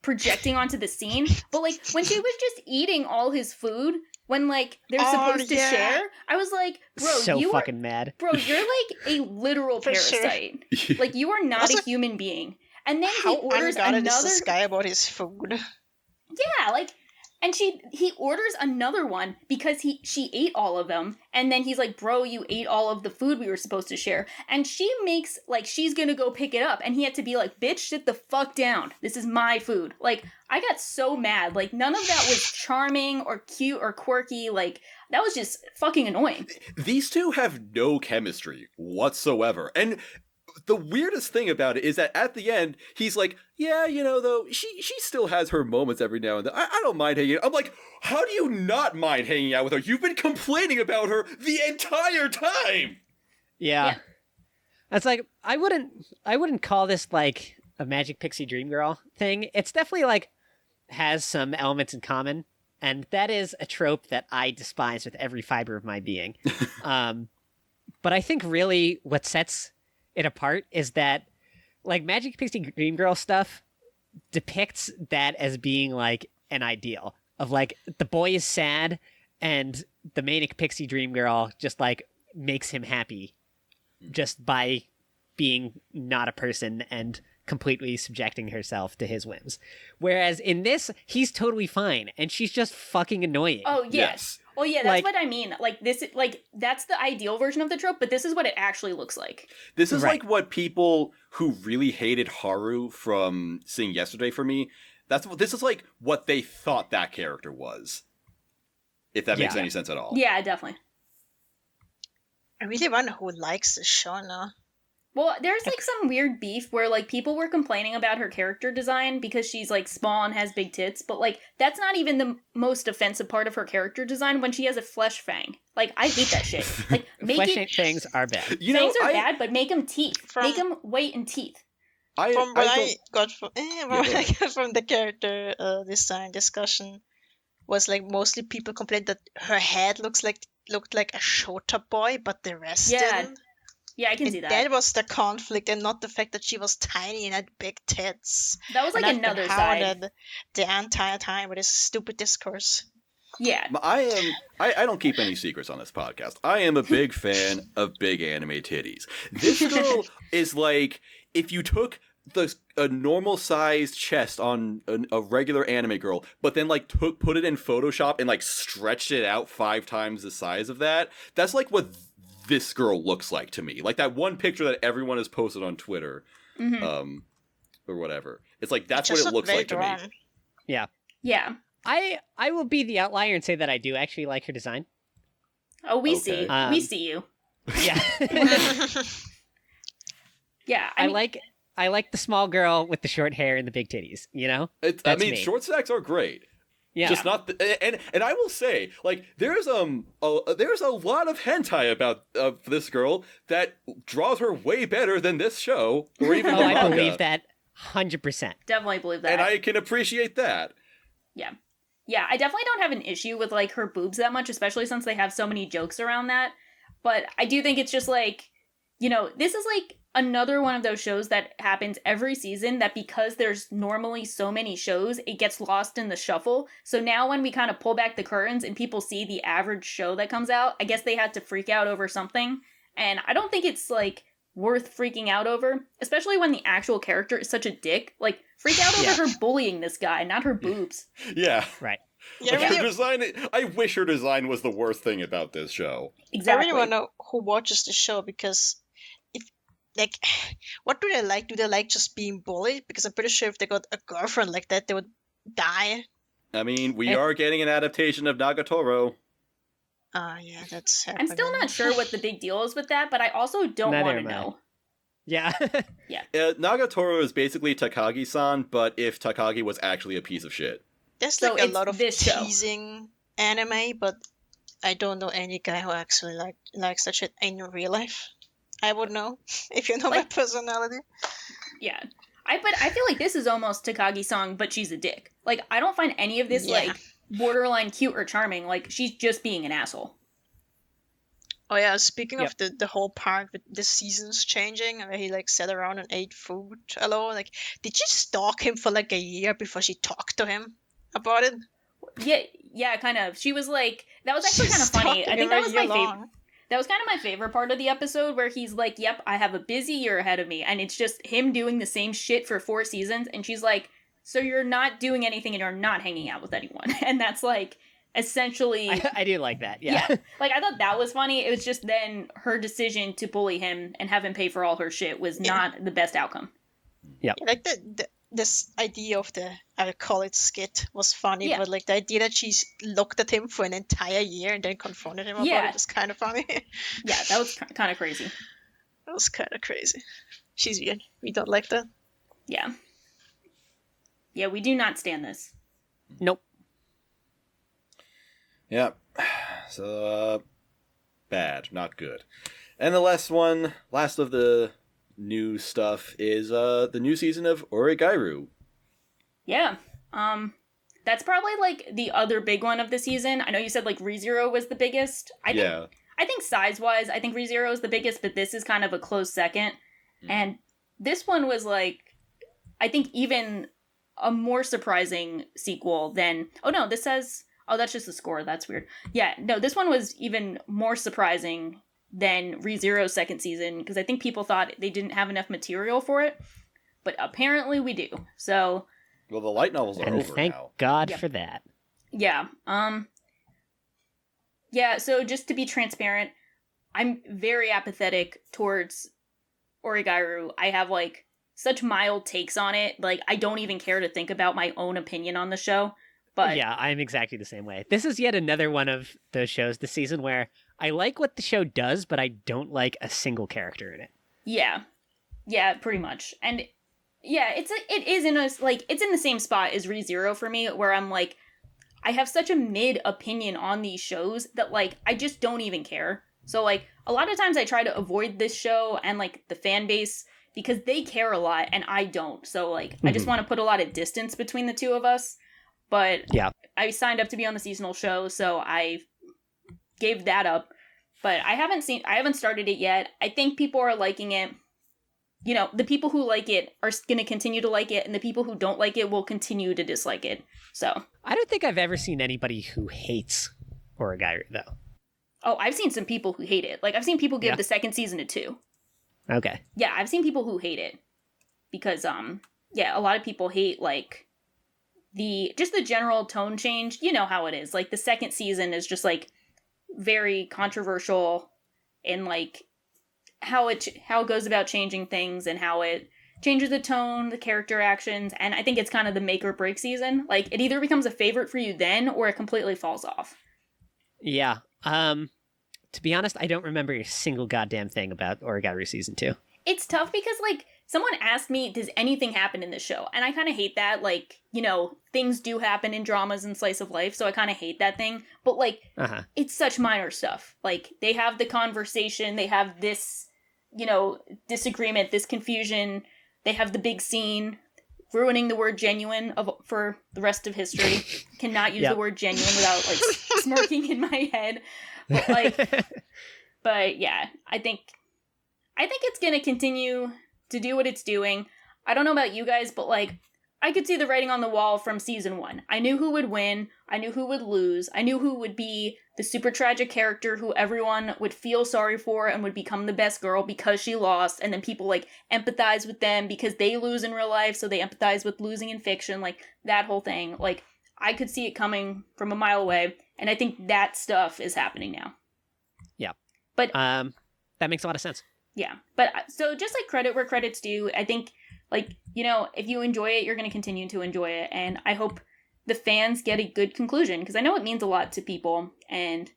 projecting onto the scene. But, when she was just eating all his food, when like they're supposed to share. I was like, bro, so you fucking mad. Bro, you're like a literal parasite. Sure. Like you are not a human being. And then he orders unguarded another. Is this guy about his food? Yeah, like, and he orders another one because she ate all of them, and then he's like, bro, you ate all of the food we were supposed to share, and she makes like she's gonna go pick it up, and he had to be like, bitch, sit the fuck down. This is my food. Like, I got so mad. Like, none of that was charming or cute or quirky. Like, that was just fucking annoying. These two have no chemistry whatsoever, and the weirdest thing about it is that at the end, he's like, yeah, though, she still has her moments every now and then. I don't mind hanging out. I'm like, how do you not mind hanging out with her? You've been complaining about her the entire time! Yeah. That's like, I wouldn't call this like a Magic Pixie Dream Girl thing. It's definitely like, has some elements in common, and that is a trope that I despise with every fiber of my being. But I think really what sets it apart is that like Magic Pixie Dream Girl stuff depicts that as being like an ideal of like the boy is sad and the manic pixie dream girl just like makes him happy just by being not a person and completely subjecting herself to his whims. Whereas in this, he's totally fine and she's just fucking annoying. Oh, yes. Oh yeah, that's what I mean. Like this, like that's the ideal version of the trope, but this is what it actually looks like. This is like what people who really hated Haru from Sing Yesterday for me. This is like what they thought that character was. If that makes any sense at all. Yeah, definitely. I really wonder who likes this show now. Well, there's like some weird beef where like people were complaining about her character design because she's like small and has big tits, but like that's not even the most offensive part of her character design when she has a flesh fang. Like I hate that shit. Like flesh fangs are bad. Fangs are bad, but make them teeth. Make them weight and teeth. From what I got from the character design discussion was like mostly people complained that her head looked like a Shota boy, but the rest didn't. Yeah, I can see that. That was the conflict, and not the fact that she was tiny and had big tits. That was like another side. The entire time with his stupid discourse. Yeah. I don't keep any secrets on this podcast. I am a big fan of big anime titties. This girl is like if you took a normal sized chest on a regular anime girl, but then like put it in Photoshop and like stretched it out 5 times the size of that. That's like what this girl looks like to me. Like that one picture that everyone has posted on Twitter, or whatever. It's like that's what it looks like to me. Yeah. Yeah. I will be the outlier and say that I do actually like her design. Oh, we see. We see you. Yeah. Yeah. I like the small girl with the short hair and the big titties, you know? Short stacks are great. Yeah. Just not and I will say, like, there's a lot of hentai about this girl that draws her way better than this show or even the manga. I believe that 100%. Definitely believe that. And I can appreciate that. Yeah. Yeah, I definitely don't have an issue with like her boobs that much, especially since they have so many jokes around that. But I do think it's just like, this is like another one of those shows that happens every season that because there's normally so many shows, it gets lost in the shuffle. So now when we kind of pull back the curtains and people see the average show that comes out, I guess they had to freak out over something. And I don't think it's like worth freaking out over, especially when the actual character is such a dick. Like, freak out over her bullying this guy, not her boobs. Yeah. Right. Yeah, like her design, I wish her design was the worst thing about this show. Exactly. I really want to know who watches the show because like, what do they like? Do they like just being bullied? Because I'm pretty sure if they got a girlfriend like that, they would die. I mean, we are getting an adaptation of Nagatoro. Yeah, that's happening. I'm still not sure what the big deal is with that, but I also don't want to know. Yeah. Yeah. Nagatoro is basically Takagi-san, but if Takagi was actually a piece of shit. There's like a lot of teasing anime, but I don't know any guy who actually likes that shit in real life. I would know if you know my personality. Yeah. But I feel like this is almost Takagi-san, but she's a dick. Like, I don't find any of this, like, borderline cute or charming. Like, she's just being an asshole. Oh, yeah, speaking of the whole part with the seasons changing, where he, like, sat around and ate food alone, like, did she stalk him for, like, a year before she talked to him about it? Yeah, kind of. She was like, that was actually kind of funny. I think that was my favorite. That was kind of my favorite part of the episode where he's like, yep, I have a busy year ahead of me. And it's just him doing the same shit for 4 seasons. And she's like, so you're not doing anything and you're not hanging out with anyone. And that's like, essentially... I do like that, yeah. Like, I thought that was funny. It was just then her decision to bully him and have him pay for all her shit was not the best outcome. Yeah. Like, this idea of the, I would call it skit, was funny, but like the idea that she looked at him for an entire year and then confronted him about it was kind of funny. Yeah, that was kind of crazy. That was kind of crazy. She's weird. We don't like that. Yeah. Yeah, we do not stand this. Nope. Yeah. So, bad, not good. And the last of the new stuff is the new season of OreGairu. Yeah. That's probably like the other big one of the season. I know you said like ReZero was the biggest. I think size-wise, I think ReZero is the biggest, but this is kind of a close second. And this one was like, I think even a more surprising sequel than... Oh no, this says... Oh, that's just the score. That's weird. Yeah, no, this one was even more surprising than ReZero's second season, because I think people thought they didn't have enough material for it, but apparently we do. So... Well, the light novels are over thank now. God for that. Yeah. Yeah, so just to be transparent, I'm very apathetic towards OreGairu. I have, like, such mild takes on it. Like, I don't even care to think about my own opinion on the show. But yeah, I'm exactly the same way. This is yet another one of those shows this season where I like what the show does, but I don't like a single character in it. Yeah. Yeah, pretty much. And yeah, it's in the same spot as ReZero for me, where I'm like, I have such a mid opinion on these shows that, like, I just don't even care. So, like, a lot of times I try to avoid this show and, like, the fan base because they care a lot and I don't. So, like, I just want to put a lot of distance between the two of us. But yeah, I signed up to be on the seasonal show, so I gave that up. But I haven't started it yet. I think people are liking it. You know, the people who like it are going to continue to like it, and the people who don't like it will continue to dislike it. So I don't think I've ever seen anybody who hates OreGairu, though. Oh, I've seen some people who hate it. Like, I've seen people give the second season a 2. Okay. Yeah, I've seen people who hate it. Because, a lot of people hate, like, the general tone change. You know how it is. Like, the second season is just, like, very controversial in, like, how it goes about changing things and how it changes the tone, the character actions, and I think it's kind of the make or break season. Like, it either becomes a favorite for you then, or it completely falls off. Yeah. To be honest, I don't remember a single goddamn thing about OreGairu Season 2. It's tough because, like, someone asked me, does anything happen in this show? And I kind of hate that. Like, you know, things do happen in dramas and slice of life, so I kind of hate that thing. But, like, it's such minor stuff. Like, they have the conversation, they have this, you know, disagreement, this confusion, they have the big scene, ruining the word genuine for the rest of history. Cannot use the word genuine without, like, smirking in my head. But, like, but yeah, I think it's gonna continue to do what it's doing. I don't know about you guys, but, like, I could see the writing on the wall from season 1. I knew who would win. I knew who would lose. I knew who would be the super tragic character who everyone would feel sorry for and would become the best girl because she lost. And then people, like, empathize with them because they lose in real life, so they empathize with losing in fiction. Like, that whole thing. Like, I could see it coming from a mile away. And I think that stuff is happening now. Yeah. But that makes a lot of sense. Yeah. But so just, like, credit where credit's due, I think, like, you know, if you enjoy it, you're going to continue to enjoy it. And I hope the fans get a good conclusion, because I know it means a lot to people. And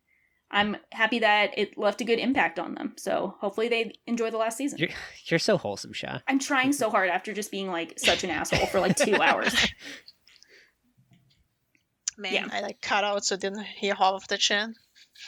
I'm happy that it left a good impact on them. So hopefully they enjoy the last season. You're so wholesome, Shou. I'm trying so hard after just being, like, such an asshole for, like, 2 hours. Man, I, like, cut out so I didn't hear half of the chat.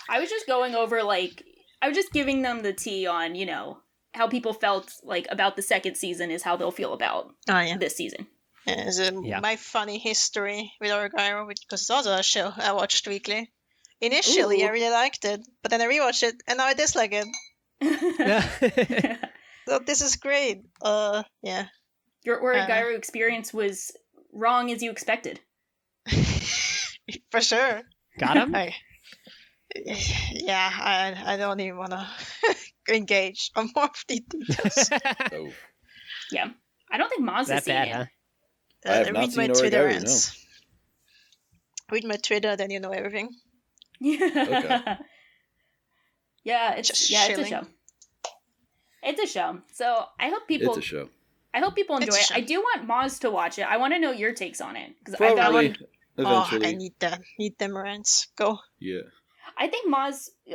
I was just going over, like, I was just giving them the tea on, you know, how people felt, like, about the second season is how they'll feel about this season. My funny history with OreGairu, because it's also a show I watched weekly. Initially, I really liked it, but then I rewatched it, and now I dislike it. So this is great. Yeah. Your OreGairu experience was wrong as you expected. For sure. Got him? I don't even want to engage on more of the details. Oh. Yeah. I don't think Maz has seen bad, it. huh? I have not read my seen Twitter OreGairu, ads. Read my Twitter, then you know everything. Yeah. Yeah, it's Just it's a chilling. show. It's a show. So I hope people It's a show. I hope people enjoy It's a it. show. I do want Maz to watch it. I want to know your takes on it because Probably, eventually. Oh, I need them rants. Go. Yeah. I think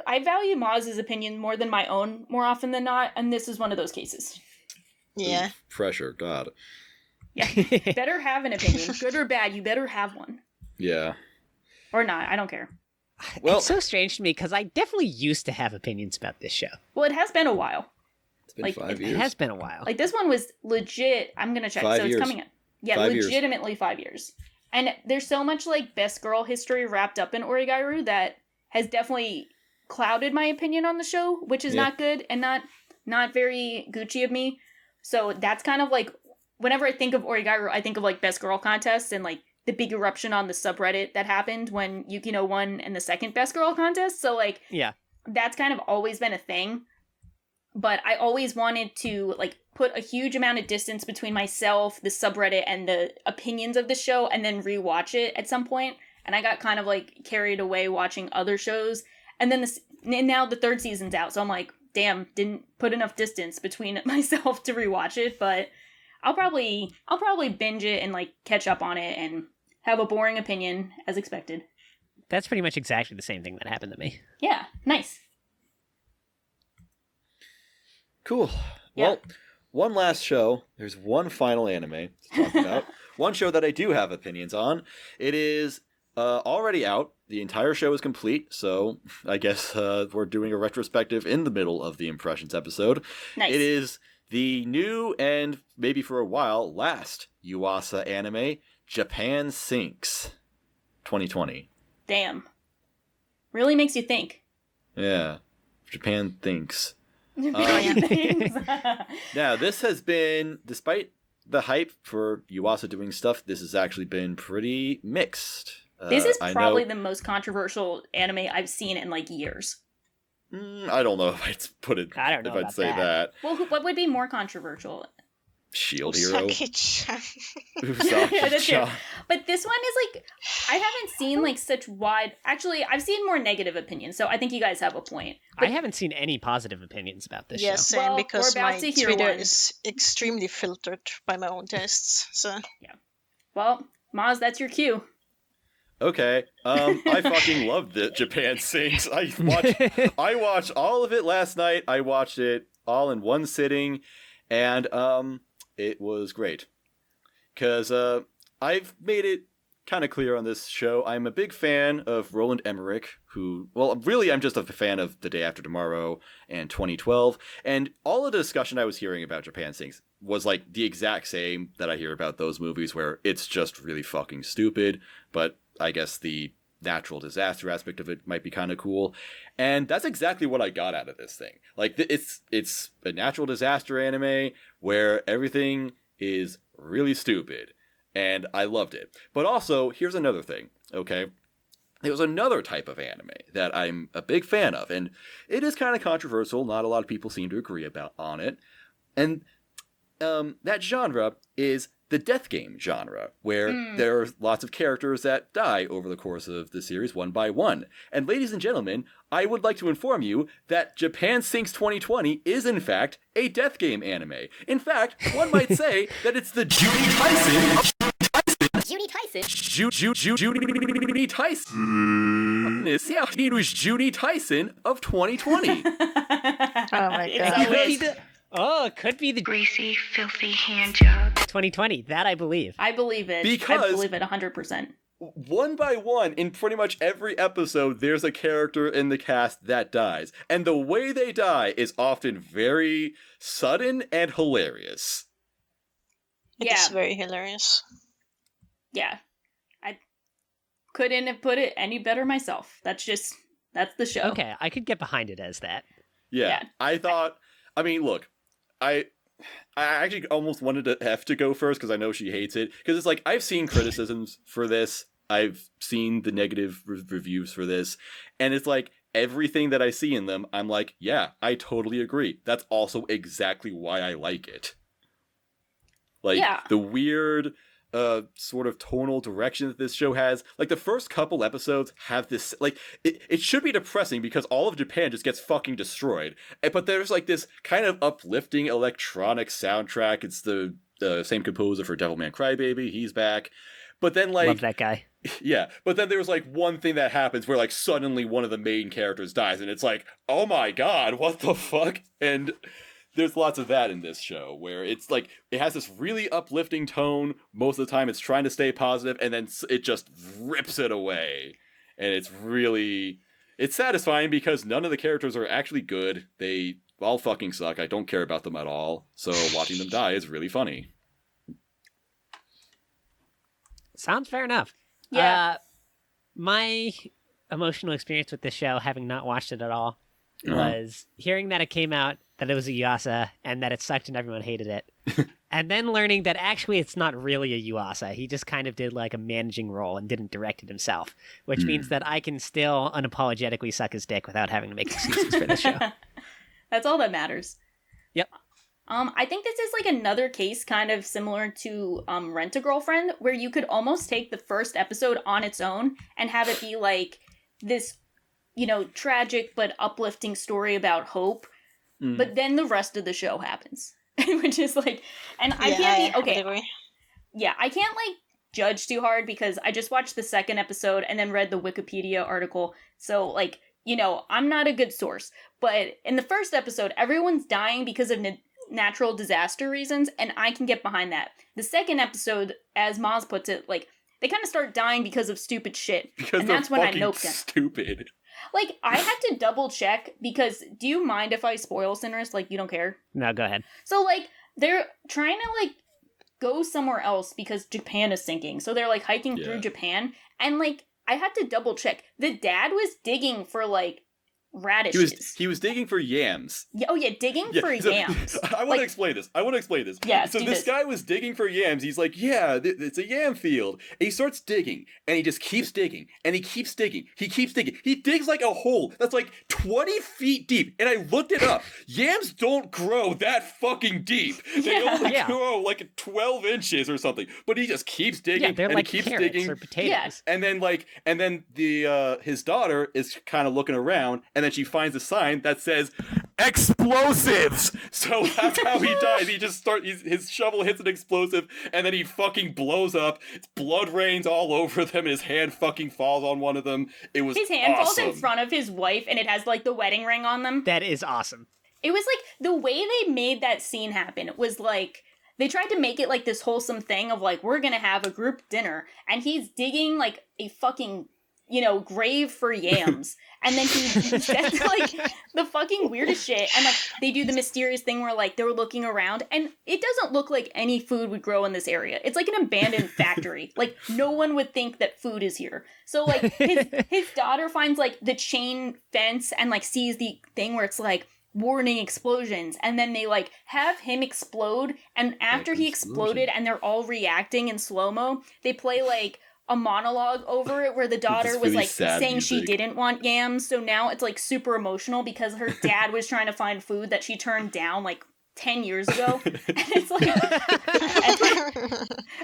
I value Maz's opinion more than my own more often than not, and this is one of those cases. Yeah. Oof, pressure, God. Yeah. Better have an opinion. Good or bad, you better have one. Yeah. Or not, I don't care. Well, It's so strange to me because I definitely used to have opinions about this show. Well, it has been a while. it's been like, 5 It years. has been a while. Like, this one was legit. I'm going to check. 5 so years. it's coming up. Yeah, 5 years. legitimately 5 years. And there's so much, like, best girl history wrapped up in OreGairu that has definitely clouded my opinion on the show, which is Yeah. not good and not very Gucci of me. So that's kind of like, whenever I think of OreGairu, I think of, like, best girl contests and, like, the big eruption on the subreddit that happened when Yukino won in the second best girl contest. So, like, Yeah. that's kind of always been a thing. But I always wanted to, like, put a huge amount of distance between myself, the subreddit, and the opinions of the show, and then rewatch it at some point. And I got kind of, like, carried away watching other shows. And then now the third season's out, so I'm like, damn, didn't put enough distance between myself to rewatch it. But I'll probably binge it and, like, catch up on it and have a boring opinion, as expected. That's pretty much exactly the same thing that happened to me. Yeah, nice. Cool. Yeah. Well, one last show. There's one final anime to talk about. One show that I do have opinions on. It is already out. The entire show is complete, so I guess we're doing a retrospective in the middle of the Impressions episode. Nice. It is the new and maybe for a while last Yuasa anime, Japan Sinks 2020. Damn. Really makes you think. Yeah. Japan Thinks. Thanks. Now, this has been, despite the hype for Yuasa doing stuff, this has actually been pretty mixed. This is I probably know- the most controversial anime I've seen in, like, years. I don't know if I'd put it. I don't know if I'd about say that. Well, what would be more controversial? Shield Hero. Uzaki-chan. Yeah, that's true. Uzaki-chan. But this one is, like, I haven't seen, like, such wide... Actually, I've seen more negative opinions, so I think you guys have a point. I haven't seen any positive opinions about this Yes, show. same, Well, because we're about my to hear Twitter one. is extremely filtered by my own tastes. So Well, Maz, that's your cue. Okay. I fucking loved it. Japan Sinks. I watched all of it last night. I watched it all in one sitting, and it was great. Because I've made it kind of clear on this show, I'm a big fan of Roland Emmerich, who, well, really, I'm just a fan of The Day After Tomorrow and 2012, and all of the discussion I was hearing about Japan Sinks was like the exact same that I hear about those movies, where it's just really fucking stupid, but I guess the natural disaster aspect of it might be kind of cool. And that's exactly what I got out of this thing. Like, it's a natural disaster anime where everything is really stupid, and I loved it. But also, here's another thing, okay? There's another type of anime that I'm a big fan of, and it is kind of controversial. Not a lot of people seem to agree on it. And that genre is the death game genre, where there are lots of characters that die over the course of the series one by one. And ladies and gentlemen, I would like to inform you that Japan Sinks 2020 is in fact a death game anime. In fact, one might say that it's the Judy Tyson Judy Tyson. Judy Tyson. Judy Tyson of 2020. oh my It's god. always- It could be the Greasy, filthy hand job. 2020. That I believe. I believe it. I Because- believe it 100%. One by one, in pretty much every episode, there's a character in the cast that dies. And the way they die is often very sudden and hilarious. It's Yeah. very hilarious. Yeah. I couldn't have put it any better myself. That's the show. Okay, I could get behind it as that. Yeah. Yeah. I thought, I mean, look, I actually almost wanted to have to go first because I know she hates it. Because it's like, I've seen criticisms for this I've seen the negative reviews for this, and it's like everything that I see in them, I'm like, yeah, I totally agree. That's also exactly why I like it. Like, the weird sort of tonal direction that this show has. Like, the first couple episodes have this, like, it should be depressing because all of Japan just gets fucking destroyed. But there's, like, this kind of uplifting electronic soundtrack. It's the same composer for Devilman Crybaby. He's back. But then, like... Love that guy. Yeah, but then there's, like, one thing that happens where, like, suddenly one of the main characters dies, and it's like, oh my god, what the fuck? And there's lots of that in this show, where it's, like, it has this really uplifting tone. Most of the time it's trying to stay positive, and then it just rips it away. And it's really... It's satisfying because none of the characters are actually good. They all fucking suck. I don't care about them at all. So watching them die is really funny. Sounds fair enough. Yeah. My emotional experience with this show, having not watched it at all, was hearing that it came out, that it was a Yuasa, and that it sucked and everyone hated it. And then learning that actually it's not really a Yuasa. He just kind of did like a managing role and didn't direct it himself, which means that I can still unapologetically suck his dick without having to make excuses for the show. That's all that matters. Yep. I think this is like another case kind of similar to Rent-a-Girlfriend, where you could almost take the first episode on its own and have it be like this, you know, tragic but uplifting story about hope. But then the rest of the show happens. Which is like, and I can't be, okay. Yeah, I can't like judge too hard because I just watched the second episode and then read the Wikipedia article. So like, you know, I'm not a good source. But in the first episode, everyone's dying because of natural disaster reasons, and I can get behind that. The second episode, as Maz puts it, like, they kind of start dying because of stupid shit. Because and that's when I noped them. Stupid. Like, I had to double check because, do you mind if I spoil Sinners? Like, you don't care? No, go ahead. So, like, they're trying to, like, go somewhere else because Japan is sinking. So they're, like, hiking through Japan. And, like, I had to double check. The dad was digging for, like, radishes. He was digging for yams. Yeah, oh yeah, digging for yams. I want to explain this. Yeah, so this guy was digging for yams. He's like, yeah, it's a yam field. And he starts digging, and he just keeps digging, and he keeps digging. He keeps digging. He digs like a hole that's like 20 feet deep. And I looked it up. Yams don't grow that fucking deep. They only grow like 12 inches or something. But he just keeps digging, they're and like he keeps carrots digging. or potatoes. Yeah. And then the his daughter is kind of looking around, and then she finds a sign that says explosives. So that's how he dies. He just his shovel hits an explosive, and then he fucking blows up. Blood rains all over them, and his hand fucking falls on one of them. It was his hand awesome. falls in front of his wife, and it has like the wedding ring on them. That is awesome. It was like the way they made that scene happen. It was like they tried to make it like this wholesome thing of like, we're gonna have a group dinner, and he's digging like a fucking, you know, grave for yams. And then he says like the fucking weirdest shit. And like they do the mysterious thing where like they were looking around, and it doesn't look like any food would grow in this area. It's like an abandoned factory. Like no one would think that food is here. So like his daughter finds like the chain fence and like sees the thing where it's like warning explosions, and then they like have him explode, and after he exploded and they're all reacting in slow-mo, they play like a monologue over it where the daughter was like saying she didn't want yams, so now it's like super emotional because her dad was trying to find food that she turned down like 10 years ago. And it's like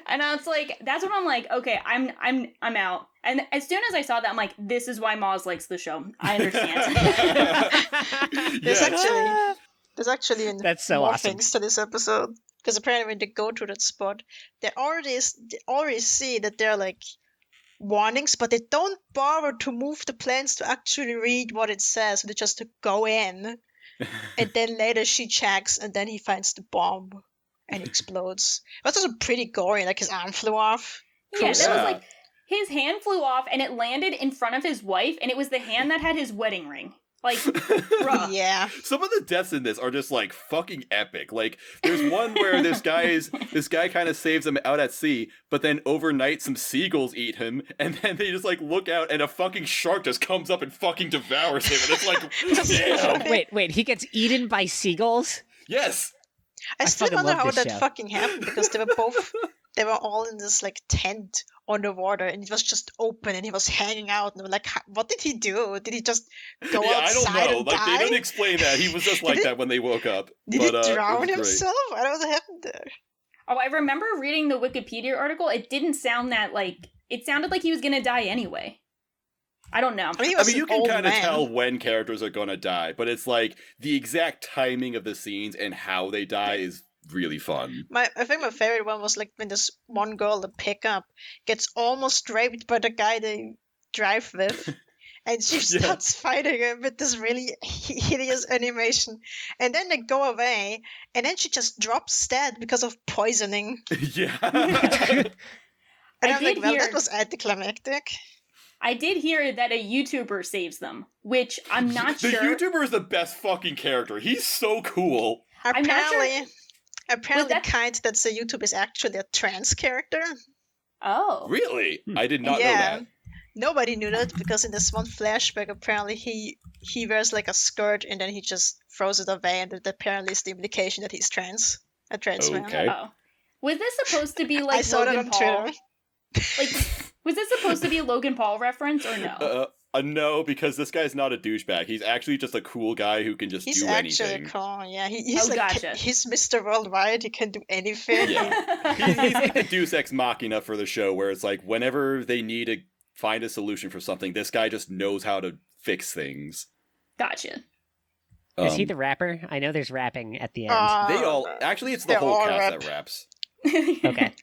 and I was like, that's when I'm like, okay, I'm out. And as soon as I saw that, I'm like, this is why Maz likes the show. I understand. There's actually that's so more awesome. things to this episode. Because apparently when they go to that spot, they already see that there are like warnings, but they don't bother to move the plans to actually read what it says. They just go in, and then later she checks, and then he finds the bomb, and it explodes. That's also pretty gory. Like his arm flew off. Yeah, that was like his hand flew off, and it landed in front of his wife, and it was the hand that had his wedding ring. Like, bruh. Yeah. Some of the deaths in this are just like fucking epic. Like, there's one where this guy kind of saves him out at sea, but then overnight some seagulls eat him, and then they just like look out, and a fucking shark just comes up and fucking devours him, and it's like, damn. Wait, he gets eaten by seagulls? Yes. I still fucking wonder love how this that show. fucking happened, because they were all in this like tent underwater, and it was just open, and he was hanging out, and they were like, what did he do? Did he just go I outside don't know. and Like, die? they didn't explain that. He was just like that when they woke up. Did but, he drown it was himself? I don't know what happened there. Oh, I remember reading the Wikipedia article. It didn't sound that, like, it sounded like he was gonna die anyway. I don't know. I mean, you can kind of tell when characters are gonna die, but it's like the exact timing of the scenes and how they die is really fun. I think my favorite one was like when this one girl, the pickup, gets almost raped by the guy they drive with. And she starts fighting him with this really hideous animation. And then they go away, and then she just drops dead because of poisoning. Yeah. And I'm like, well, that was anticlimactic. I did hear that a YouTuber saves them, which I'm not sure. The YouTuber is the best fucking character. He's so cool. Apparently the kind that's a YouTube is actually a trans character. Oh. Really? I did not know that. Nobody knew that because in this one flashback, apparently he wears like a skirt and then he just throws it away, and that apparently is the implication that he's trans, a trans man. Oh. Was this supposed to be like I saw Logan that on Paul? Twitter. Like, was this supposed to be a Logan Paul reference or no? No, because this guy's not a douchebag. He's actually just a cool guy who can just do anything. He's actually cool, yeah. He's gotcha. He's Mr. Worldwide. He can do anything. Yeah. he's like the Deus Ex Machina for the show, where it's like whenever they need to find a solution for something, this guy just knows how to fix things. Gotcha. Is he the rapper? I know there's rapping at the end. They all... Actually, it's the whole cast that raps. Okay.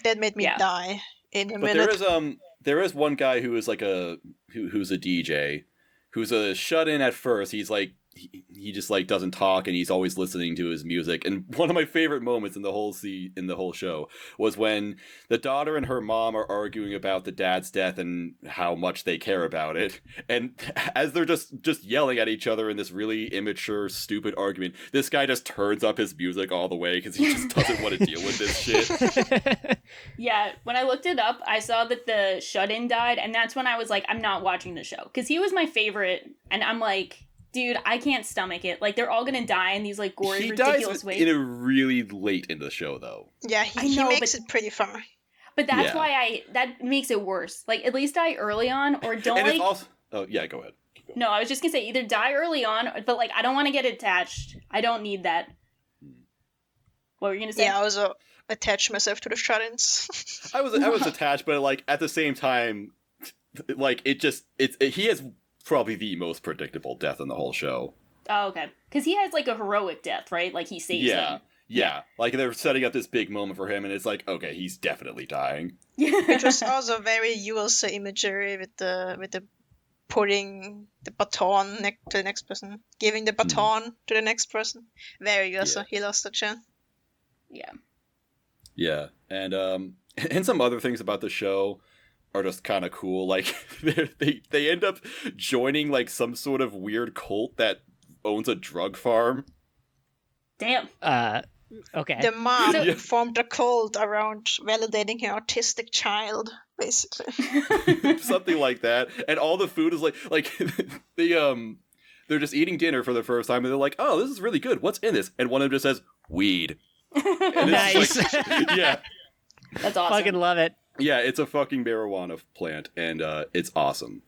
That made me die in a minute. There is one guy who is like who's a DJ, who's a shut-in at first. He's like, he just like doesn't talk, and he's always listening to his music. And one of my favorite moments in the whole show was when the daughter and her mom are arguing about the dad's death and how much they care about it. And as they're just yelling at each other in this really immature, stupid argument, this guy just turns up his music all the way because he just doesn't want to deal with this shit. Yeah, when I looked it up, I saw that the shut-in died, and that's when I was like, I'm not watching the show, because he was my favorite, and I'm like, dude, I can't stomach it. Like, they're all gonna die in these, like, gory, ridiculous ways. He dies in a really late in the show, though. Yeah, he makes it pretty far. But that's why that makes it worse. Like, at least die early on, or don't, and like... it's also... Oh, yeah, go ahead. No, I was just gonna say, either die early on, but, like, I don't want to get attached. I don't need that. What were you gonna say? Yeah, I was attached myself to the shut-ins. I was attached, but, like, at the same time, like, he has... probably the most predictable death in the whole show. Oh, okay. Because he has, like, a heroic death, right? Like, he saves him. Yeah. Like, they're setting up this big moment for him, and it's like, okay, he's definitely dying. Which was also very USA imagery with the putting the baton to the next person, giving the baton to the next person. Very USA. He lost the chin. Yeah. Yeah. And some other things about the show are just kind of cool. Like, they end up joining, like, some sort of weird cult that owns a drug farm. Damn. Okay. The mom formed a cult around validating her autistic child, basically. Something like that. And all the food is like they're just eating dinner for the first time, and they're like, oh, this is really good. What's in this? And one of them just says, weed. Nice. Like, yeah. That's awesome. Fucking love it. Yeah, it's a fucking marijuana plant, and it's awesome.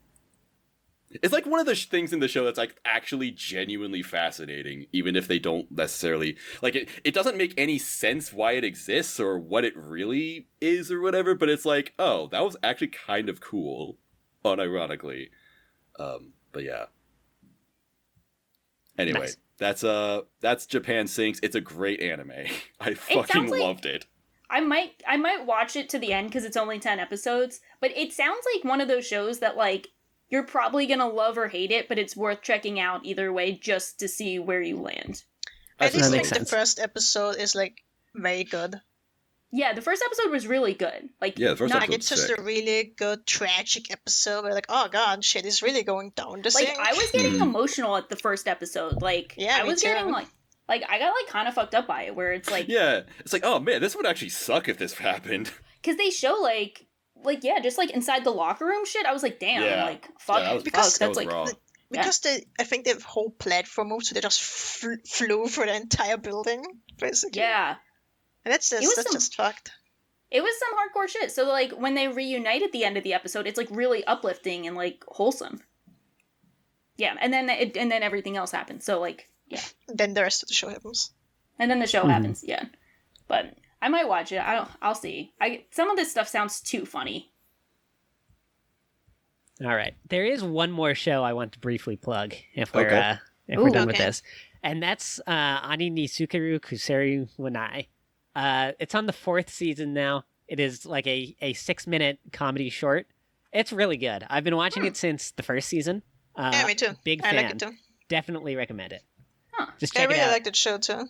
It's like one of the things in the show that's like actually genuinely fascinating, even if they don't necessarily like it. It doesn't make any sense why it exists or what it really is or whatever. But it's like, oh, that was actually kind of cool, unironically. But yeah. Anyway, nice. That's Japan Sinks. It's a great anime. I fucking loved it. I might watch it to the end because it's only 10 episodes, but it sounds like one of those shows that, like, you're probably gonna love or hate it, but it's worth checking out either way just to see where you land. I just think the first episode is, like, very good. Yeah, the first episode was really good. Like, yeah, the first episode it's just a really good tragic episode where, like, oh god, shit is really going down the sink. Like, I was getting emotional at the first episode. Like, yeah, I was getting, like, I got, like, kind of fucked up by it, where it's like... Yeah, it's like, oh man, this would actually suck if this happened. Because they show, like, yeah, just, like, inside the locker room shit, I was like, damn, like, fuck. Yeah, because that was wrong. I think the whole platform moved, so they just flew for the entire building, basically. Yeah. And that's just fucked. it was some hardcore shit. So like when they reunite at the end of the episode, it's like really uplifting and like wholesome. Yeah, and then everything else happens. So like, yeah. Then the rest of the show happens. And then the show happens, yeah. But I might watch it. I'll see. Some of this stuff sounds too funny. All right. There is one more show I want to briefly plug if we're done with this. And that's Ani ni Sukeru Kuseru Wanai. It's on the 4th season now. It is like a 6-minute comedy short. It's really good. I've been watching it since the 1st season. Yeah, me too. Big fan. I like it too. Definitely recommend it. Huh. Just check I it really out. like that show too.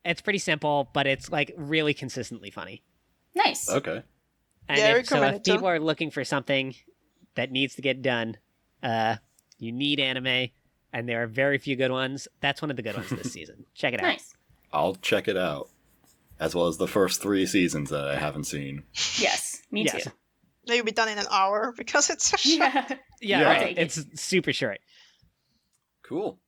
It's pretty simple, but it's like really consistently funny. Nice. Okay. And Yeah, I if recommend it too. people are looking for something that needs to get done, you need anime, and there are very few good ones. That's one of the good ones this season. Check it out. Nice. I'll check it out. As well as the first 3 seasons that I haven't seen. Yes, me Yes. too. Maybe be done in an hour because it's so short. Yeah. Yeah, Yeah. right. It's super short. Cool.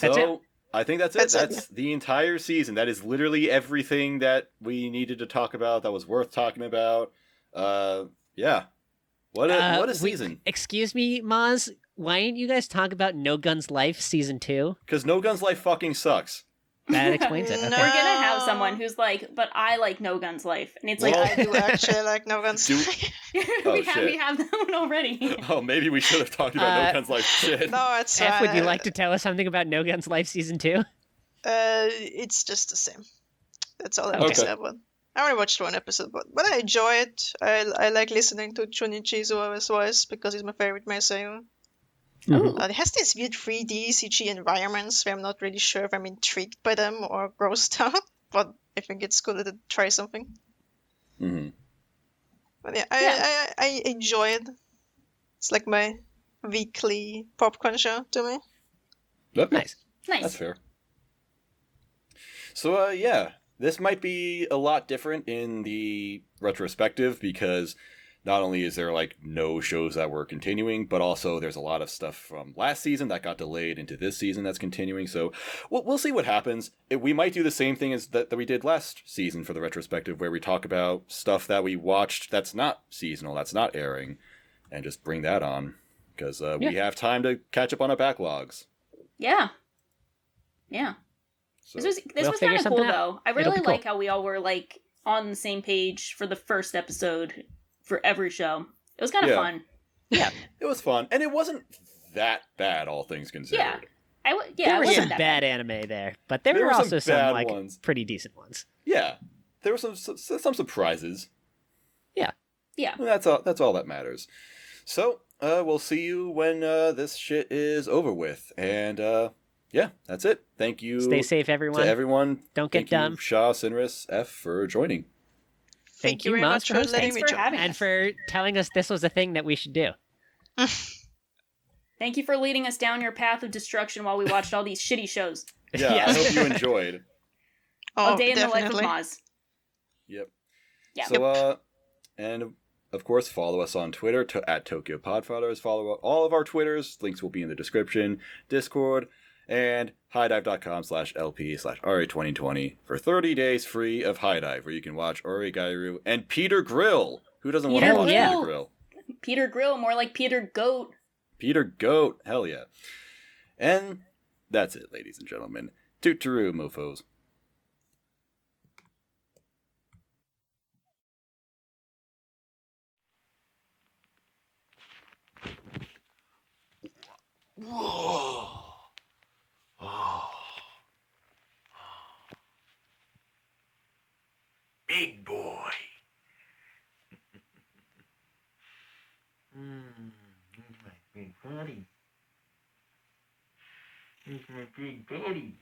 That's So I think that's it. That's it, That's the entire season. That is literally everything that we needed to talk about. That was worth talking about. Yeah. What a season. Excuse me, Maz. Why didn't you guys talk about No Guns Life Season 2? Because No Guns Life fucking sucks. That explains it. No. Okay. We're gonna have someone who's like, but I like No Guns Life, and it's like, Well- I do actually like No Guns. Do- we shit. have that one already. Oh, maybe we should have talked about No Guns Life shit. No, it's F, would you like to tell us something about No Guns Life Season 2? It's just the same. That's all I have Okay. to say about it. I only watched 1 episode, but I enjoy it. I like listening to Chunichi's voice because he's my favorite Meiseiyuu. Ooh. It has these weird 3D CG environments where I'm not really sure if I'm intrigued by them or grossed out, but I think it's cool to try something. Mm-hmm. But yeah, I enjoy it. It's like my weekly popcorn show to me. Okay. Nice. Nice. That's fair. So, yeah, this might be a lot different in the retrospective because not only is there, like, no shows that were continuing, but also there's a lot of stuff from last season that got delayed into this season that's continuing. So we'll see what happens. We might do the same thing as that we did last season for the retrospective, where we talk about stuff that we watched that's not seasonal, that's not airing, and just bring that on because we have time to catch up on our backlogs. Yeah. Yeah. So, This We'll was figure kind of something cool, out. though. I It'll really be cool. like how we all were, like, on the same page for the first episode for every show. It was kind of Yeah. fun. Yeah. it was fun, and it wasn't that bad, all things considered. Yeah. It There were wasn't some that bad anime there, but there There were were some also some bad like ones. pretty decent ones. Yeah, there were some surprises. Yeah. And that's all that matters. So we'll see you when this shit is over with, and yeah, that's it. Thank you. Stay safe, to everyone. everyone. Don't get Thank you, dumb. Shah, Sinris, F for joining. Thank you, very Maz, much for for hosting. letting Thanks me for join. having And us. for telling us this was a thing that we should do. Thank you for leading us down your path of destruction while we watched all these shitty shows. Yeah, Yes. I hope you enjoyed. A day in the life of definitely. Maz. Yep. Yeah. So, and of course, follow us on Twitter at Tokyo Podfathers. Follow all of our Twitters. Links will be in the description, Discord, and HIDIVE.com/LP/RA2020 for 30 days free of HIDIVE, where you can watch OreGairu and Peter Grill. Who doesn't want to Peter watch Grill. Peter Grill? Peter Grill, more like Peter Goat. Peter Goat. Hell yeah. And that's it, ladies and gentlemen. Toot-tooroo, mofos. Whoa. Oh. Big boy. He's my big buddy. He's my big buddy.